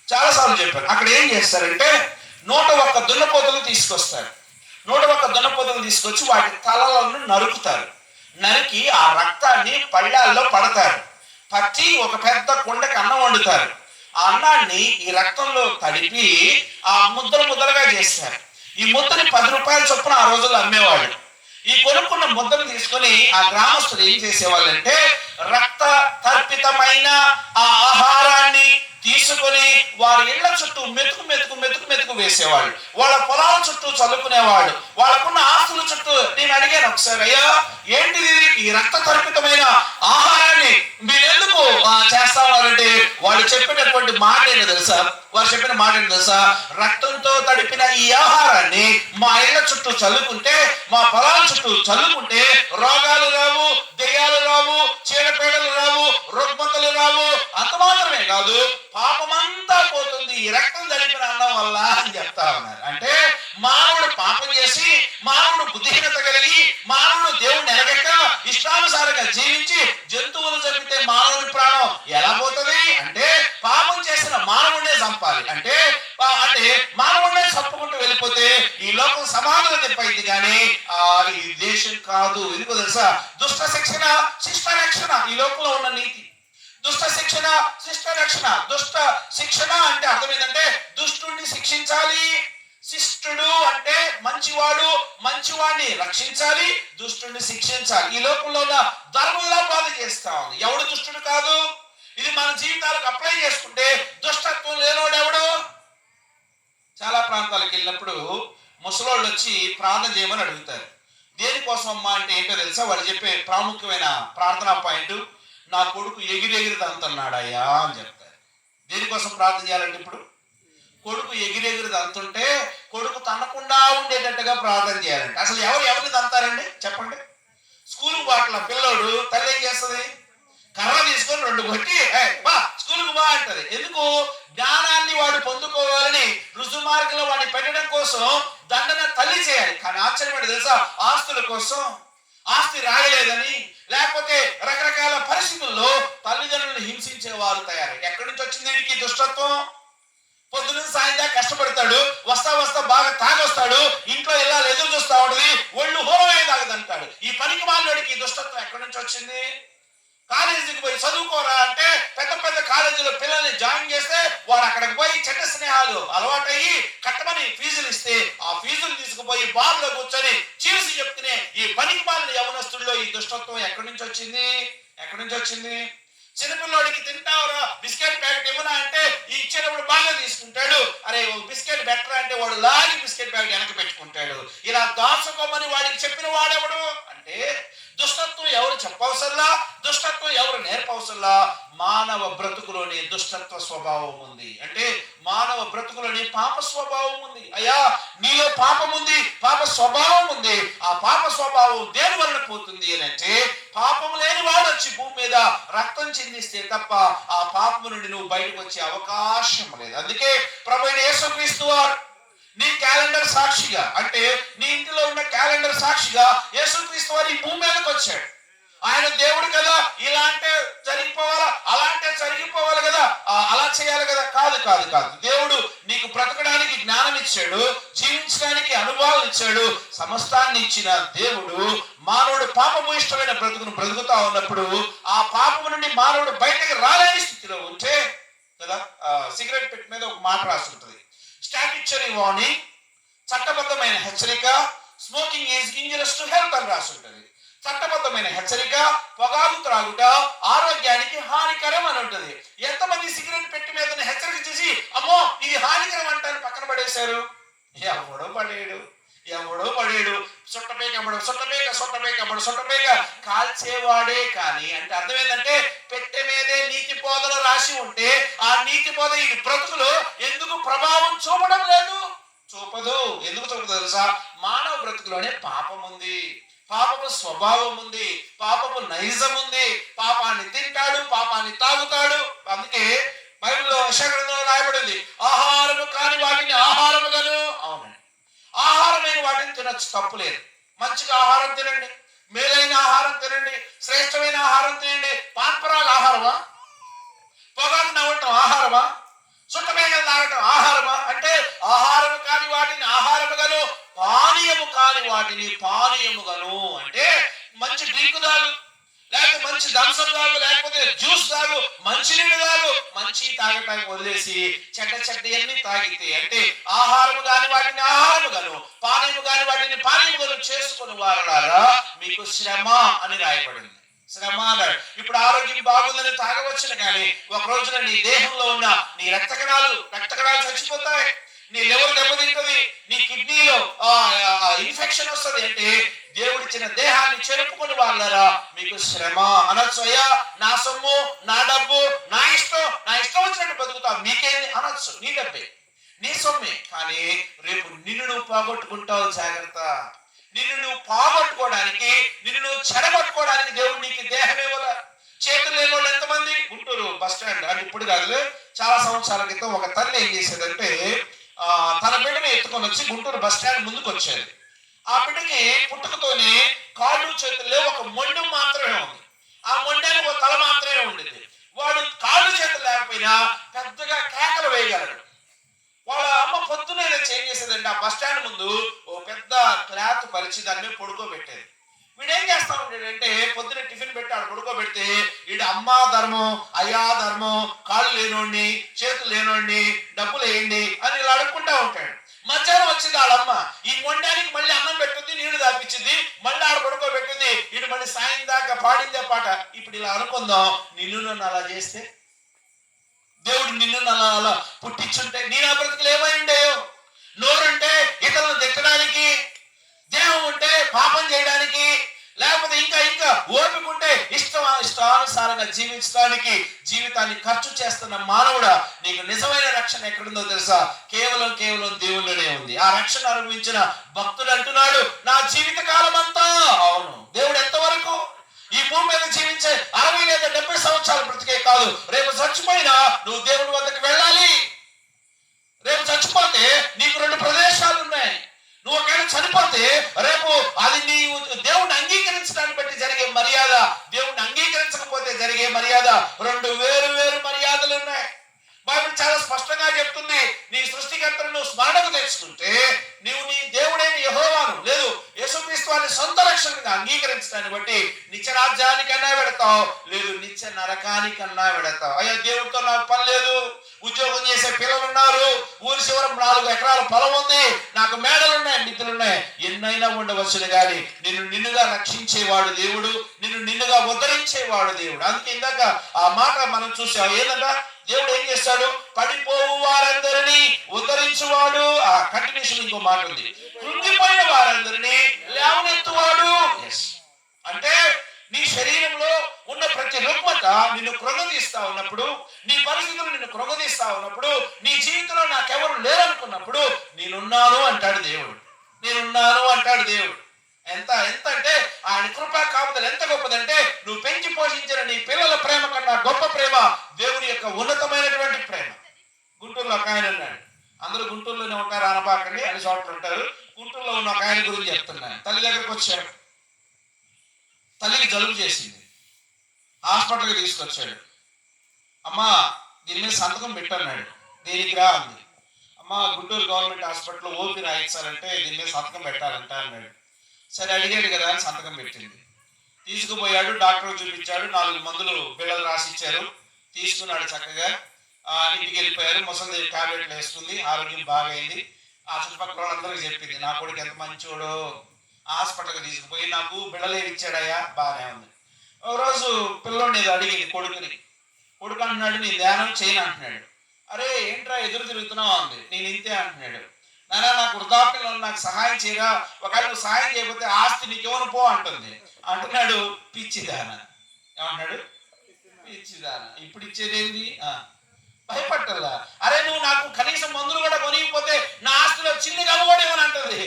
చాలాసార్లు చెప్పాను. అక్కడ ఏం చేస్తారంటే 101 దున్నపోతులు తీసుకొస్తారు. 101 దున్నపోతులు తీసుకొచ్చి వాటి తలలను నరుకుతారు. నరికి ఆ రక్తాన్ని పళ్ళాల్లో పడతారు. పట్టి ఒక పెద్ద కుండకి అన్నం వండుతారు. ఆ అన్నాన్ని ఈ రక్తంలో తడిపి ఆ ముద్దలుగా చేస్తారు. ఈ ముద్దని 10 రూపాయల చొప్పున ఆ రోజుల్లో అమ్మేవాడు. ఈ కొనుక్కున్న ముద్దను తీసుకొని ఆ గ్రామస్తులు ఏం చేసేవాళ్ళంటే రక్త తర్పితమైన ఆ ఆహారాన్ని తీసుకొని వారి ఇళ్ల చుట్టూ మెతుకు వేసేవాళ్ళు. వాళ్ళ పొలాల చుట్టూ చల్లుకునేవాళ్ళు. వాళ్ళకున్న ఆస్తుల చుట్టూ. నేను అడిగాను ఒకసారి, అయ్యా ఏంటిది ఈ రక్త తర్పితమైన ఆహారాన్ని మీరెందుకు చేస్తావారంటే వాళ్ళు చెప్పినటువంటి మాట ఏంటో తెలుసా? వారు చెప్పిన మాట ఏంటో తెలుసా? రక్తంతో తడిపిన ఈ ఆహారాన్ని మా ఇళ్ల చుట్టూ చల్లుకుంటే, మా పొలాల చుట్టూ చల్లుకుంటే రోగాలు రావు, దెయ్యాలు రావు, చీడపీడలు రావు, రుగ్మతలు రావు. అంత మాత్రమే కాదు, పాపమంతా పోతుంది ఈ రక్తం తడిపిన అన్నం వల్ల అని చెప్తా ఉన్నారు. అంటే మానవుడు పాపం చేసి, మానవుడు బుద్ధిహీనత కలిగి, మానవుడు దేవుడిని ఎరగక ఇష్టానుసారంగా జీవించి జంతువులు చంపితే మానవుడి ప్రాణం ఎలా పోతుంది అంటే పాపం చేసిన మానవుడినే చంపాలి. అంటే మానవుడినే చంపుకుంటూ వెళ్ళిపోతే ఈ లోకం సమాధానం తెప్పైంది కానీ ఈ దేశం కాదు. ఎందుకో తెలుసా? దుష్ట శిక్షణ శిష్ట రక్షణ ఈ లోకంలో ఉన్న నీతి. దుష్ట శిక్షణ శిష్ట రక్షణ. దుష్ట శిక్షణ అంటే అర్థం ఏంటంటే దుష్టుడిని శిక్షించాలి. శిష్టుడు అంటే మంచివాడు, మంచివాడిని రక్షించాలి, దుష్టుడిని శిక్షించాలి. ఈ లోకంలో ఉన్న ధర్మంలా బాధ చేస్తా ఉంది. ఎవడు దుష్టుడు కాదు. ఇది మన జీవితాలకు అప్లై చేసుకుంటే దుష్టత్వం లేనోడు ఎవడు? చాలా ప్రాంతాలకు వెళ్ళినప్పుడు ముసలోళ్ళు వచ్చి ప్రార్థన చేయమని అడుగుతారు. దేనికోసం అమ్మా అంటే ఏంటో తెలుసా? వాళ్ళు చెప్పే ప్రాముఖ్యమైన ప్రార్థనా పాయింట్, నా కొడుకు ఎగిరెగిరి తంతున్నాడయ్యా అని చెప్తారు. దేనికోసం ప్రార్థన చేయాలంటే ఇప్పుడు కొడుకు ఎగిరెగిరి తంతుంటే కొడుకు తనకుండా ఉండేటట్టుగా ప్రార్థన చేయాలంటే అసలు ఎవరిని తంతారండి చెప్పండి? స్కూల్కి బాట్ల పిల్లోడు తల్లి ఏం చేస్తుంది? కర్ర తీసుకొని 2 కొట్టి బా స్కూల్కి బా అంటది. ఎందుకు? జ్ఞానాన్ని వాడు పొందుకోవాలని రుజు మార్గంలో వాడిని పెట్టడం కోసం దండన తల్లి చేయాలి. కానీ ఆశ్చర్యపడి తెలుసా? ఆస్తుల కోసం, ఆస్తి రాయలేదని, లేకపోతే రకరకాల పరిస్థితుల్లో తల్లిదండ్రులను హింసించే వారు తయారై. ఎక్కడి నుంచి వచ్చింది వీడికి దుష్టత్వం? పొద్దున సాయంత్రం కష్టపడతాడు, వస్తా బాగా తాగొస్తాడు, ఇంట్లో ఇలా ఎదురు చూస్తా ఉంటది, ఒళ్ళు హోరమే తాగదంటాడు. ఈ పనికి మాలోడికి ఈ దుష్టత్వం ఎక్కడి నుంచి వచ్చింది? కాలేజీకి పోయి చదువుకోరా అంటే పెద్ద కాలేజీలో పిల్లల్ని జాయిన్ చేస్తే వాడు అక్కడికి పోయి చెడ్డ స్నేహాలు అలవాటయ్యి కట్టమని ఫీజులు ఇస్తే ఆ ఫీజులు తీసుకుపోయి బార్లో కూర్చొని చీల్సి చెప్తూనే ఈ పనికి మాలిన యవనస్తుల్లో ఈ దుష్టత్వం ఎక్కడి నుంచి వచ్చింది? చిన్నపిల్లోడికి తింటావురా బిస్కెట్ ప్యాకెట్ ఇవ్వనా అంటే ఇచ్చేటప్పుడు బాగా తీసుకుంటాడు. అరే బిస్కెట్ బెటర్ అంటే వాడు లాగి బిస్కెట్ ప్యాకెట్ వెనక పెట్టుకుంటాడు. ఇలా దాచుకోమని వాడికి చెప్పిన వాడెవడు అంటే దుష్టత్వం ఎవరు చెప్పవసల్లా, దుష్టత్వం ఎవరు నేర్పవసల్లా. మానవ బ్రతుకులోని దుష్టత్వ స్వభావం ఉంది. అంటే మానవ బ్రతుకులోని పాప స్వభావం ఉంది. అయ్యా నీలో పాపం ఉంది, పాప స్వభావం ఉంది. ఆ పాప స్వభావం దేని వలన పోతుంది అని అంటే పాపం లేని వాడు వచ్చి భూమి మీద రక్తం చిందిస్తే తప్ప ఆ పాపము నుండి నువ్వు బయటకు వచ్చే అవకాశం లేదు. అందుకే ప్రభువైన యేసుక్రీస్తు వారు నీ క్యాలెండర్ సాక్షిగా, అంటే నీ ఇంటిలో ఉన్న క్యాలెండర్ సాక్షిగా యేసుక్రీస్తు వారు ఈ భూమి మీదకి వచ్చాడు. ఆయన దేవుడు కదా, ఇలా అంటే జరిగిపోవాలా, అలా అంటే జరిగిపోవాలి కదా, అలా చేయాలి కదా. కాదు. దేవుడు నీకు బ్రతకడానికి జ్ఞానం ఇచ్చాడు, జీవించడానికి అనుభవాలు ఇచ్చాడు, సమస్తాన్ని ఇచ్చిన దేవుడు మానవుడు పాపభూయిష్టమైన బ్రతుకును బ్రతుకుతా ఉన్నప్పుడు ఆ పాపము నుండి మానవుడు బయటకు రాలేని స్థితిలో ఉంటే కదా. సిగరెట్ పెట్టి మీద ఒక మాట రాసి ఉంటుంది, స్టాట్యుటరీ వార్నింగ్, చట్టబద్ధమైన హెచ్చరిక, smoking is injurious to health అని రాసి ఉంటుంది. చట్టబద్ధమైన హెచ్చరిక, పొగాకు త్రాగుట ఆరోగ్యానికి హానికరం అని ఉంటుంది. ఎంతమంది సిగరెట్ పెట్టి మీద హెచ్చరిక చేసి అమ్మో ఇది హానికరం అంటారు పక్కన పడేశారు? ఎవడో పడేడు. సొట్టపేక కాల్చేవాడే. కానీ అంటే అర్థం ఏంటంటే పెట్టె మీదే నీతి బోధలు రాసి ఉంటే ఆ నీతి బోధ ఈ బ్రతుకులో ఎందుకు ప్రభావం చూపడం లేదు? చూపదు. ఎందుకు చూపదు తెలుసా? మానవ బ్రతుకులోనే పాపం ఉంది, పాపపు స్వభావం ఉంది, పాపపు నైజం ఉంది. పాపాన్ని తింటాడు, పాపాన్ని తాగుతాడు. అందుకే బైబిల్లో యెషయా రాయబడింది, ఆహారము కాని వాటిని ఆహారముగాను. అవునండి, ఆహారమైన వాటిని తినొచ్చు, తప్పులేదు. మంచిగా ఆహారం తినండి, మేలైన ఆహారం తినండి, శ్రేష్టమైన ఆహారం తినండి. పాన్పరాలు ఆహారమా? పొగాకు నవ్వటం ఆహారమా? సుట్టమేగలు తాగటం ఆహారమా? అంటే ఆహారము కాని వాటిని ఆహారముగాను, పానీయము కాని వాటిని పానీయముగాను. అంటే మంచి డ్రింక్ తాగు, లేకపోతే మంచి దంసం తాగు, లేకపోతే జ్యూస్ తాగు, మంచినీళ్ళు తాగు, మంచి తాగటానికి వదిలేసి చెడ్డయన్ని తాగితే, అంటే ఆహారము కాని వాటిని ఆహారముగాను, పానీయము కాని వాటిని పానీయముగాను చేసుకుని వారులారా మీకు శ్రమ అని రాయబడింది. శ్రమ అన్నాడు. ఇప్పుడు ఆరోగ్యం బాగుందని తాగవచ్చును, కానీ ఒక రోజున నీ దేహంలో ఉన్న నీ రక్తకణాలు చచ్చిపోతాయి, నీ లివర్ దెబ్బతింటది, నీ కిడ్నీలో ఇన్ఫెక్షన్ వస్తుంది. అంటే దేవుడిచ్చిన దేహాన్ని చెరుపుకుని వాళ్ళరా మీకు శ్రమ అనొచ్చు. అయ్యా నా సొమ్ము, నా డబ్బు, నా ఇష్టం వచ్చినట్టు బతుకుతావు, మీకేంది అనొచ్చు. నీ డబ్బే, నీ సొమ్మే, కానీ రేపు నిన్ను నువ్వు పోగొట్టుకుంటావు. జాగ్రత్త. నిన్ను నువ్వు పోగొట్టుకోవడానికి, నిన్ను నువ్వు చెడగొట్టుకోవడానికి దేవుడు నీకు దేహం ఇవ్వాల. చేతులు లేని వాళ్ళు ఎంతమంది? గుంటూరు బస్ స్టాండ్, అంటే ఇప్పుడు కాదు, చాలా సంవత్సరాల క్రితం ఒక తల్లి ఏం చేసేదంటే తన బిడ్డని ఎత్తుకొని వచ్చి గుంటూరు బస్ స్టాండ్ ముందుకు వచ్చేది. ఆ బిడ్డకి పుట్టుకతోనే కాళ్ళు చేతుల్లో ఒక మొండు మాత్రమే ఉంది. ఆ మొండానికి ఒక తల మాత్రమే ఉండేది. వాడు కాళ్ళు చేతులు లేకపోయినా పెద్దగా కేకలు వేయగలడు. వాళ్ళ అమ్మ పొద్దునే ఏం చేసేదంటే ఆ బస్ స్టాండ్ ముందు ఓ పెద్ద క్లాత్ పరిచి దాని మీద పడుకోబెట్టేది. వీడేం చేస్తా ఉంటాడంటే పొద్దున టిఫిన్ పెట్టి ఆడు పడుకోబెడితే వీడు అమ్మా ధర్మం, అయ్యా ధర్మం, కాళ్ళు లేనోడిని, చేతులు లేనోడిని, డబ్బులు వేయండి అని ఇలా అడుక్కుంటా ఉంటాడు. మధ్యాహ్నం వచ్చింది వాళ్ళమ్మ, ఈ మొండానికి మళ్ళీ అన్నం పెట్టుద్ది, నీళ్లు తాపించింది, మళ్ళీ ఆడ పడుకోబెట్టింది. వీడు మళ్ళీ సాయం దాకా పాడిందే పాట. ఇప్పుడు ఇలా అనుకుందాం, నిన్ను నన్ను అలా చేస్తే, దేవుడు నిన్ను అలా పుట్టించుంటే నీ నా బ్రతుకులు ఏమై ఉండేయో. నోరుంటే ఇతరులను తిట్టడానికి, దేహం ఉంటే పాపం చేయడానికి, లేకపోతే ఇంకా ఓపిక ఉంటే ఇష్టానుసారంగా జీవించడానికి జీవితాన్ని ఖర్చు చేస్తున్న మానవుడా, నీకు నిజమైన రక్షణ ఎక్కడుందో తెలుసా? కేవలం దేవుళ్ళనే ఉంది. ఆ రక్షణ అనుభవించిన భక్తుడు అంటున్నాడు, నా జీవిత కాలం అంతా. అవును, దేవుడు ఎంతవరకు ఈ భూమి మీద జీవించే 60 లేదా 70 సంవత్సరాలు బ్రతికే కాదు, రేపు చచ్చిపోయినా నువ్వు దేవుడి వద్దకు వెళ్ళాలి. రేపు చచ్చిపోతే నీకు 2 ప్రదేశాలు ఉన్నాయి. నువ్వు ఒకవేళ చనిపోతే రేపు అది నీ దేవుణ్ణి అంగీకరించడాన్ని బట్టి జరిగే మర్యాద, దేవుణ్ణి అంగీకరించకపోతే జరిగే మర్యాద, 2 వేరు మర్యాదలు ఉన్నాయి. బైబిల్ చాలా స్పష్టంగా చెప్తుంది, నీ సృష్టికర్తను నువ్వు స్మరణకు తెచ్చుకుంటే నీవు నీ దేవుడైన యెహోవాను, లేదు యేసుక్రీస్తు వారిని సొంత రక్షణగా అంగీకరించడాన్ని బట్టి నిత్య రాజ్యానికన్నా వెడతావు, లేదు నిత్య నరకానికన్నా వెడతావు. అయ్యా దేవుడితో నాకు పని లేదు, ఉద్యోగం చేసే పిల్లలు ఉన్నారు, ఊరి చివరం 4 ఎకరాల పొలం ఉంది, నాకు మేడలున్నాయి, మిత్రులున్నాయి, ఎన్నైనా ఉండవచ్చును, కానీ నిన్నుగా రక్షించేవాడు దేవుడు, నిన్నుగా ఉద్ధరించేవాడు దేవుడు. అందుకే ఇందాక ఆ మాట మనం చూసాం. ఏంటంట దేవుడు ఏం చేస్తాడు? పడిపోవు వారందరినీ ఉద్ధరించువాడు. ఆ కంటిన్యూషన్ ఇంకో మాట ఉంది, కృంగిపోయిన వారందరినీ లేవనెత్తువాడు. అంటే నీ శరీరంలో ఉన్న ప్రతి రుగ్మత నిన్ను కృంగదీస్తా ఉన్నప్పుడు, నీ పరిస్థితులు నిన్ను కృంగదీస్తా ఉన్నప్పుడు, నీ జీవితంలో నాకెవరు లేరనుకున్నప్పుడు నేనున్నాను అంటాడు దేవుడు. నేనున్నాను అంటాడు దేవుడు. ఎంత అంటే ఆయన కృపా కాపుదల ఎంత గొప్పదంటే, నువ్వు పెంచి పోషించిన నీ పిల్లల ప్రేమ కన్నా గొప్ప ప్రేమ దేవుని యొక్క ఉన్నతమైనటువంటి ప్రేమ. గుంటూరులో ఒక ఆయన ఉన్నాడు, అందరూ గుంటూరులోనే ఉంటారు, అనపాకండి, అన్ని చోట్ల ఉంటారు. గుంటూరులో ఉన్న ఒక ఆయన గురించి చెప్తున్నాను. తల్లి దగ్గరకు వచ్చాడు, తల్లికి జలుబు చేసింది, హాస్పిటల్కి తీసుకొచ్చాడు. అమ్మా దీని మీద సంతకం పెట్టన్నాడు. దేనికి రా అంది. అమ్మా గుంటూరు గవర్నమెంట్ హాస్పిటల్లో ఓపీ రాయించాలంటే దీని మీద సంతకం పెట్టాలంట అన్నాడు. సరే అడిగాడు కదా అని సంతకం పెట్టింది. తీసుకుపోయాడు, డాక్టర్ చూపించాడు, 4 మందులు బిళ్ళలు రాసిచ్చారు, తీసుకున్నాడు చక్కగా. ఇంటికి వెళ్ళిపోయారు. ముసలి టాబ్లెట్లు వేసుకుంది, ఆరోగ్యం బాగైంది. ఆ చుట్టుపక్కల వాళ్ళందరికీ చెప్పింది, నా కొడుకు ఎంత మంచోడో, హాస్పిటల్కి తీసుకుపోయి నాకు బిళ్ళలే ఇచ్చాడయ్యా, బాగానే ఉంది. ఒక రోజు పిల్లోడిని ఏదో అడిగింది కొడుకుని. కొడుకు అంటున్నాడు, నీ ధ్యానం చేయను అంటున్నాడు. అరే ఏంట్రా ఎదురు తిరుగుతున్నావు అంది. నేను ఇంతే అంటున్నాడు. నానా నాకు వృద్ధాప్యంలో నాకు సహాయం చేయరా, ఒకవేళ నువ్వు సహాయం చేయకపోతే ఆస్తి నీకెవరు పో అంటుంది. అంటున్నాడు, పిచ్చిదాన. ఏమన్నాడు? పిచ్చిదాన. ఇప్పుడు ఇచ్చేదేంది? భయపట్టల్లా. అరే నువ్వు నాకు కనీసం మందులు కూడా కొనిగిపోతే నా ఆస్తిలో చిన్నగా కూడా ఏమని అంటుంది.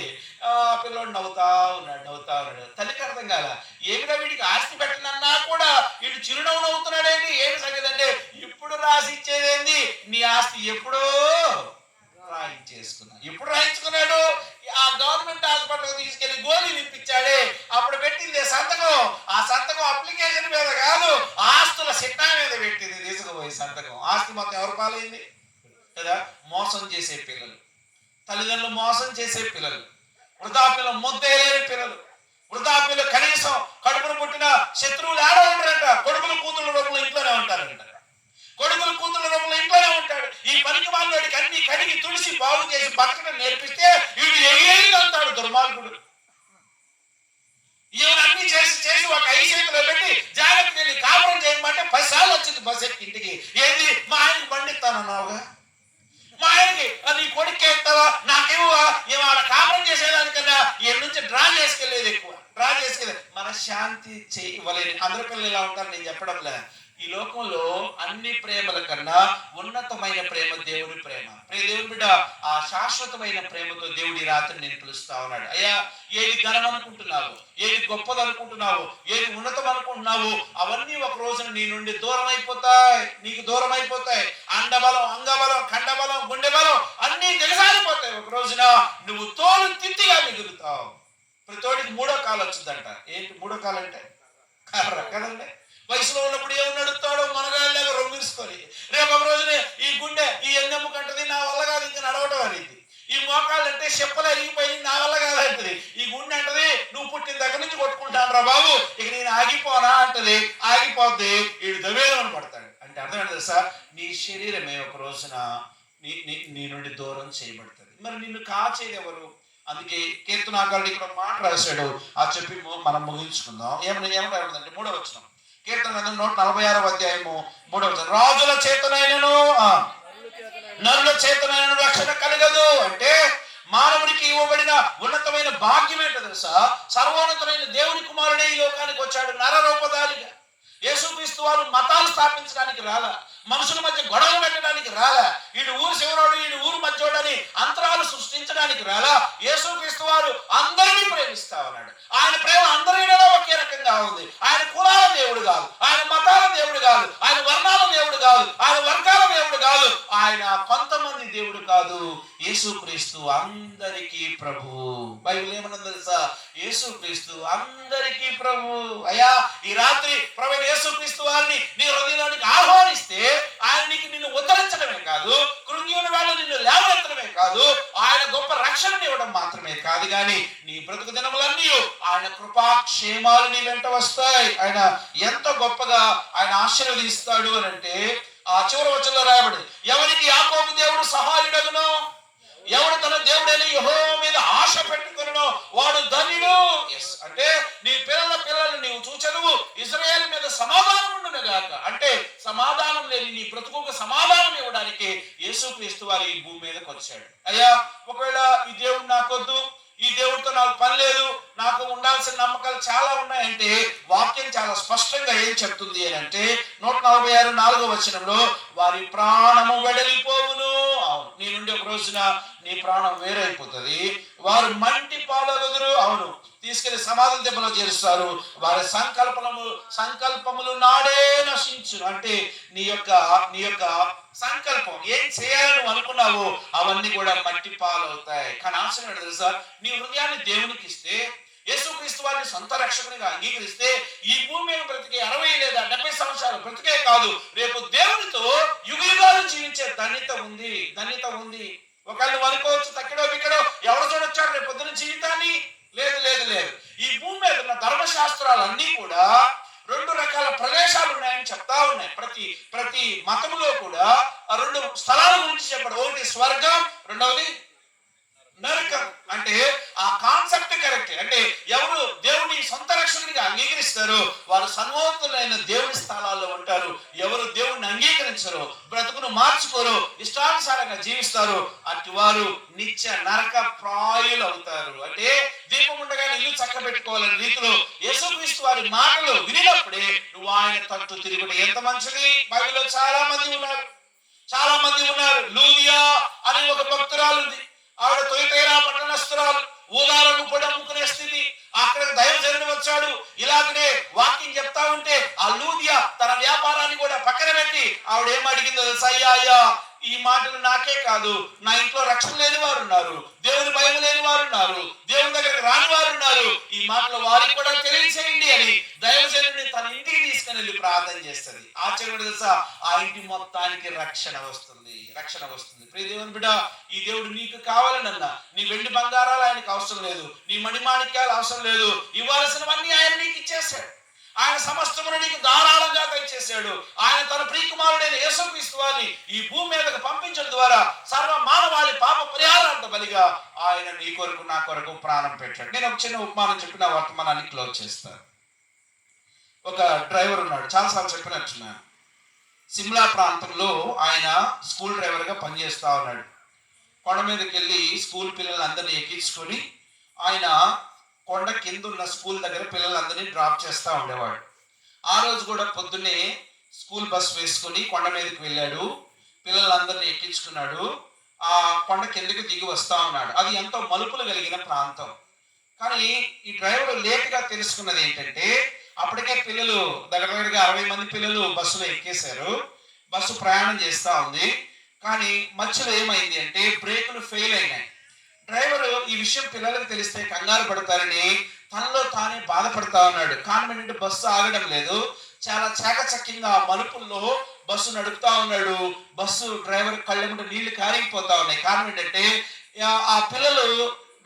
పిల్లోడు నవ్వుతా ఉన్నాడు. తల్లికి అర్థం కాల, ఏమిటో వీడికి ఆస్తి పెట్టనన్నా కూడా వీడు చిరునవ్వు నవ్వుతున్నాడేంటి, ఏమి సంగతి అంటే, ఇప్పుడు రాసి ఇచ్చేదేంది, నీ ఆస్తి ఎప్పుడో రాయించేసుకున్నా. ఎప్పుడు రాయించుకున్నాడు? ఆ గవర్నమెంట్ హాస్పిటల్ తీసుకెళ్లి గోళీ విప్పించాడే, అప్పుడు పెట్టింది సంతకం. ఆ సంతకం అప్లికేషన్ మీద కాదు, ఆస్తుల సిట్టా మీద పెట్టింది తీసుకుపోయి సంతకం. ఆస్తి మొత్తం ఎవరు పాలైంది కదా? మోసం చేసే పిల్లలు, తల్లిదండ్రులు మోసం చేసే పిల్లలు, వృద్ధాప్యంలో ముద్దేలేని పిల్లలు, వృద్ధాప్యంలో కనీసం కడుపును పుట్టిన శత్రువులు ఆడ ఉంటారంట, కొడుకులు కూతుళ్ళ రూపంలో ఇంట్లోనే ఉంటారంట. కొడుకులు కూతుళ్ళ రూపంలో కడిగి తుడిసి బాగు చేసి బతకడం నేర్పిస్తే వీడు ఎగిరి అంటాడు దుర్మార్గుడు. ఇవన్నీ చేసి చేసి ఒక 5 చేతులు పెట్టి జాగ్రత్తగా వెళ్ళి కాపురం చేయమంటే 10 సార్లు వచ్చింది బస్ ఎక్కి ఇంటికి. ఏంది మా ఆయనకి బండి ఇస్తానన్నావుగా, మా ఆయనకి నీ కొడుకు ఎత్తావా నాకేమో ఇవాళ కాపురం చేసేదానికన్నా ఈ నుంచి డ్రా చేసుకెళ్ళేది ఎక్కువ. డ్రా చేసుకెళ్ళేది మన శాంతి చేయవలేని. అందరి పిల్లలు ఇలా ఉంటారు నేను చెప్పడం లేదు. ఈ లోకంలో అన్ని ప్రేమల కన్నా ఉన్నతమైన ప్రేమ దేవుడి ప్రేమ. దేవుడి బిడ్డ ఆ శాశ్వతమైన ప్రేమతో దేవుడి రాత్రి నేను పిలుస్తా ఉన్నాడు. అయ్యా ఏది ఘనం అనుకుంటున్నావు, ఏది గొప్పది అనుకుంటున్నావు, ఏది ఉన్నతం అనుకుంటున్నావు, అవన్నీ ఒక రోజున నీ నుండి దూరం అయిపోతాయి, నీకు దూరం అయిపోతాయి. అండబలం, అంగబలం, ఖండబలం, గుండె బలం అన్నీ దిగజారిపోతాయి. ఒక రోజున నువ్వు తోలు తిత్తిగా మిగులుతావు. ప్రతోడికి 3వ కాలు వచ్చిందంట. ఏంటి 3వ కాలు అంటే? కర్ర కదండి. వయసులో ఉన్నప్పుడు ఏమని నడుస్తాడో మనగాళ్ళగా రొమ్మిసుకొని రేపు ఒక రోజునే ఈ గుండె ఈ ఎన్నెమ్ము కంటది నా వల్ల కాదు ఇంకా నడవటం అనేది. ఈ మోకాళ్ళు అంటే చెప్పలు అరిగిపోయి నా వల్ల కాదంటది. ఈ గుండె అంటది నువ్వు పుట్టిన దగ్గర నుంచి కొట్టుకుంటాను రా బాబు, ఇక నేను ఆగిపోనా అంటది. ఆగిపోద్ది, వీడు దవేదమని పడతాడు. అంటే అర్థమైంది తెలుసా, నీ శరీరమే ఒక రోజున నీ నుండి దూరం చేయబడుతుంది. మరి నిన్ను కాచేది ఎవరు? అందుకే కీర్తనాకారుడు ఇక్కడ మాట రాశాడు. ఆ చెప్పి మనం ముగించుకుందాం. ఏమంటే 3వ వచనం కీర్తన గ్రంథం 146వ అధ్యాయము 3వ వచనం. రాజుల చేతనైనను నరుల చేతనైనను రక్షణ కలగదు. అంటే మానవుడికి ఇవ్వబడిన ఉన్నతమైన భాగ్యం ఏంటో తెలుసా, సర్వోన్నతమైన దేవుని కుమారుడే ఈ లోకానికి వచ్చాడు నర రూపధారిగా. యేసుక్రీస్తు వారు మతాలు స్థాపించడానికి రాలా, మనుషుల మధ్య గొడవలు పెట్టడానికి రాలా, వీడు ఊరు శివరాడు వీడు ఊరు మధ్యోడని అంతరాలు సృష్టించడానికి రాలా. యేసుక్రీస్తు వారు అందరినీ ప్రేమిస్తా ఉన్నాడు. ఆయన ప్రేమ అందరిలో ఒకే రకంగా ఉంది. ఆయన కులాల దేవుడు కాదు, ఆయన మతాల దేవుడు కాదు, ఆయన వర్ణాల దేవుడు కాదు, ఆయన వర్గాల దేవుడు కాదు, ఆయన కొంతమంది దేవుడు కాదు. యేసుక్రీస్తు అందరికీ ప్రభు. బైబిల్ ఏమన్నది తెలుసా, యేసుక్రీస్తు అందరికీ ప్రభు. అయ్యా ఈ రాత్రి ప్రభు యేసుక్రీస్తు వారిని నీ హృదయంలోనికి ఆహ్వానిస్తే ఆయన నీకు నిన్ను ఉద్ధరించడమే కాదు, కృంగి ఉన్న వాళ్ళు నిన్ను లేవనెత్తడమే కాదు, ఆయన గొప్ప రక్షణని ఇవ్వడం మాత్రమే కాదు, కానీ నీ బ్రతుకు దినములన్నీ ఆయన కృపాక్షేమాలు నీ వెంట వస్తాయి. ఆయన ఎంత గొప్పగా ఆయన ఆశీర్వదిస్తాడు అని అంటే ఆ చివరి వచనంలో రాయబడి, ఎవరికి యాకోబు దేవుడు సహాయుడగునో, ఎవడు తన దేవుడైన యెహోవా మీద ఆశ పెట్టుకునో వాడు ధన్యుడు. అంటే నీ పిల్లలు నీవు చూచెదవు, ఇశ్రాయేలు మీద సమాధానం ఉండును గాక. అంటే సమాధానం లేని నీ బ్రతుకుకు సమాధానం ఇవ్వడానికి యేసుక్రీస్తు వారు ఈ భూమి మీదకి వచ్చాడు. అయ్యా ఒకవేళ ఈ దేవుడు నాకొద్దు, ఈ దేవుడితో నాకు పని లేదు, నాకు ఉండాల్సిన నమ్మకాలు చాలా ఉన్నాయంటే వాక్యం చాలా స్పష్టంగా ఏం చెప్తుంది అని అంటే 146 వచనంలో వారి ప్రాణము వెడలిపోవును. అవును, నీ నుండి ఒక రోజున నీ ప్రాణం వేరైపోతుంది. వారు మంటి పాలగదురు. అవును, తీసుకెళ్లి సమాధుల దెబ్బలో చేరుస్తారు. వారి సంకల్పములు నాడే నశించును. అంటే నీ యొక్క సంకల్పం ఏం చేయాలని అనుకున్నావో అవన్నీ కూడా మట్టి పాలవుతాయి. కానీ ఆశ తెలుసా, నీ హృదయాన్ని దేవునికి ఇస్తే, యేసుక్రీస్తు వారిని సొంత రక్షకునిగా అంగీకరిస్తే ఈ భూమి మీద బ్రతికే 60 లేదా 70 సంవత్సరాలు బ్రతికే కాదు, రేపు దేవునితో యుగాలు జీవించే ధన్యత ఉంది. ఒకళ్ళు అనుకోవచ్చు తక్కడో బిక్కడో ఎవరు చూడొచ్చాడు రేపు పొద్దున జీవితాన్ని. లేదు. ఈ భూమి మీద ఉన్న ధర్మశాస్త్రాలన్నీ కూడా 2 రకాల ప్రదేశాలు ఉన్నాయని చెప్తా ఉన్నాయి. ప్రతి మతంలో కూడా 2 స్థలాల గురించి చెప్పాడు. ఒకటి స్వర్గం, రెండవది నరకం. అంటే ఆ కాన్సెప్ట్ కరెక్ట్. అంటే ఎవరు దేవుని సొంత రక్షకునిగా అంగీకరిస్తారో వారు సన్మోహతులైన దేవుని స్థలాల్లో ఉంటారు. ఎవరు దేవుణ్ణి అంగీకరించరు, బ్రతుకును మార్చుకోరు, ఇష్టానుసారంగా జీవిస్తారు, అటు వారు నిత్య నరక ప్రాయులు అవుతారు. అంటే దీపం ఉండగానే ఇల్లు చక్కబెట్టుకోవాలనే రీతిలో యేసుక్రీస్తు వారి మాటలు వినినప్పుడే నువ్వు ఆయన తట్టు తిరుగుట ఎంత మంచిది. బైబిల్లో చాలా మంది ఉన్నారు. లూదియా అని ఒక భక్తురాలు ఉంది. ఆవిడ తొలితేరా పట్టణస్తురాలు, ఊదాలను కూడా అమ్ముకునే స్థితి. అక్కడికి దైవజనుడు వచ్చాడు. ఇలాగనే వాకింగ్ చెప్తా ఉంటే ఆ లూదియా తన వ్యాపారాన్ని కూడా పక్కన పెట్టి ఆవిడ ఏం అడిగిందో తెలుసా, అయ్యా ఈ మాటలు నాకే కాదు, నా ఇంట్లో రక్షణ లేని వారు ఉన్నారు, దేవుని భయం లేని వారు ఉన్నారు, దేవుని దగ్గరకు రాని వారు ఉన్నారు, ఈ మాటలు వారికి కూడా తెలియచేయండి అని దైవజనుడిని తన ఇంటికి తీసుకుని వెళ్ళి ప్రార్థన చేస్తుంది. ఆశ్చర్యపడి తెలుసా, ఆ ఇంటి మొత్తానికి రక్షణ వస్తుంది. ప్రియ దేవుని బిడ్డ, ఈ దేవుడు నీకు కావాలనన్నా నీ వెండి బంగారాలు ఆయనకు అవసరం లేదు, నీ మణిమాణిక్యాలు అవసరం లేదు, ఇవ్వాల్సినవన్నీ ఆయన నీకు ఇచ్చేశాడు. ఆయన సమస్తమును నీకు ధారాళంగా దయచేశాడు. ఆయన తన ప్రియకుమారుడైన యేసుక్రీస్తు వారిని ఈ భూమి మీదకు పంపించడం ద్వారా సర్వ మానవాళి బలిగా ఆయన నీ కొరకు నా కొరకు ప్రాణం పెట్టాడు. నేను ఒక చిన్న ఉపమానం చెప్పిన వర్తమానాన్ని క్లోజ్ చేస్తాను. ఒక డ్రైవర్ ఉన్నాడు, చాలాసార్లు చెప్పినట్టున్నాను. సిమ్లా ప్రాంతంలో ఆయన స్కూల్ డ్రైవర్గా పనిచేస్తూ ఉన్నాడు. కొండ మీదకి వెళ్ళి స్కూల్ పిల్లలందరినీ ఎక్కించుకొని ఆయన కొండ కింద ఉన్న స్కూల్ దగ్గర పిల్లలందరినీ డ్రాప్ చేస్తూ ఉండేవాడు. ఆ రోజు కూడా పొద్దున్నే స్కూల్ బస్ వేసుకొని కొండ మీదకి వెళ్ళాడు, పిల్లలందరినీ ఎక్కించుకున్నాడు. ఆ కొండ కిందకి దిగి వస్తూ ఉన్నాడు. అది ఎంతో మలుపులు కలిగిన ప్రాంతం. కానీ ఈ డ్రైవర్ లేట్గా తెలుసుకున్నది ఏంటంటే, అప్పటికే పిల్లలు దగ్గరగా 60 మంది పిల్లలు బస్సులో ఎక్కేశారు. బస్సు ప్రయాణం చేస్తూ ఉంది. కానీ మధ్యలో ఏమైంది అంటే బ్రేకులు ఫెయిల్ అయినాయి. డ్రైవరు ఈ విషయం పిల్లలకు తెలిస్తే కంగారు పడతారని తనలో తానే బాధపడతా ఉన్నాడు. కారణం ఏంటంటే బస్సు ఆగడం లేదు. చాలా చాకచక్యంగా మలుపుల్లో బస్సు నడుపుతా ఉన్నాడు. బస్సు డ్రైవర్ కళ్ళ ముందు నీళ్లు కారిపోతా ఉన్నాయి. కారణం ఏంటంటే ఆ పిల్లలు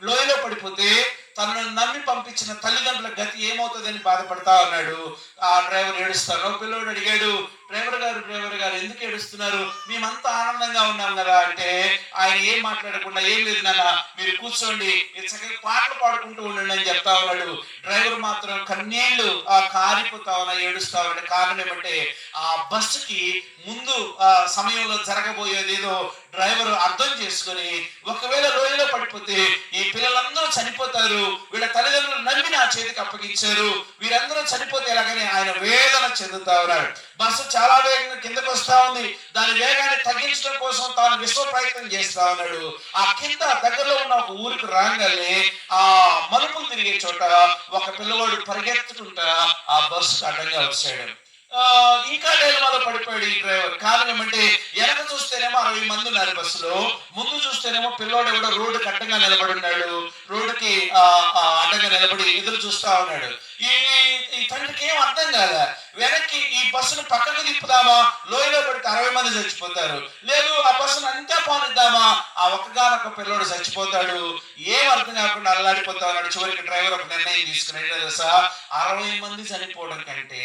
లోయలో పడిపోతే తనను నమ్మి పంపించిన తల్లిదండ్రుల గతి ఏమవుతుందని బాధపడతా ఉన్నాడు. ఆ డ్రైవర్ ఏడుస్తాడు. పిల్లోడు అడిగాడు, డ్రైవర్ గారు ఎందుకు ఏడుస్తున్నారు? మేమంతా ఆనందంగా ఉన్నాం కదా అంటే ఆయన ఏం మాట్లాడకుండా, ఏం లేదు నాన్న మీరు కూర్చోండి, చక్కగా పాటలు పాడుకుంటూ ఉండండి అని చెప్తా ఉన్నాడు. డ్రైవర్ మాత్రం కన్నీళ్లు కారిపోతా ఉన్నాయి, ఏడుస్తా ఉన్నాడు. కారణం ఏమంటే ఆ బస్సుకి ముందు సమయంలో జరగబోయేది ఏదో డ్రైవర్ అర్థం చేసుకొని, ఒకవేళ లోయలో పడిపోతే ఈ పిల్లలందరూ చనిపోతారు, వీళ్ళ తల్లిదండ్రులు నమ్మి నా చేతికి అప్పగించారు, వీరందరూ చనిపోతే ఎలాగని ఆయన వేదన చెందుతా ఉన్నాడు. బస్సు చాలా వేగంగా కిందకు వస్తా ఉంది. దాని వేగాన్ని తగ్గించడం కోసం తాను విశ్వ ప్రయత్నం చేస్తా ఉన్నాడు. ఆ కింద దగ్గరలో ఉన్న ఒక ఊరికి రాగానే ఆ మలుపులు తిరిగే చోట ఒక పిల్లవాడు పరిగెత్తుకుంటా ఆ బస్సుకు అడ్డంగా వచ్చాడు. ఇంకా డైలమాలో పడిపోయాడు ఈ డ్రైవర్. కారణం ఏమంటే వెనక చూస్తేనేమో 60 మంది ఉన్నారు బస్సులో, ముందు చూస్తేనేమో పిల్లోడు కూడా రోడ్డుకి అడ్డంగా నిలబడి ఉన్నాడు. రోడ్డుకి అడ్డంగా నిలబడి ఎదురు చూస్తా ఉన్నాడు. ఈ తండ్రికి ఏం అర్థం కాదా, వెనక్కి ఈ బస్సును పక్కకు తిప్పుదామా, లోయలో పడితే 60 మంది చచ్చిపోతారు, లేదు ఆ బస్సును అంతా పోనిద్దామా, ఆ ఒక్కగానొక్క పిల్లోడు చచ్చిపోతాడు. ఏం అర్థం కాకుండా అల్లాడిపోతా ఉన్నాడు. చివరికి డ్రైవర్ ఒక నిర్ణయం తీసుకున్నాడు. తెలుసా, 60 మంది చనిపోవడం కంటే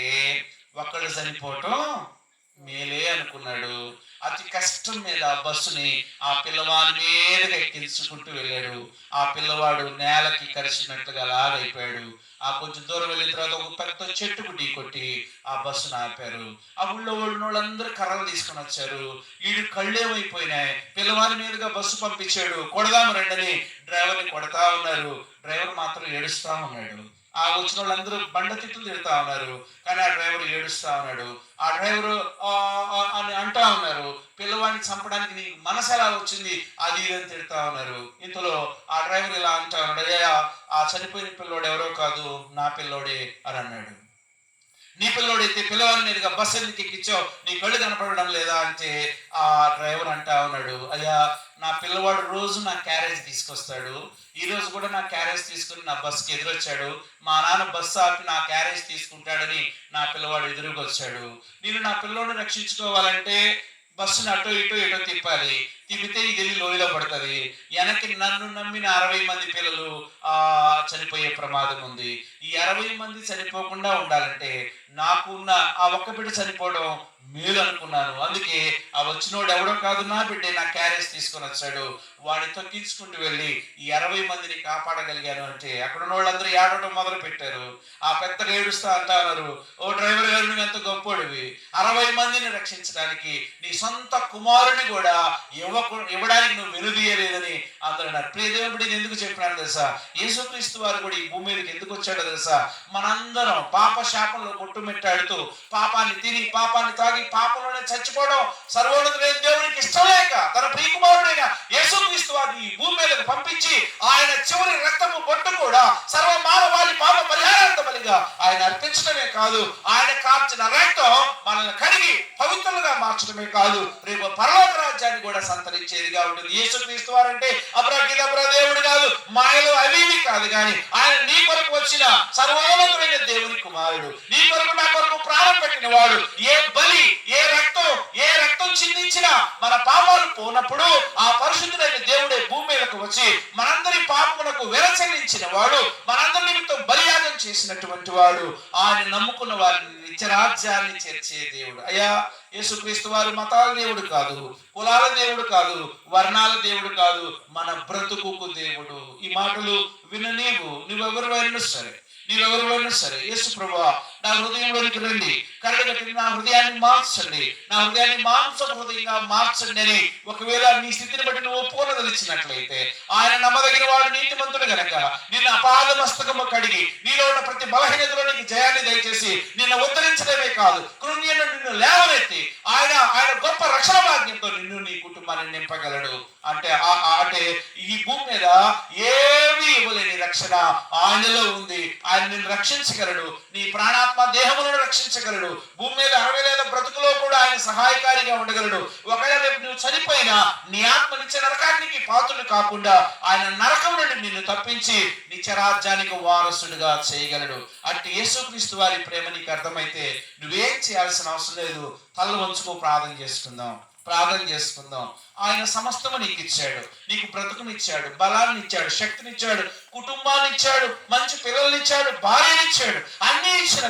ఒక్కళ్ళు చనిపోవటం మేలే అనుకున్నాడు. అతి కష్టం మీద ఆ బస్సుని ఆ పిల్లవాడి మీదగా ఎక్కించుకుంటూ వెళ్ళాడు. ఆ పిల్లవాడు నేలకి కరిచినట్లుగా లాగైపోయాడు. ఆ కొంచెం దూరం వెళ్ళిన తర్వాత ఒక పెద్ద చెట్టుకు ఢీ కొట్టి ఆ బస్సును ఆపారు. ఆ ఊళ్ళో వాళ్ళందరూ కర్రలు తీసుకొని వచ్చారు. వీడు కళ్ళేమైపోయినాయి. పిల్లవాడి మీదుగా బస్సు పంపించాడు, కొడదాము రండని డ్రైవర్ని కొడతా ఉన్నారు. డ్రైవర్ మాత్రం ఏడుస్తా ఉన్నాడు. ఆ వచ్చిన వాళ్ళందరూ బండ తిట్లు తిడతా ఉన్నారు. కానీ ఆ డ్రైవర్ ఏడుస్తా ఉన్నాడు. ఆ డ్రైవరు అని అంటా ఉన్నారు, పిల్లవాడిని చంపడానికి నీకు మనసు ఎలా వచ్చింది, అది ఇదని తిడతా ఉన్నారు. ఇంతలో ఆ డ్రైవర్ ఇలా అంటా ఉన్నాడు, అయ్యా ఆ చనిపోయిన పిల్లోడు ఎవరో కాదు, నా పిల్లోడే అని అన్నాడు. నీ పిల్లోడైతే పిల్లవాడిని మీదుగా బస్సు ఎందుకు ఎక్కించావు, నీ కళ్ళు కనపడడం లేదా అంటే ఆ డ్రైవర్ అంటా ఉన్నాడు, అయ్యా నా పిల్లవాడు రోజు నా క్యారేజ్ తీసుకొస్తాడు, ఈ రోజు కూడా నా క్యారేజ్ తీసుకుని నా బస్సుకి ఎదురొచ్చాడు, మా నాన్న బస్సు ఆపి నా క్యారేజ్ తీసుకుంటాడని నా పిల్లవాడు ఎదురుగా వచ్చాడు. నేను నా పిల్లోడిని రక్షించుకోవాలంటే బస్సుని అటో ఇటో తిప్పాలి, తిప్పితే ఇది వెళ్ళి లోయలో పడుతుంది, వెనక్కి నన్ను నమ్మిన 60 మంది పిల్లలు చనిపోయే ప్రమాదం ఉంది. ఈ 60 మంది చనిపోకుండా ఉండాలంటే నాకున్న ఆ ఒక్క బిడ్డ చనిపోవడం మేలు అనుకున్నాను. అందుకే ఆ వచ్చినోడు ఎవడో కాదు, నా బిడ్డే నా క్యారేజ్ తీసుకొని వచ్చాడు, వాడిని తొక్కించుకుంటూ వెళ్ళి ఈ 60 మందిని కాపాడగలిగాను అంటే అక్కడ ఉన్న వాళ్ళందరూ ఏడవడం మొదలు పెట్టారు. ఆ పెద్దగా ఏడుస్తా అంటున్నారు, ఓ డ్రైవర్ గారు నువ్వు ఎంత గొప్పోడివి, 60 మందిని రక్షించడానికి నీ సొంత కుమారుని కూడా ఇవ్వడానికి నువ్వు వెనుదీయలేదని అందరూ అన్నారు. ప్రియదేవుడు ఎందుకు చెప్పినాడు తెలుసా, యేసుక్రీస్తు వారు కూడా ఈ భూమి మీదకి ఎందుకు వచ్చాడో తెలుసా, మనందరం పాప శాపంలో కొట్టుమిట్టాడుతూ పాపాన్ని తిని పాపాన్ని తాగి పాపంలోనే చచ్చిపోవడం సర్వోన్నతుడైన దేవునికి ఇష్టం లేక తన ప్రియకుమారుడైన యేసుక్రీస్తు వారిని ఈ భూమి మీదకు పంపించి ఆయన చివరి రక్తము బొట్టు కూడా సర్వ మానవాళి పాప పరిహారార్థ బలిగా ఆయన అర్పించడమే కాదు, ఆయన కార్చిన రక్తం మనల్ని కడిగి పవిత్రులుగా మార్చడమే కాదు, రేపు పరలోక రాజ్యాన్ని కూడా సంతరించేదిగా ఉంటుంది. యేసుక్రీస్తు వారంటే అబ్రాకిదబ్రా దేవుడు కాదు, మాయలు అవి కాదు, కానీ ఆయన నీ కొరకు వచ్చిన సర్వోన్నతుడైన దేవుని కుమారుడు, నీ కొరకు నా కొరకు ప్రాణం పెట్టిన వాడు. ఏ బలి ఏ రక్తం చిందించినా మన పాపాలు పోనప్పుడు ఆ పరిశుద్ధుడైన దేవుడే భూమి మీదకు వచ్చి మనందరి పాపమునకు చెల్లించిన వాడు, మనందరి నిమిత్తం బలియాగం చేసినటువంటి వాడు, ఆయన నమ్ముకున్న వారిని నిత్యరాజ్యాన్ని చేర్చే దేవుడు. అయ్యా, యేసుక్రీస్తు వారు మతాల దేవుడు కాదు, కులాల దేవుడు కాదు, వర్ణాల దేవుడు కాదు, మన బ్రతుకుకు దేవుడు. ఈ మాటలు విను నువ్వెవరివైనా సరే, యేసు ప్రభువా నా హృదయంలోనికి రండి, కరగబెట్టి నా హృదయాన్ని మార్చండి, నా హృదయాన్ని మాంసపు హృదయంగా మార్చండి అని ఒకవేళ నీ స్థితిని బట్టి నువ్వు ఒప్పుకొనదలిచినట్లయితే, ఆయన నమ్మదగిన వాడు, నీతిమంతుడు గనక నిన్ను అపాద మస్తకము కడిగి నీలో ఉన్న ప్రతి బలహీనతలో నీకు జయాన్ని దయచేసి నిన్ను ఉద్ధరించడమే కాదు, కృంగిన నిన్ను లేవనెత్తి ఆయన గొప్ప రక్షణ భాగ్యంతో నిన్ను నీ కుటుంబాన్ని నింపగలడు. అంటే ఈ భూమి మీద ఏమీ ఇవ్వలేని రక్షణ ఆయనలో ఉంది. ఆయన నిన్ను రక్షించగలడు, నీ ప్రాణాత్మ దేహములను రక్షించగలడు. భూమి మీద 60 ఏళ్ల బ్రతుకులో కూడా ఆయన సహాయకారిగా ఉండగలడు. ఒకవేళ రేపు నువ్వు చనిపోయినా నీ ఆత్మ నిత్య నరకానికి పాత్రుడు కాకుండా ఆయన నరకం నుండి నిన్ను తప్పించి నిత్యరాజ్యానికి వారసుడిగా చేయగలడు. అంటే యేసుక్రీస్తు వారి ప్రేమ నీకు అర్థమైతే నువ్వేం చేయాల్సిన అవసరం లేదు. తల వంచుకో, ప్రార్థన చేసుకుందాం. ఆయన సమస్తము నీకు ఇచ్చాడు. నీకు బ్రతుకునిచ్చాడు, బలాన్ని ఇచ్చాడు, శక్తినిచ్చాడు, కుటుంబాన్ని ఇచ్చాడు, మంచి పిల్లల్ని ఇచ్చాడు, భార్యనిచ్చాడు. అన్నీ ఇచ్చిన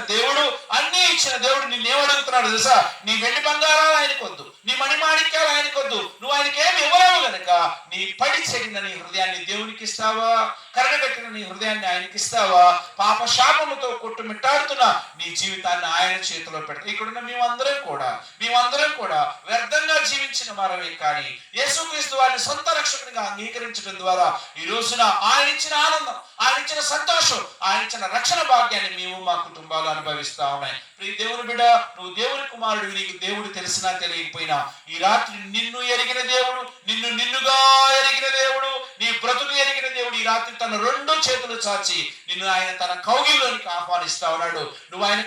దేవుడు నిన్నేమడుగుతున్నాడు తెలుసా? నీ వెండి బంగారాలు ఆయనకొద్దు, నీ మణిమాణిక్యాలు ఆయనకొద్దు, నువ్వు ఆయనకేమి ఇవ్వలేవు గనక నీ పడి చెగిన నీ హృదయాన్ని దేవునికి ఇస్తావా? కరగబెట్టిన నీ హృదయాన్ని ఆయనకి ఇస్తావా? పాప శాపముతో కొట్టుమిట్టాడుతున్న నీ జీవితాన్ని ఆయన చేతిలో పెడతా. ఇక్కడున్న మేమందరం కూడా వ్యర్థంగా జీవించిన వారమే, కానీ యేసుక్రీస్తు వారిని సొంత రక్షకునిగా అంగీకరించడం ద్వారా ఈ రోజున ఆయన ఇచ్చిన ఆనందం, ఆయన ఇచ్చిన సంతోషం, ఆయన ఇచ్చిన రక్షణ భాగ్యాన్ని మేము మా కుటుంబాలు అనుభవిస్తా ఉన్నాయి. ప్రియ దేవుని బిడ్డ, నువ్వు దేవుని కుమారుడు, నీకు దేవుడు తెలిసినా తెలియకపోయినా ఈ రాత్రి నిన్ను ఎరిగిన దేవుడు, నిన్నుగా ఎరిగిన దేవుడు, నీ బ్రతుకు ఎరిగిన దేవుడు ఈ రాత్రి తన 2 చేతులు చాచి నిన్ను ఆయన తన కౌగిల్లోనికి ఆహ్వానిస్తా ఉన్నాడు. నువ్వు ఆయన